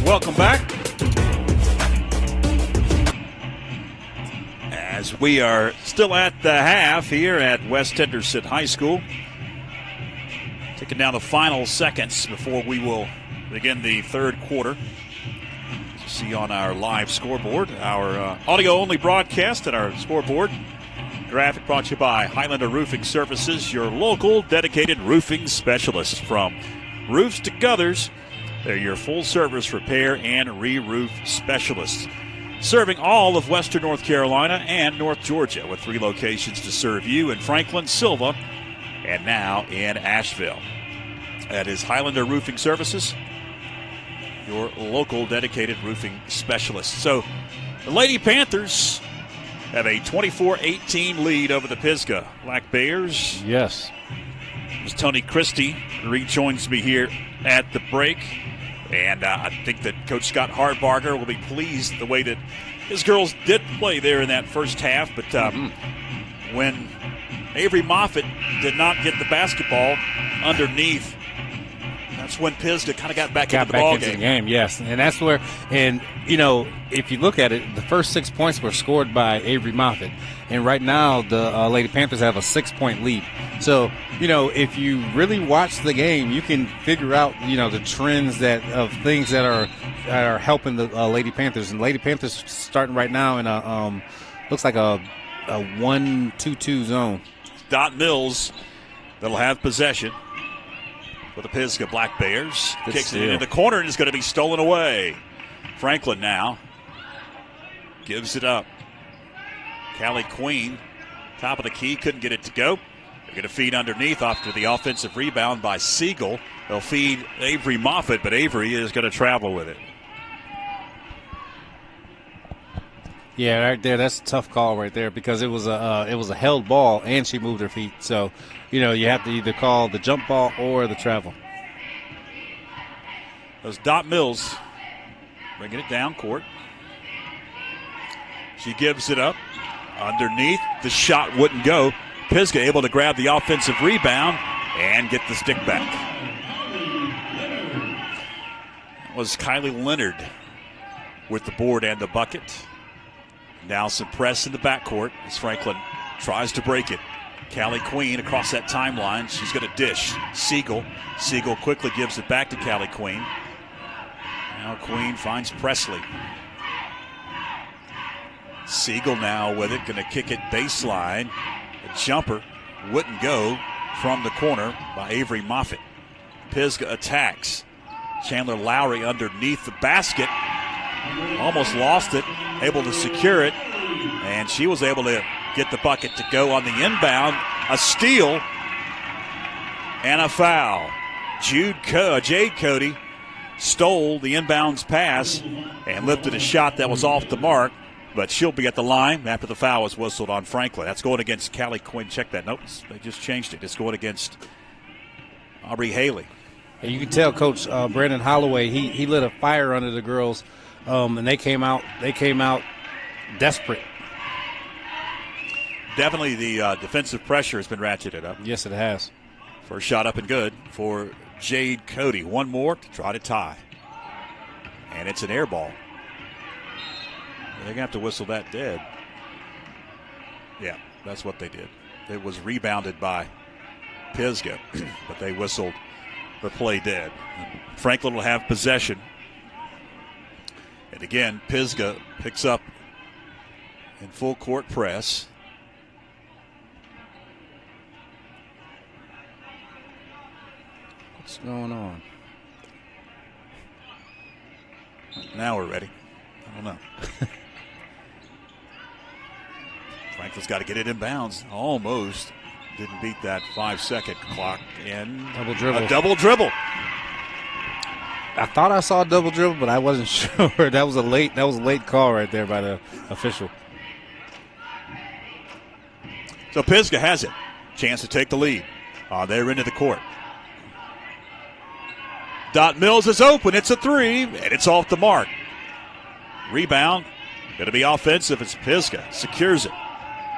Welcome back. As we are still at the half here at West Henderson High School. Taking down the final seconds before we will begin the third quarter. See on our live scoreboard, our audio-only broadcast and our scoreboard graphic brought to you by Highlander Roofing Services, your local dedicated roofing specialist. From roofs to gutters, they're your full-service repair and re-roof specialists, serving all of western North Carolina and North Georgia with 3 locations to serve you in Franklin, Silva, and now in Asheville. That is Highlander Roofing Services, your local dedicated roofing specialist. So the Lady Panthers have a 24-18 lead over the Pisgah Black Bears. Yes. As Tony Christie rejoins me here at the break. And I think that Coach Scott Hardbarger will be pleased the way that his girls did play there in that first half. But when Avery Moffitt did not get the basketball underneath That's when Pisgah kind of got back got into the back ball into game. the game, yes. And that's where, and, you know, if you look at it, the first 6 points were scored by Avery Moffitt. And right now, the Lady Panthers have a 6-point lead. So, you know, if you really watch the game, you can figure out, you know, the trends of things that are helping the Lady Panthers. And Lady Panthers starting right now in a looks like a 1-2-2 zone. Dot Mills that'll have possession for the Pisgah Black Bears. Good Kicks it steal. into the corner and is going to be stolen away. Franklin now gives it up. Callie Queen, top of the key, couldn't get it to go. They're going to feed underneath after the offensive rebound by Siegel. They'll feed Avery Moffitt, but Avery is going to travel with it. Yeah, right there, that's a tough call right there because it was a held ball and she moved her feet. So, you know, you have to either call the jump ball or the travel. Those Dot Mills bringing it down court. She gives it up underneath. The shot wouldn't go. Pisgah able to grab the offensive rebound and get the stick back. That was Kylie Leonard with the board and the bucket. Now some press in the backcourt as Franklin tries to break it. Callie Queen across that timeline. She's going to dish. Siegel quickly gives it back to Callie Queen. Now Queen finds Presley. Siegel now with it, going to kick it baseline. A jumper wouldn't go from the corner by Avery Moffitt. Pisgah attacks. Chandler Lowry underneath the basket. Almost lost it, able to secure it, and she was able to get the bucket to go on the inbound. A steal and a foul. Jade Cody stole the inbounds pass and lifted a shot that was off the mark, but she'll be at the line after the foul was whistled on Franklin. That's going against Callie Quinn. Check that. Nope, they just changed it. It's going against Aubrey Haley. And you can tell Coach Brandon Holloway, he lit a fire under the girls. And they came out desperate. Definitely the defensive pressure has been ratcheted up. Yes, it has. First shot up and good for Jade Cody. One more to try to tie. And it's an air ball. They're going to have to whistle that dead. Yeah, that's what they did. It was rebounded by Pisgah, but they whistled the play dead. Franklin will have possession. And again, Pisgah picks up in full court press. What's going on? Now we're ready. I don't know. Franklin's got to get it in bounds. Almost didn't beat that 5-second clock. And Double dribble. A double dribble. I thought I saw a double dribble, but I wasn't sure. That was a late call right there by the official. So Pisgah has it. Chance to take the lead. They're into the court. Dot Mills is open. It's a three, and it's off the mark. Rebound. Going to be offensive. It's Pisgah. Secures it.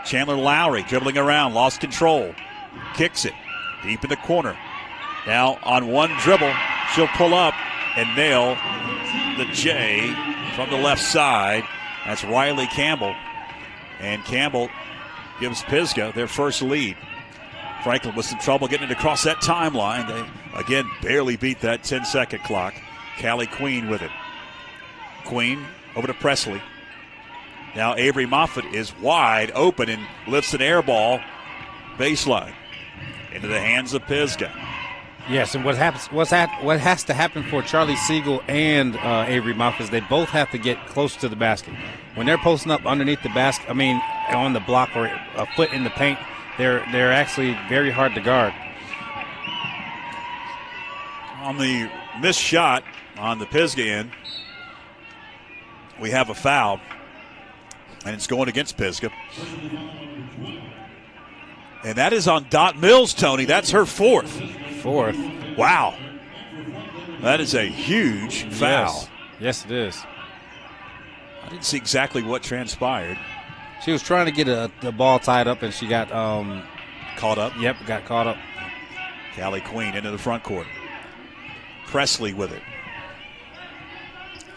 Chandler Lowry dribbling around. Lost control. Kicks it. Deep in the corner. Now on one dribble, she'll pull up and nail the J from the left side. That's Riley Campbell. And Campbell gives Pisgah their first lead. Franklin with some trouble getting it across that timeline. They, again, barely beat that 10-second clock. Callie Queen with it. Queen over to Presley. Now Avery Moffitt is wide open and lifts an air ball baseline into the hands of Pisgah. Yes, and what has to happen for Charlie Siegel and Avery Moffitt is they both have to get close to the basket. When they're posting up underneath the basket, on the block or a foot in the paint, they're actually very hard to guard. On the missed shot on the Pisgah end, we have a foul, and it's going against Pisgah. And that is on Dot Mills, Tony. That's her fourth. Wow. That is a huge foul. Yes, it is. I didn't see exactly what transpired. She was trying to get the ball tied up, and she got caught up. Yep, got caught up. Callie Queen into the front court. Presley with it.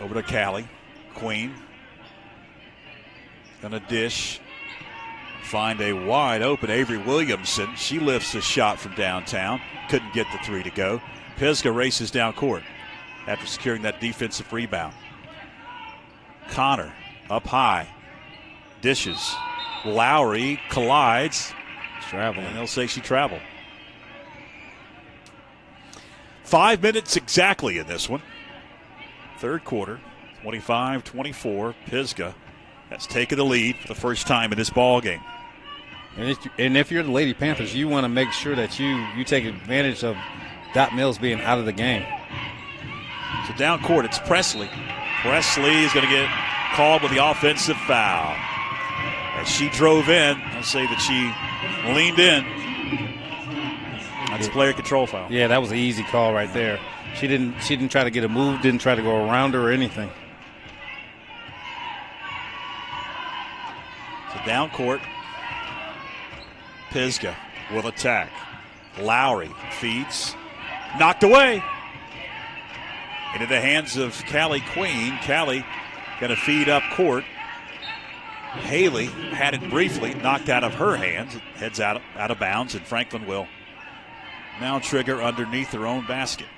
Over to Callie. Queen. Gonna dish. Find a wide open Avery Williamson. She lifts a shot from downtown. Couldn't get the three to go. Pisgah races down court after securing that defensive rebound. Connor up high. Dishes. Lowry collides. Traveling. And they'll say she traveled. 5 minutes exactly in this one. Third quarter, 25-24. Pisgah has taken the lead for the first time in this ball game. And if you're the Lady Panthers, you want to make sure that you take advantage of Dot Mills being out of the game. So down court, it's Presley. Presley is going to get called with the offensive foul. As she drove in, I'll say that she leaned in. That's a player control foul. Yeah, that was an easy call right there. She didn't try to get a move, didn't try to go around her or anything. So down court, Pisgah will attack. Lowry feeds. Knocked away. Into the hands of Callie Queen. Callie going to feed up court. Haley had it briefly, knocked out of her hands. It heads out of bounds, and Franklin will now trigger underneath their own basket.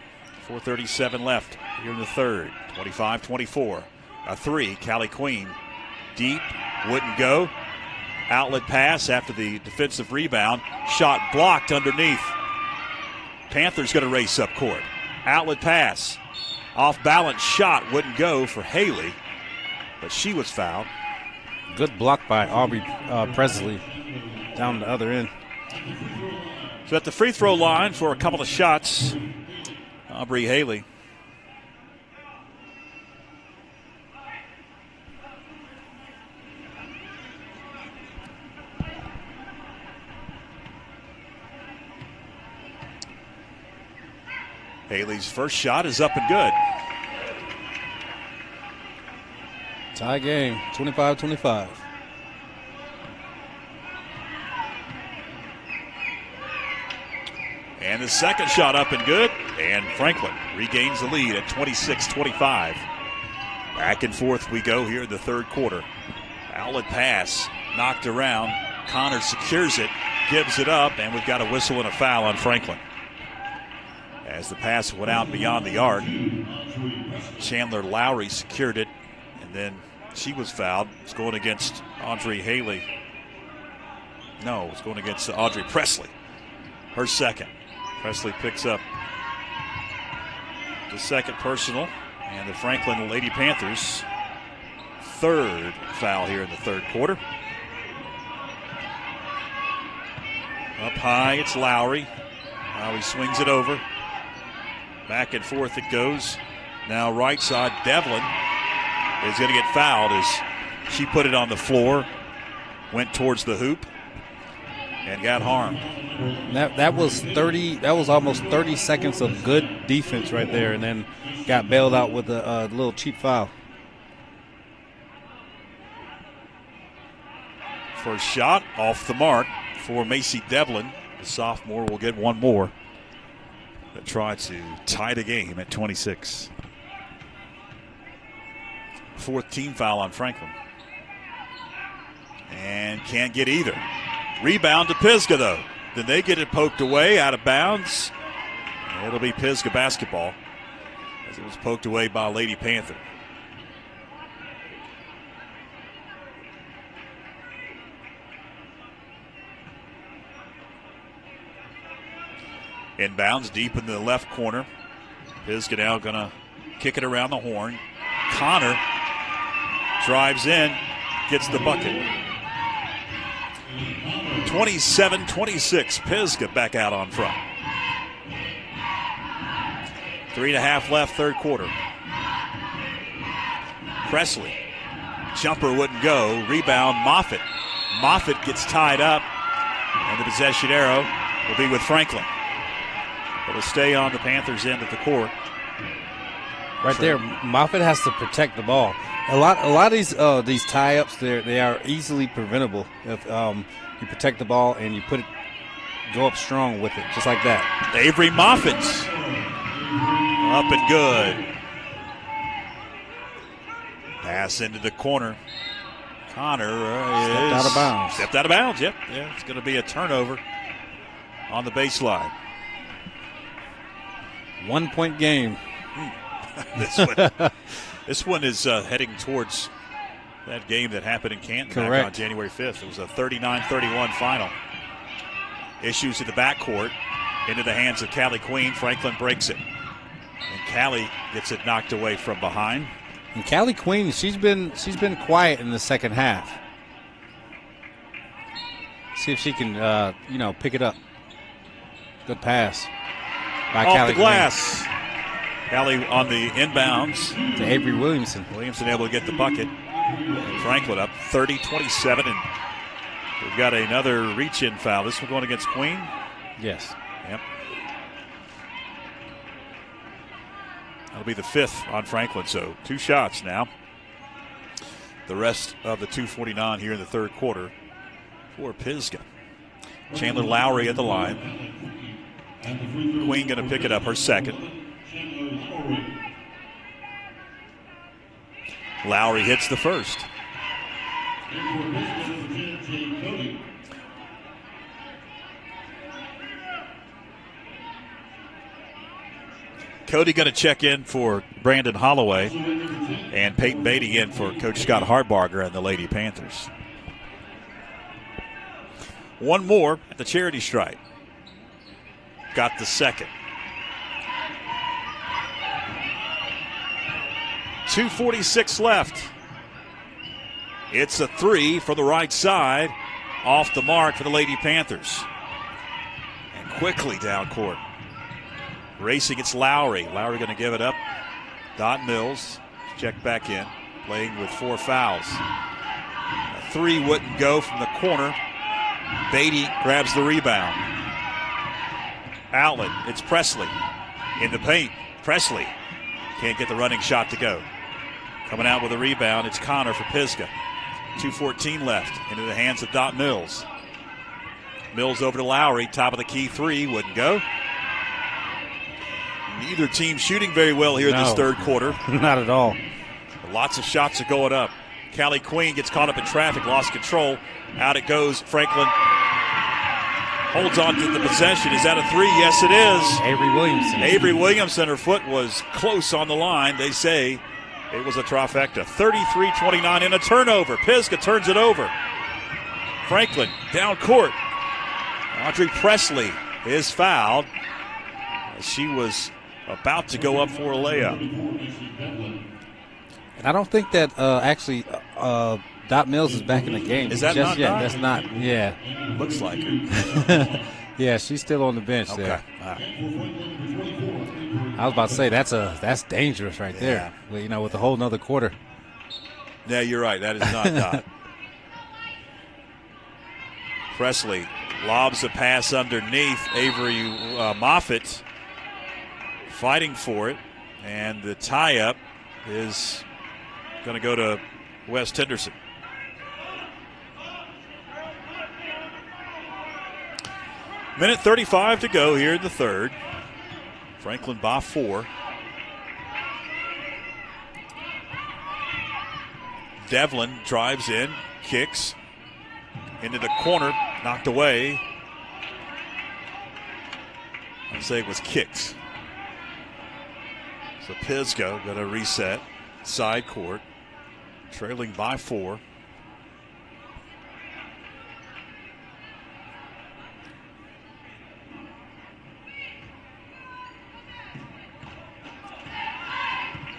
4:37 left here in the third. 25-24. A three, Callie Queen. Deep, wouldn't go. Outlet pass after the defensive rebound. Shot blocked underneath. Panthers going to race up court. Outlet pass. Off balance shot wouldn't go for Haley, but she was fouled. Good block by Aubrey Presley down the other end. So at the free throw line for a couple of shots, Aubrey Haley. Haley's first shot is up and good. Tie game, 25-25. And the second shot up and good. And Franklin regains the lead at 26-25. Back and forth we go here in the third quarter. Outlet pass knocked around. Connor secures it, gives it up, and we've got a whistle and a foul on Franklin. As the pass went out beyond the arc, Chandler Lowry secured it, and then she was fouled. It's going against Audrey Haley. No, it's going against Audrey Presley. Her second. Presley picks up the second personal, and the Franklin Lady Panthers' third foul here in the third quarter. Up high, it's Lowry. Lowry swings it over. Back and forth it goes. Now right side, Devlin is going to get fouled as she put it on the floor, went towards the hoop, and got harmed. That was 30. That was almost 30 seconds of good defense right there, and then got bailed out with a little cheap foul. First shot off the mark for Macy Devlin. The sophomore will get one more to try to tie the game at 26. Fourth team foul on Franklin. And can't get either. Rebound to Pisgah, though. Then they get it poked away out of bounds. It'll be Pisgah basketball as it was poked away by Lady Panther. Inbounds deep in the left corner. Pisgah now going to kick it around the horn. Connor drives in, gets the bucket. 27-26, Pisgah back out on front. 3.5 left, third quarter. Presley, jumper wouldn't go. Rebound, Moffitt. Moffitt gets tied up, and the possession arrow will be with Franklin. It'll stay on the Panthers' end of the court. Right there, Moffitt has to protect the ball. A lot of these tie-ups, they are easily preventable if you protect the ball and you go up strong with it, just like that. Avery Moffitt. Up and good. Pass into the corner. Connor Stepped out of bounds. Stepped out of bounds, yep. Yeah, it's going to be a turnover on the baseline. 1 point game. This one is heading towards that game that happened in Canton back on January 5th. It was a 39-31 final. Issues in the backcourt. Into the hands of Callie Queen. Franklin breaks it. And Callie gets it knocked away from behind. And Callie Queen, she's been quiet in the second half. See if she can, pick it up. Good pass by Off Callie the glass. Callie on the inbounds. To Avery Williamson. Williamson able to get the bucket. And Franklin up 30-27. And we've got another reach-in foul. This one going against Queen? Yes. Yep. That'll be the 5th on Franklin, so 2 shots now. The rest of the 2:49 here in the third quarter for Pisgah. Chandler Lowry at the line. Queen going to pick it up, her second. Lowry hits the first. Cody going to check in for Brandon Holloway, and Peyton Beatty in for Coach Scott Hartbarger and the Lady Panthers. One more at the charity stripe. Got the second. 2:46 left. It's a 3 for the right side. Off the mark for the Lady Panthers. And quickly down court. Racing, it's Lowry. Lowry going to give it up. Dot Mills checked back in, playing with 4 fouls. A 3 wouldn't go from the corner. Beatty grabs the rebound. Outlet, it's Presley. In the paint, Presley can't get the running shot to go. Coming out with a rebound, it's Connor for Pisgah. 2:14 left, into the hands of Dot Mills. Mills over to Lowry, top of the key 3, wouldn't go. Neither team shooting very well here in this third quarter. Not at all. Lots of shots are going up. Callie Queen gets caught up in traffic, lost control. Out it goes. Franklin holds on to the possession. Is that a 3? Yes, it is. Avery Williamson. Avery Williamson, her foot was close on the line. They say it was a trifecta. 33-29 and a turnover. Pisgah turns it over. Franklin down court. Audrey Presley is fouled. She was about to go up for a layup. And I don't think that Dot Mills is back in the game. Is that just not yet? Dot? That's not. Yeah. Looks like her. Yeah, she's still on the bench there. I was about to say that's dangerous right there. Well, with a whole nother quarter. Yeah, you're right. That is not Dot. Presley lobs a pass underneath. Avery Moffitt fighting for it, and the tie-up is going to go to West Henderson. Minute 35 to go here in the third. Franklin by 4. Devlin drives in, kicks into the corner, knocked away. I'd say it was kicks. So Pisgah going to reset side court, trailing by 4.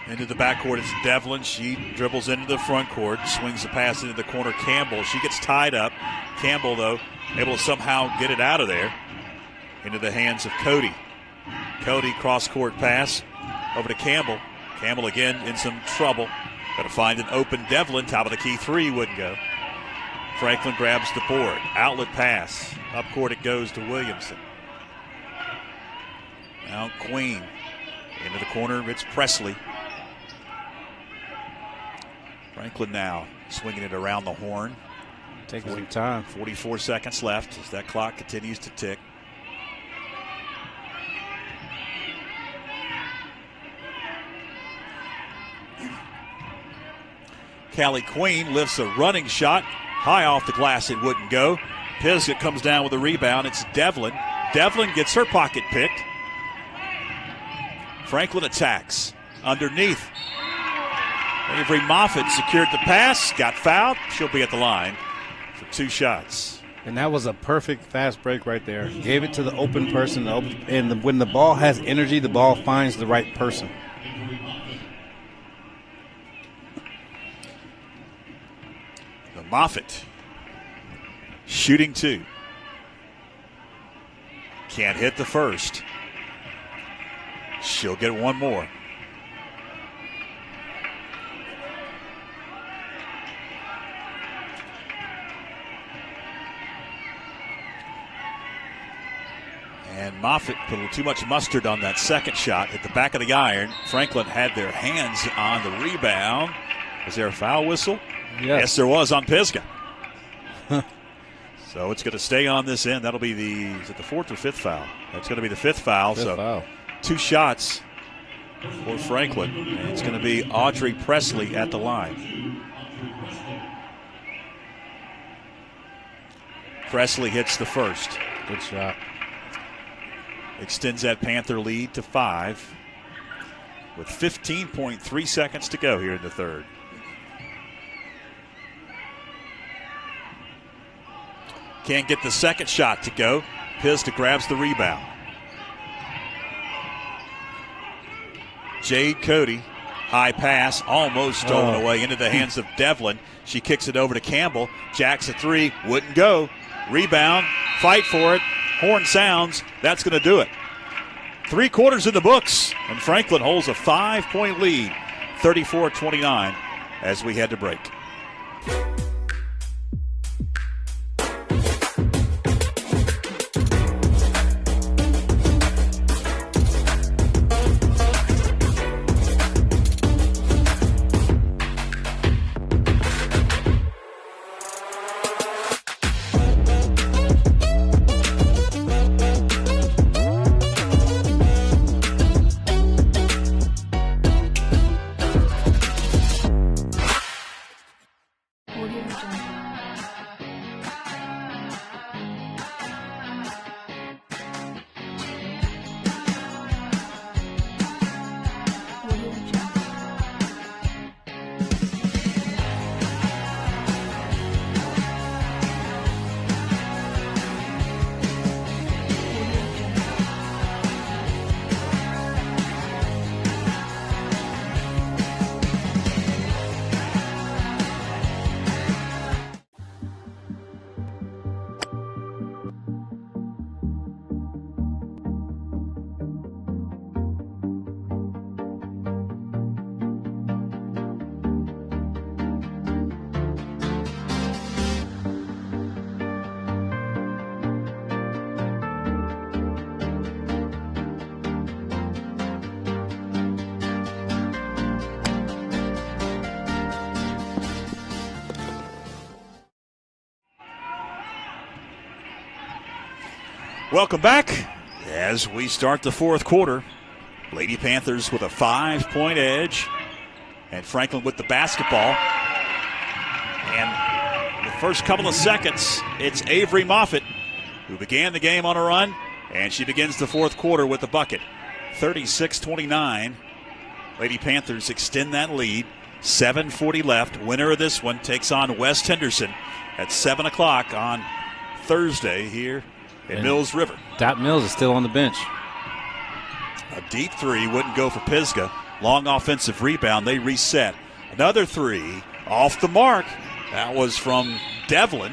Into the backcourt, it's Devlin. She dribbles into the front court, swings the pass into the corner. Campbell, she gets tied up. Campbell, though, able to somehow get it out of there into the hands of Cody. Cody, cross-court pass over to Campbell. Campbell again in some trouble. Got to find an open Devlin. Top of the key 3 wouldn't go. Franklin grabs the board. Outlet pass. Up court it goes to Williamson. Now Queen. Into the corner, it's Presley. Franklin now swinging it around the horn. Taking some time. 44 seconds left as that clock continues to tick. Callie Queen lifts a running shot. High off the glass, it wouldn't go. Pisgah comes down with a rebound. It's Devlin. Devlin gets her pocket picked. Franklin attacks. Underneath. Avery Moffitt secured the pass, got fouled. She'll be at the line for 2 shots. And that was a perfect fast break right there. Gave it to the open person, and when the ball has energy, the ball finds the right person. The Moffitt shooting 2. Can't hit the first. She'll get one more. And Moffitt put a little too much mustard on that second shot at the back of the iron. Franklin had their hands on the rebound. Was there a foul whistle? Yes there was on Pisgah. So it's going to stay on this end. That'll be is it the 4th or 5th foul? That's going to be the 5th foul. Foul. 2 shots for Franklin. And it's going to be Audrey Presley at the line. Presley hits the first. Good shot. Extends that Panther lead to 5 with 15.3 seconds to go here in the third. Can't get the second shot to go. Pisgah grabs the rebound. Jade Cody, high pass, almost stolen away into the hands of Devlin. She kicks it over to Campbell. Jacks a 3, wouldn't go. Rebound, fight for it. Horn sounds. That's going to do it. 3 quarters in the books, and Franklin holds a 5-point lead, 34-29, as we head to break. Welcome back as we start the fourth quarter. Lady Panthers with a 5-point edge, and Franklin with the basketball. And the first couple of seconds, it's Avery Moffitt who began the game on a run, and she begins the fourth quarter with the bucket. 36-29. Lady Panthers extend that lead. 7:40 left. Winner of this one takes on West Henderson at 7 o'clock on Thursday here in Mills River. Dot Mills is still on the bench. A deep 3 wouldn't go for Pisgah. Long offensive rebound. They reset. Another 3 off the mark. That was from Devlin.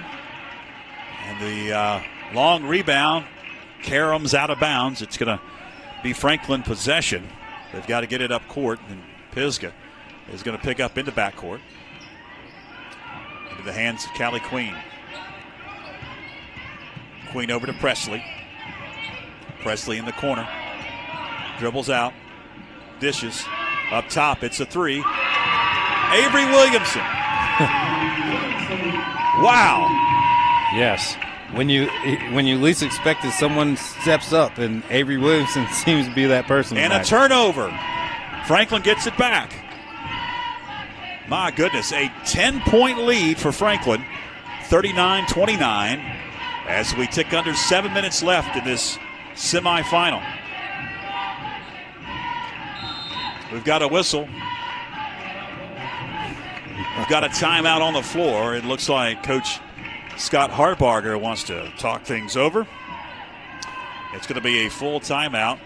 And the long rebound. Karams out of bounds. It's going to be Franklin possession. They've got to get it up court, and Pisgah is going to pick up into backcourt. Into the hands of Callie Queen. Queen over to Presley. Presley in the corner. Dribbles out. Dishes. Up top, it's a 3. Avery Williamson. Wow. Yes. When you least expect it, someone steps up, and Avery Williamson seems to be that person. And a turnover. Franklin gets it back. My goodness, a 10-point lead for Franklin, 39-29, as we tick under 7 minutes left in this semifinal. We've got a whistle. We've got a timeout on the floor. It looks like Coach Scott Hartbarger wants to talk things over. It's going to be a full timeout.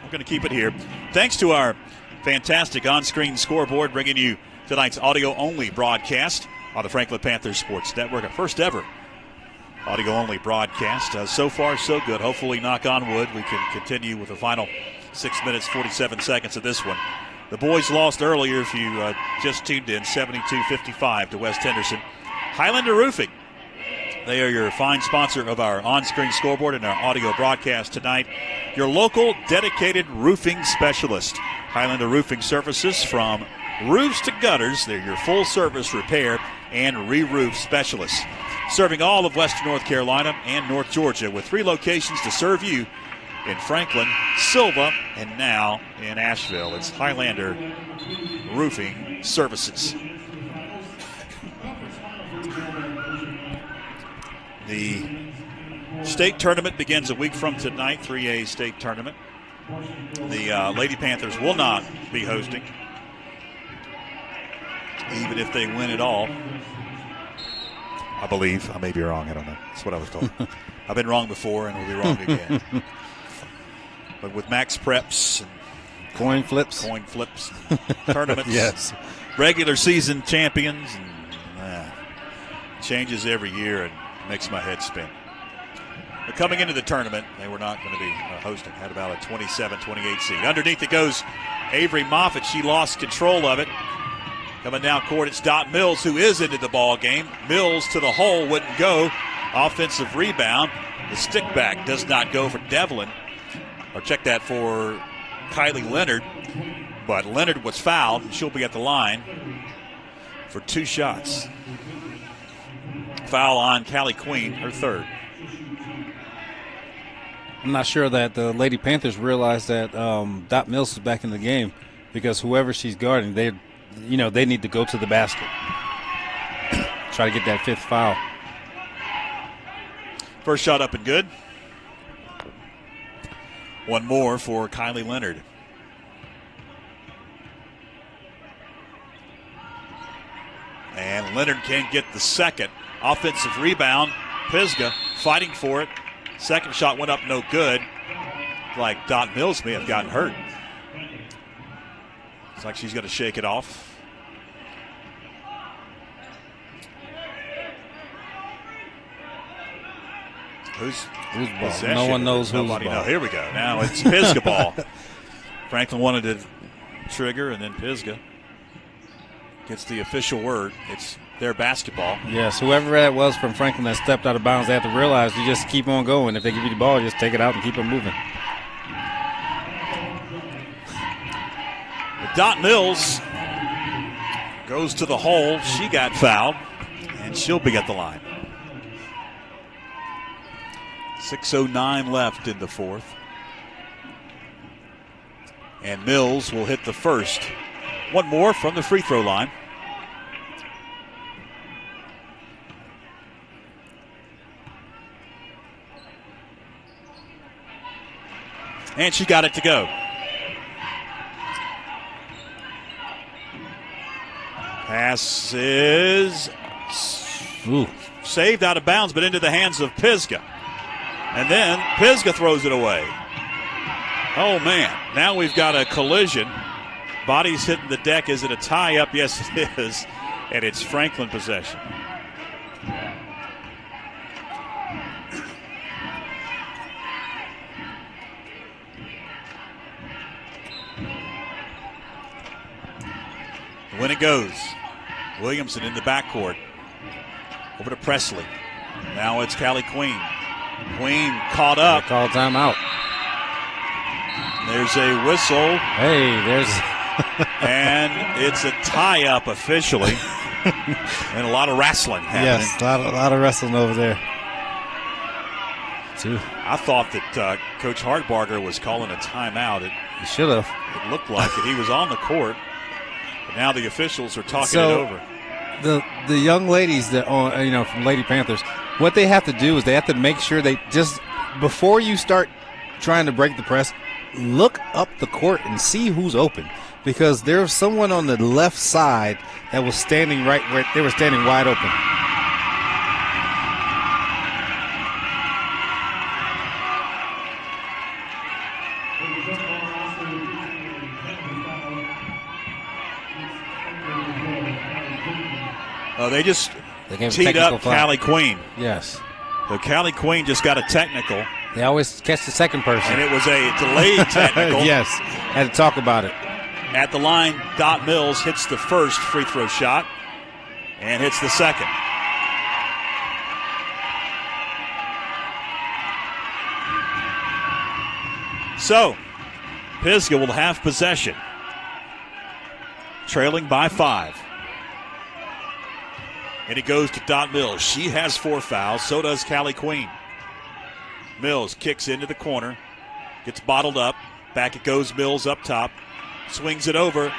I'm going to keep it here. Thanks to our fantastic on-screen scoreboard, bringing you tonight's audio-only broadcast on the Franklin Panther Sports Network, our first ever audio-only broadcast. So far, so good. Hopefully, knock on wood, we can continue with the final 6 minutes, 47 seconds of this one. The boys lost earlier, if you just tuned in, 72-55 to West Henderson. Highlander Roofing, they are your fine sponsor of our on-screen scoreboard and our audio broadcast tonight. Your local dedicated roofing specialist. Highlander Roofing Services, from roofs to gutters. They're your full-service repair and re-roof specialists. Serving all of Western North Carolina and North Georgia with 3 locations to serve you in Franklin, Silva, and now in Asheville. It's Highlander Roofing Services. The state tournament begins a week from tonight, 3A state tournament. The Lady Panthers will not be hosting, even if they win it all. I believe. I may be wrong. I don't know. That's what I was told. I've been wrong before and will be wrong again. But with max preps and coin flips, tournaments, yes, regular season champions, and changes every year and makes my head spin. But coming into the tournament, they were not going to be hosting. Had about a 27-28 seed. Underneath it goes Avery Moffitt. She lost control of it. Coming down court, it's Dot Mills, who is into the ball game. Mills to the hole, wouldn't go. Offensive rebound. The stick back does not go for Devlin. Or check that for Kylie Leonard. But Leonard was fouled, and she'll be at the line for 2 shots. Foul on Callie Queen, her 3rd. I'm not sure that the Lady Panthers realize that Dot Mills is back in the game, because whoever she's guarding, they need to go to the basket. Try to get that 5th foul. First shot up and good. One more for Kylie Leonard. And Leonard can't get the second. Offensive rebound. Pisgah fighting for it. Second shot went up, no good. Like Dot Mills may have gotten hurt. It's like she's going to shake it off. Who's ball? No one knows who's ball. No, here we go. Now it's Pisgah ball. Franklin wanted to trigger, and then Pisgah gets the official word. It's their basketball. Yes, whoever that was from Franklin that stepped out of bounds, they have to realize you just keep on going. If they give you the ball, just take it out and keep it moving. Dot Mills goes to the hole. She got fouled, and she'll be at the line. 6:09 left in the 4th. And Mills will hit the first. One more from the free throw line. And she got it to go. Pass is saved out of bounds, but into the hands of Pisgah. And then Pisgah throws it away. Oh, man. Now we've got a collision. Bodies hitting the deck. Is it a tie-up? Yes, it is. And it's Franklin possession. When it goes, Williamson in the backcourt. Over to Presley. Now it's Callie Queen. Queen caught up. They call timeout. There's a whistle. Hey, there's. And it's a tie-up officially. And a lot of wrestling happening. Yes, a lot of wrestling over there. I thought that Coach Hartbarger was calling a timeout. He should have. It looked like it. He was on the court. But Now the officials are talking it over. The young ladies that from Lady Panthers, what they have to do is they have to make sure they just, before you start trying to break the press, look up the court and see who's open, because there's someone on the left side that was standing right where they were standing wide open. They just teed up Callie Queen. Yes. So Callie Queen just got a technical. They always catch the second person. And it was a delayed technical. Yes. Had to talk about it. At the line, Dot Mills hits the first free throw shot and hits the second. So, Pisgah will have possession, trailing by 5. And it goes to Dot Mills. She has 4 fouls. So does Callie Queen. Mills kicks into the corner. Gets bottled up. Back it goes. Mills up top. Swings it over.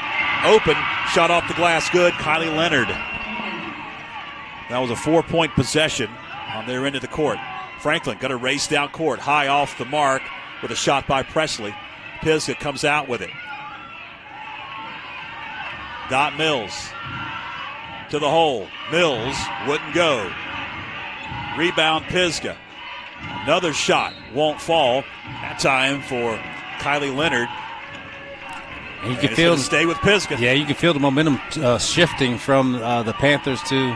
Open. Shot off the glass. Good. Kylie Leonard. That was a 4-point possession on their end of the court. Franklin got to race down court. High off the mark with a shot by Presley. Pisgah comes out with it. Dot Mills to the hole. Mills wouldn't go. Rebound Pisgah. Another shot won't fall. That time for Kylie Leonard. And you can feel stay with Pisgah. Yeah, you can feel the momentum shifting from the Panthers to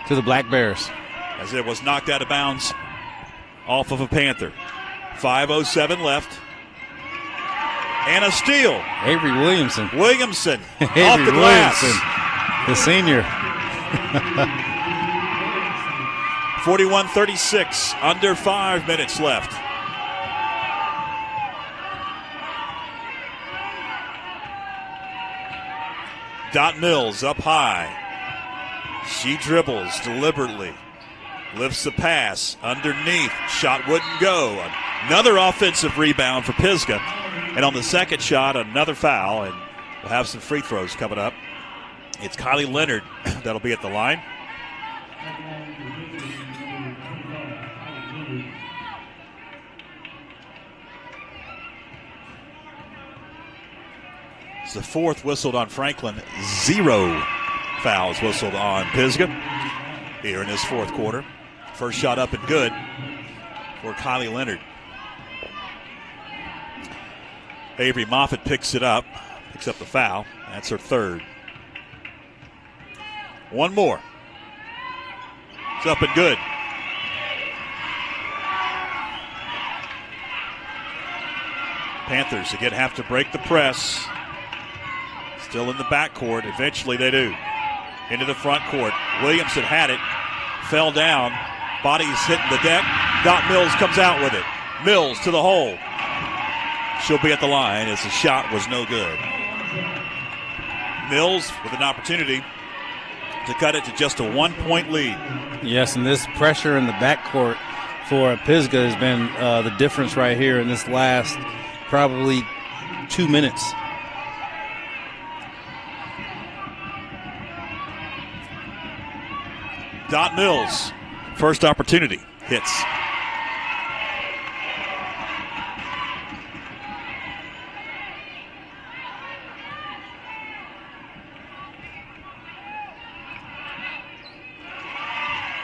the Black Bears. As it was knocked out of bounds off of a Panther. 5:07 left. And a steal. Avery Williamson. Off the glass. The senior. 41-36, under 5 minutes left. Dot Mills up high. She dribbles deliberately. Lifts the pass underneath. Shot wouldn't go. Another offensive rebound for Pisgah. And on the second shot, another foul. And we'll have some free throws coming up. It's Kylie Leonard that'll be at the line. It's the 4th whistled on Franklin. 0 fouls whistled on Pisgah here in this 4th quarter. First shot up and good for Kylie Leonard. Avery Moffitt picks up the foul. That's her 3rd. One more. It's up and good. Panthers again have to break the press. Still in the backcourt. Eventually they do. Into the front court. Williamson had it. Fell down. Body's hitting the deck. Dot Mills comes out with it. Mills to the hole. She'll be at the line as the shot was no good. Mills with an opportunity to cut it to just a 1-point lead. Yes, and this pressure in the backcourt for Pisgah has been the difference right here in this last probably 2 minutes. Dot Mills, first opportunity, hits.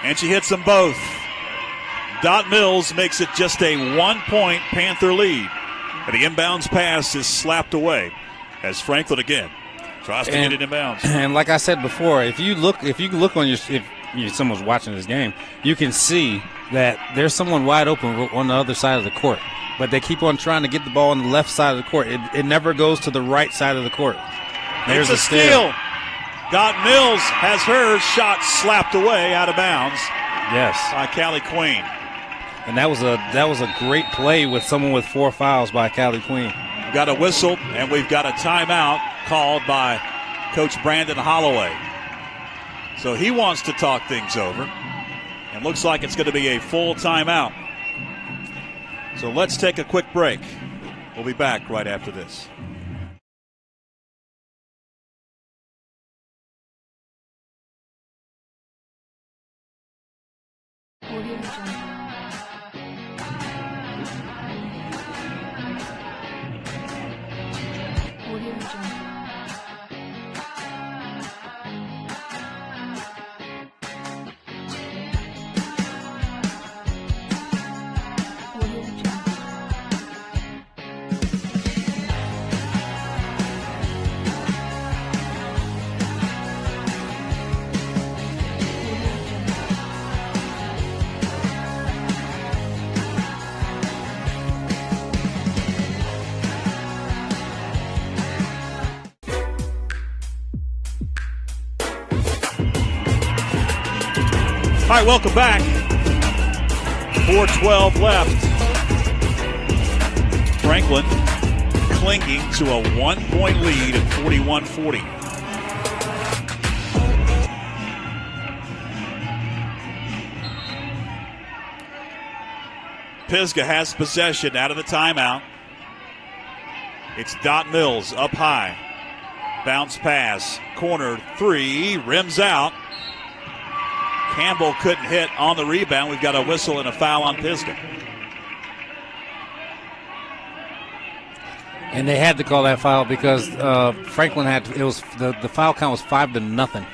And she hits them both. Dot Mills makes it just a 1-point Panther lead. And the inbounds pass is slapped away as Franklin again tries to get it inbounds. And like I said before, if you look on if someone's watching this game, you can see that there's someone wide open on the other side of the court. But they keep on trying to get the ball on the left side of the court. It never goes to the right side of the court. There's a steal. Dot Mills has her shot slapped away out of bounds. Yes, by Callie Queen. And that was a great play with someone with 4 fouls by Callie Queen. We've got a whistle and we've got a timeout called by Coach Brandon Holloway. So he wants to talk things over. And looks like it's going to be a full timeout. So let's take a quick break. We'll be back right after this. All right, welcome back. 4:12 left. Franklin clinging to a 1-point lead at 41-40. Pisgah has possession out of the timeout. It's Dot Mills up high. Bounce pass. Corner three. Rims out. Campbell couldn't hit on the rebound. We've got a whistle and a foul on Pisgah. And they had to call that foul because Franklin had to, it was the foul count was 5-0.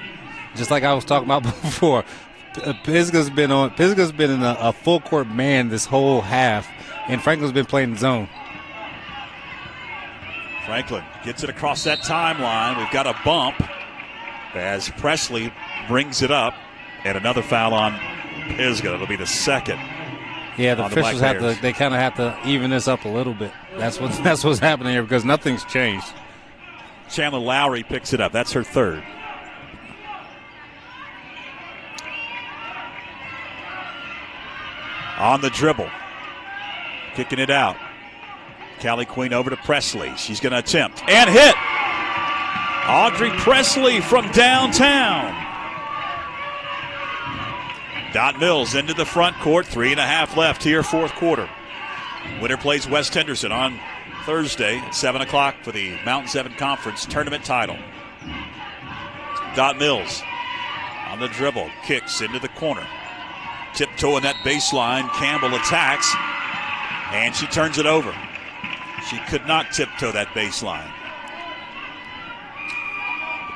Just like I was talking about before. Pisgah's been in a full court man this whole half, and Franklin's been playing zone. Franklin gets it across that timeline. We've got a bump as Presley brings it up. And another foul on Pisgah. It'll be the second. Yeah, the officials they kind of have to even this up a little bit. That's what's happening here because nothing's changed. Chandler Lowry picks it up. That's her third. On the dribble. Kicking it out. Callie Queen over to Presley. She's going to attempt and hit. Audrey Presley from downtown. Dot Mills into the front court. 3.5 left here, fourth quarter. Winner plays West Henderson on Thursday at 7 o'clock for the Mountain 7 Conference tournament title. Dot Mills on the dribble. Kicks into the corner. Tiptoeing that baseline. Campbell attacks. And she turns it over. She could not tiptoe that baseline.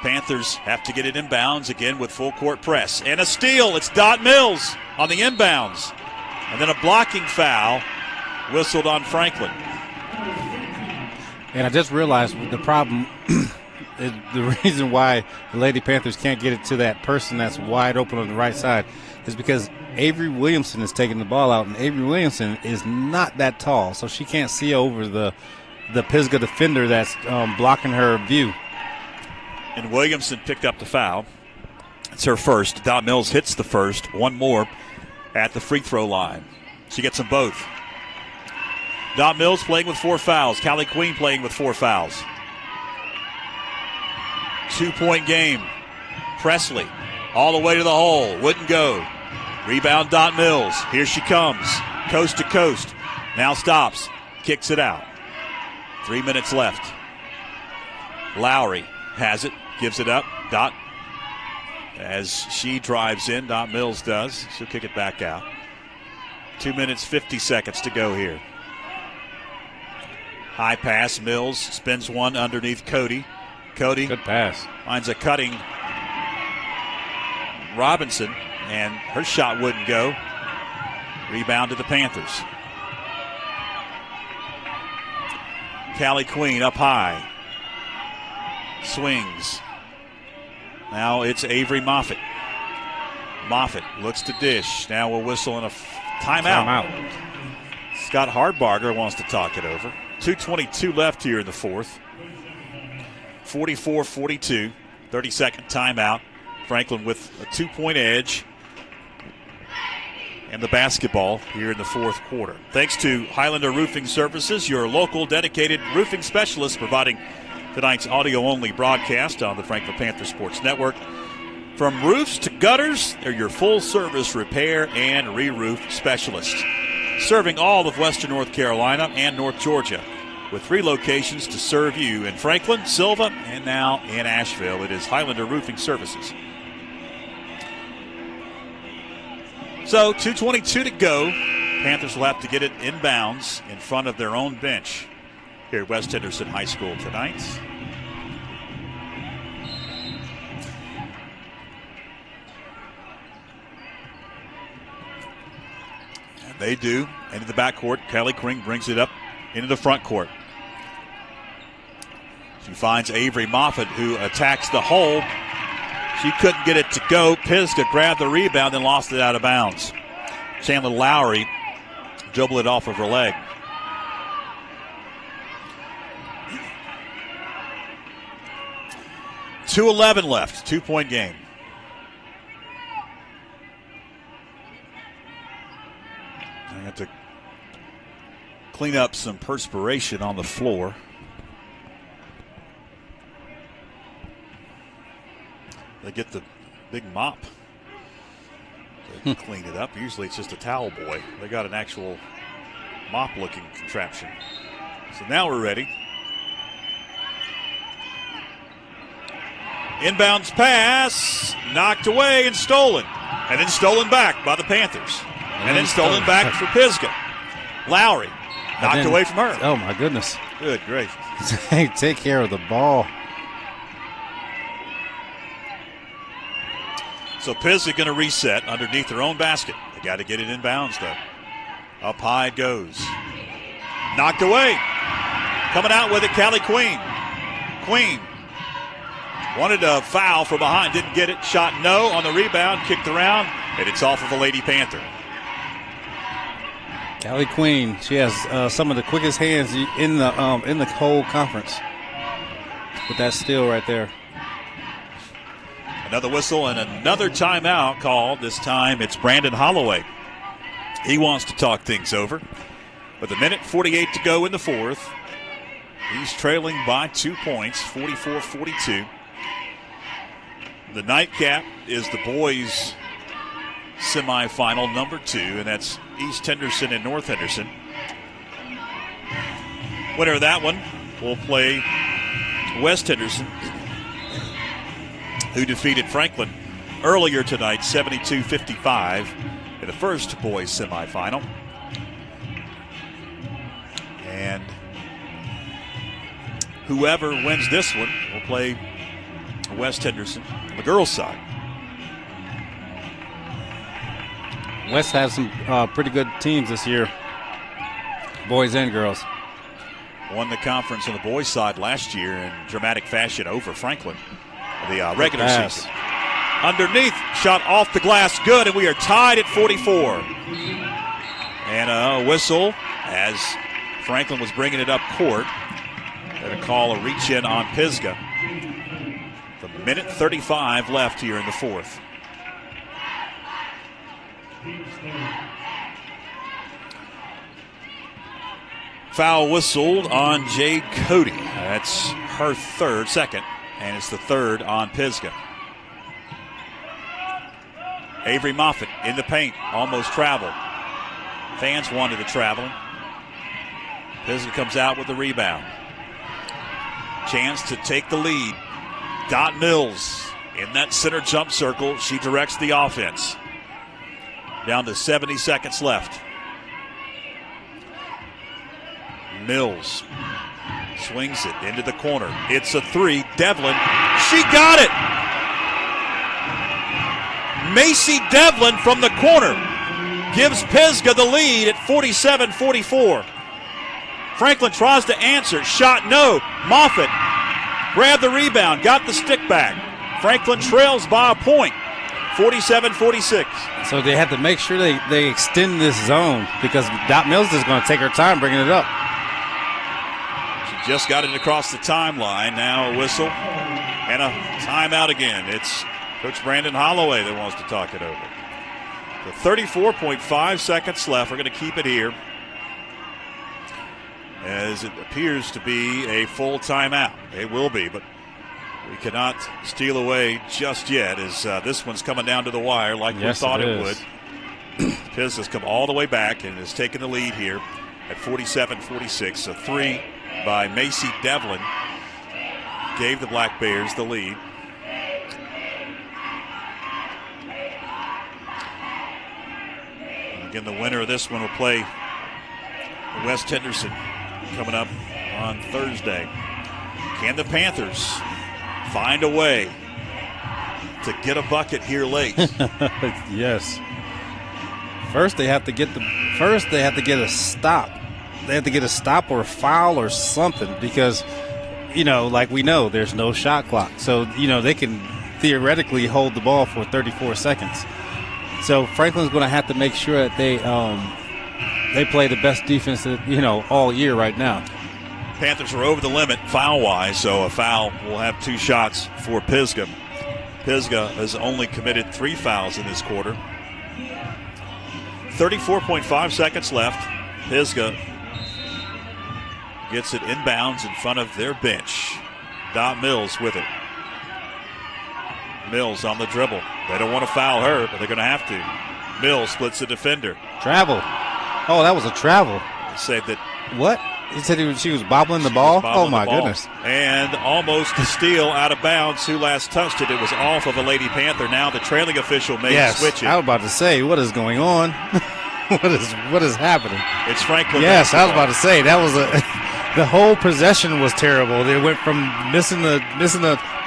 Panthers have to get it inbounds again with full court press. And a steal. It's Dot Mills on the inbounds. And then a blocking foul whistled on Franklin. And I just realized the problem, the reason why the Lady Panthers can't get it to that person that's wide open on the right side is because Avery Williamson is taking the ball out, and Avery Williamson is not that tall, so she can't see over the Pisgah defender that's blocking her view. And Williamson picked up the foul. It's her first. Dot Mills hits the first. One more at the free throw line. She gets them both. Dot Mills playing with 4 fouls. Callie Queen playing with 4 fouls. 2-point game. Presley all the way to the hole. Wouldn't go. Rebound Dot Mills. Here she comes. Coast to coast. Now stops. Kicks it out. 3 minutes left. Lowry has it. Gives it up. Dot, as she drives in, Dot Mills does. She'll kick it back out. 2 minutes, 50 seconds to go here. High pass. Mills spins one underneath Cody. Cody. Good pass. Finds a cutting Robinson, and her shot wouldn't go. Rebound to the Panthers. Callie Queen up high. Swings. Now it's Avery Moffitt. Moffitt looks to dish. Now we'll whistle in a timeout. Scott Hardbarger wants to talk it over. 2:22 left here in the fourth. 44-42. 30-second timeout. Franklin with a 2-point edge. And the basketball here in the fourth quarter. Thanks to Highlander Roofing Services, your local dedicated roofing specialist, providing tonight's audio-only broadcast on the Franklin Panther Sports Network. From roofs to gutters, they're your full-service repair and re-roof specialists. Serving all of western North Carolina and North Georgia, with 3 locations to serve you in Franklin, Silva, and now in Asheville. It is Highlander Roofing Services. So 2:22 to go. Panthers will have to get it inbounds in front of their own bench here at West Henderson High School tonight. And they do. Into the backcourt. Kelly Queen brings it up into the front court. She finds Avery Moffitt, who attacks the hole. She couldn't get it to go. Pisgah grabbed the rebound and lost it out of bounds. Chandler Lowry dribbled it off of her leg. .211 left, 2-point game. I have to clean up some perspiration on the floor. They get the big mop to clean it up. Usually it's just a towel boy. They got an actual mop-looking contraption. So now we're ready. Inbounds pass, knocked away and stolen. And then stolen back by the Panthers. And then stolen back for Pisgah. Lowry knocked away from her. Oh, my goodness. Good gracious. Take care of the ball. So Pisgah going to reset underneath their own basket. They got to get it inbounds, though. Up high it goes. Knocked away. Coming out with it, Callie Queen. Queen wanted a foul from behind, didn't get it. Shot no on the rebound, kicked around, and it's off of the Lady Panther. Callie Queen, she has some of the quickest hands in the whole conference. With that steal right there. Another whistle and another timeout called. This time it's Brandon Holloway. He wants to talk things over. With a minute 48 to go in the fourth, he's trailing by 2 points, 44-42. The nightcap is the boys' semifinal number 2, and that's East Henderson and North Henderson. Winner of that one will play West Henderson, who defeated Franklin earlier tonight, 72-55, in the first boys semifinal. And whoever wins this one will play West Henderson on the girls' side. West has some pretty good teams this year, boys and girls. Won the conference on the boys' side last year in dramatic fashion over Franklin. The regular season. Underneath, shot off the glass, good, and we are tied at 44. And a whistle as Franklin was bringing it up court. Going to call a reach-in on Pisgah. The minute 35 left here in the fourth. Foul whistled on Jade Cody. That's her second. And it's the third on Pisgah. Avery Moffitt in the paint, almost traveled. Fans wanted to travel. Pisgah comes out with the rebound. Chance to take the lead. Dot Mills in that center jump circle. She directs the offense. Down to 70 seconds left. Mills swings it into the corner. It's a three. Devlin, she got it! Macy Devlin from the corner gives Pisgah the lead at 47-44. Franklin tries to answer. Shot no. Moffitt grabbed the rebound, got the stick back. Franklin trails by a point, 47-46. So they have to make sure they extend this zone because Dot Mills is going to take her time bringing it up. Just got it across the timeline. Now a whistle and a timeout again. It's Coach Brandon Holloway that wants to talk it over. So 34.5 seconds left. We're going to keep it here as it appears to be a full timeout. It will be, but we cannot steal away just yet as this one's coming down to the wire like we thought it would. Piz has come all the way back and has taken the lead here at 47-46. So three by Macy Devlin gave the Black Bears the lead. Again, the winner of this one will play West Henderson coming up on Thursday. Can the Panthers find a way to get a bucket here late? Yes. First, they have to get a stop. They have to get a stop or a foul or something because, like we know, there's no shot clock. So, they can theoretically hold the ball for 34 seconds. So Franklin's going to have to make sure that they play the best defense all year right now. Panthers are over the limit foul-wise, so a foul will have 2 shots for Pisgah. Pisgah has only committed 3 fouls in this quarter. 34.5 seconds left. Pisgah gets it inbounds in front of their bench. Dot Mills with it. Mills on the dribble. They don't want to foul her, but they're going to have to. Mills splits the defender. Travel. Oh, that was a travel. They say that. What? He said she was bobbling the ball? Oh, my goodness. And almost a steal out of bounds. Who last touched it? It was off of a Lady Panther. Now the trailing official may switch it. I was about to say, what is going on? What is happening? It's Franklin. Yes, I was about to say, that was the whole possession was terrible. They went from missing the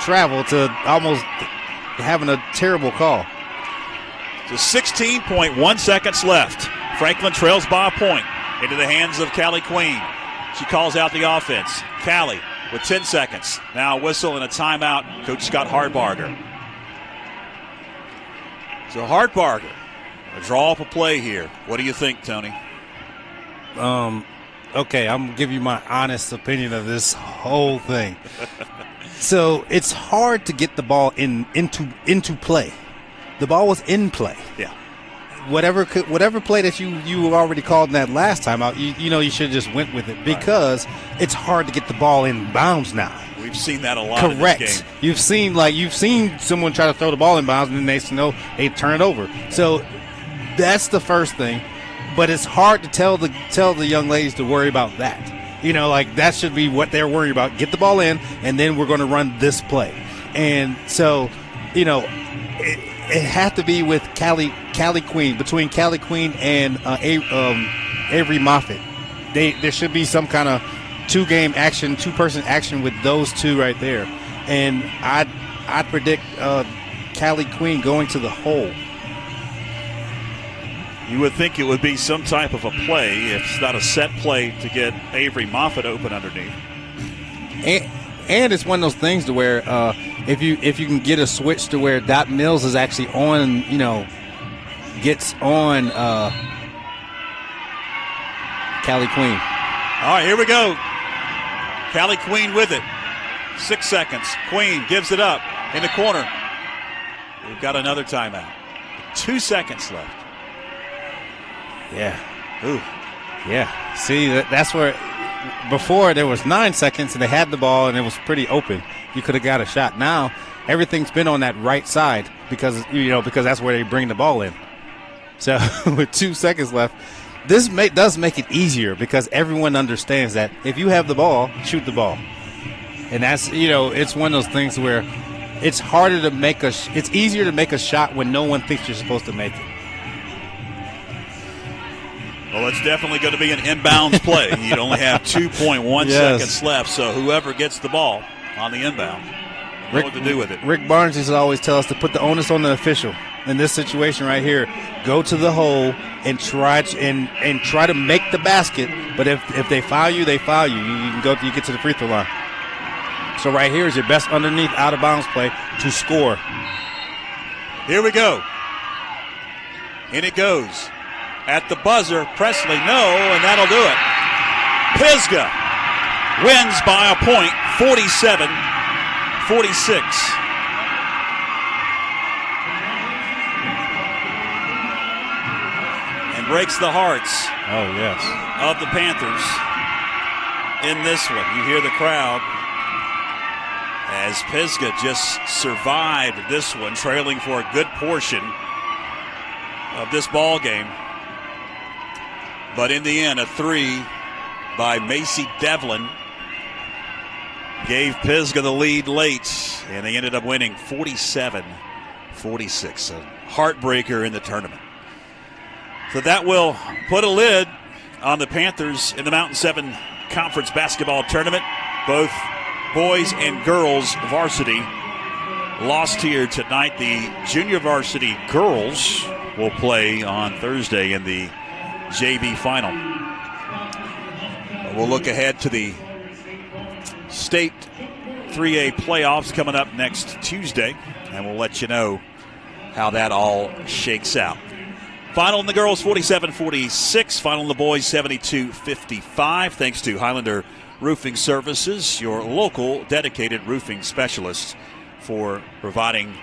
travel to almost having a terrible call. So 16.1 seconds left. Franklin trails by a point into the hands of Callie Queen. She calls out the offense. Callie with 10 seconds. Now a whistle and a timeout. Coach Scott Hardbarger. So Hardbarger, a draw up a play here. What do you think, Tony? Okay, I'm going to give you my honest opinion of this whole thing. So it's hard to get the ball into play. The ball was in play. Yeah. Whatever play that you already called in that last time out, you should have just went with it because it's hard to get the ball in bounds now. We've seen that a lot. Correct. In this game. You've seen someone try to throw the ball in bounds and then they turn it over. So that's the first thing. But it's hard to tell the young ladies to worry about that. That should be what they're worried about. Get the ball in, and then we're going to run this play. And so, it had to be with Callie Queen, between Callie Queen and Avery Moffitt. There should be some kind of two-person action with those two right there. And I'd predict Callie Queen going to the hole. You would think it would be some type of a play if it's not a set play to get Avery Moffitt open underneath. And it's one of those things to where if you can get a switch to where Dot Mills is actually on, gets on Callie Queen. All right, here we go. Callie Queen with it. 6 seconds. Queen gives it up in the corner. We've got another timeout. 2 seconds left. Yeah. Ooh. Yeah. See, that's where before there was 9 seconds and they had the ball and it was pretty open. You could have got a shot. Now everything's been on that right side because that's where they bring the ball in. So with 2 seconds left, this does make it easier because everyone understands that if you have the ball, shoot the ball. And that's, it's one of those things where it's harder to it's easier to make a shot when no one thinks you're supposed to make it. Well, it's definitely going to be an inbounds play. You'd only have 2.1 seconds left, so whoever gets the ball on the inbound, know what to do with it. Rick Barnes used to always tell us to put the onus on the official. In this situation right here, go to the hole and try to make the basket. But if they foul you, they foul you. You get to the free throw line. So right here is your best underneath out of bounds play to score. Here we go. In it goes. At the buzzer, Presley, no, and that'll do it. Pisgah wins by a point, 47-46. And breaks the hearts of the Panthers in this one. You hear the crowd as Pisgah just survived this one, trailing for a good portion of this ball game. But in the end, a three by Macy Devlin gave Pisgah the lead late, and they ended up winning 47-46. A heartbreaker in the tournament. So that will put a lid on the Panthers in the Mountain 7 Conference basketball tournament. Both boys and girls varsity lost here tonight. The junior varsity girls will play on Thursday in the JV final. We'll look ahead to the state 3A playoffs coming up next Tuesday, and we'll let you know how that all shakes out. Final in the girls, 47-46. Final in the boys, 72-55. Thanks to Highlander Roofing Services, your local dedicated roofing specialist, for providing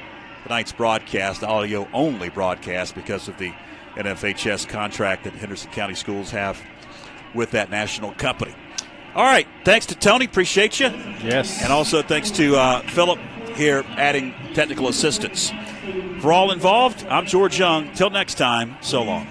tonight's broadcast, audio-only broadcast, because of the NFHS contract that Henderson County Schools have with that national company. All right, thanks to Tony. Appreciate you. Yes. And also thanks to Philip here adding technical assistance. For all involved, I'm George Young. Till next time, so long.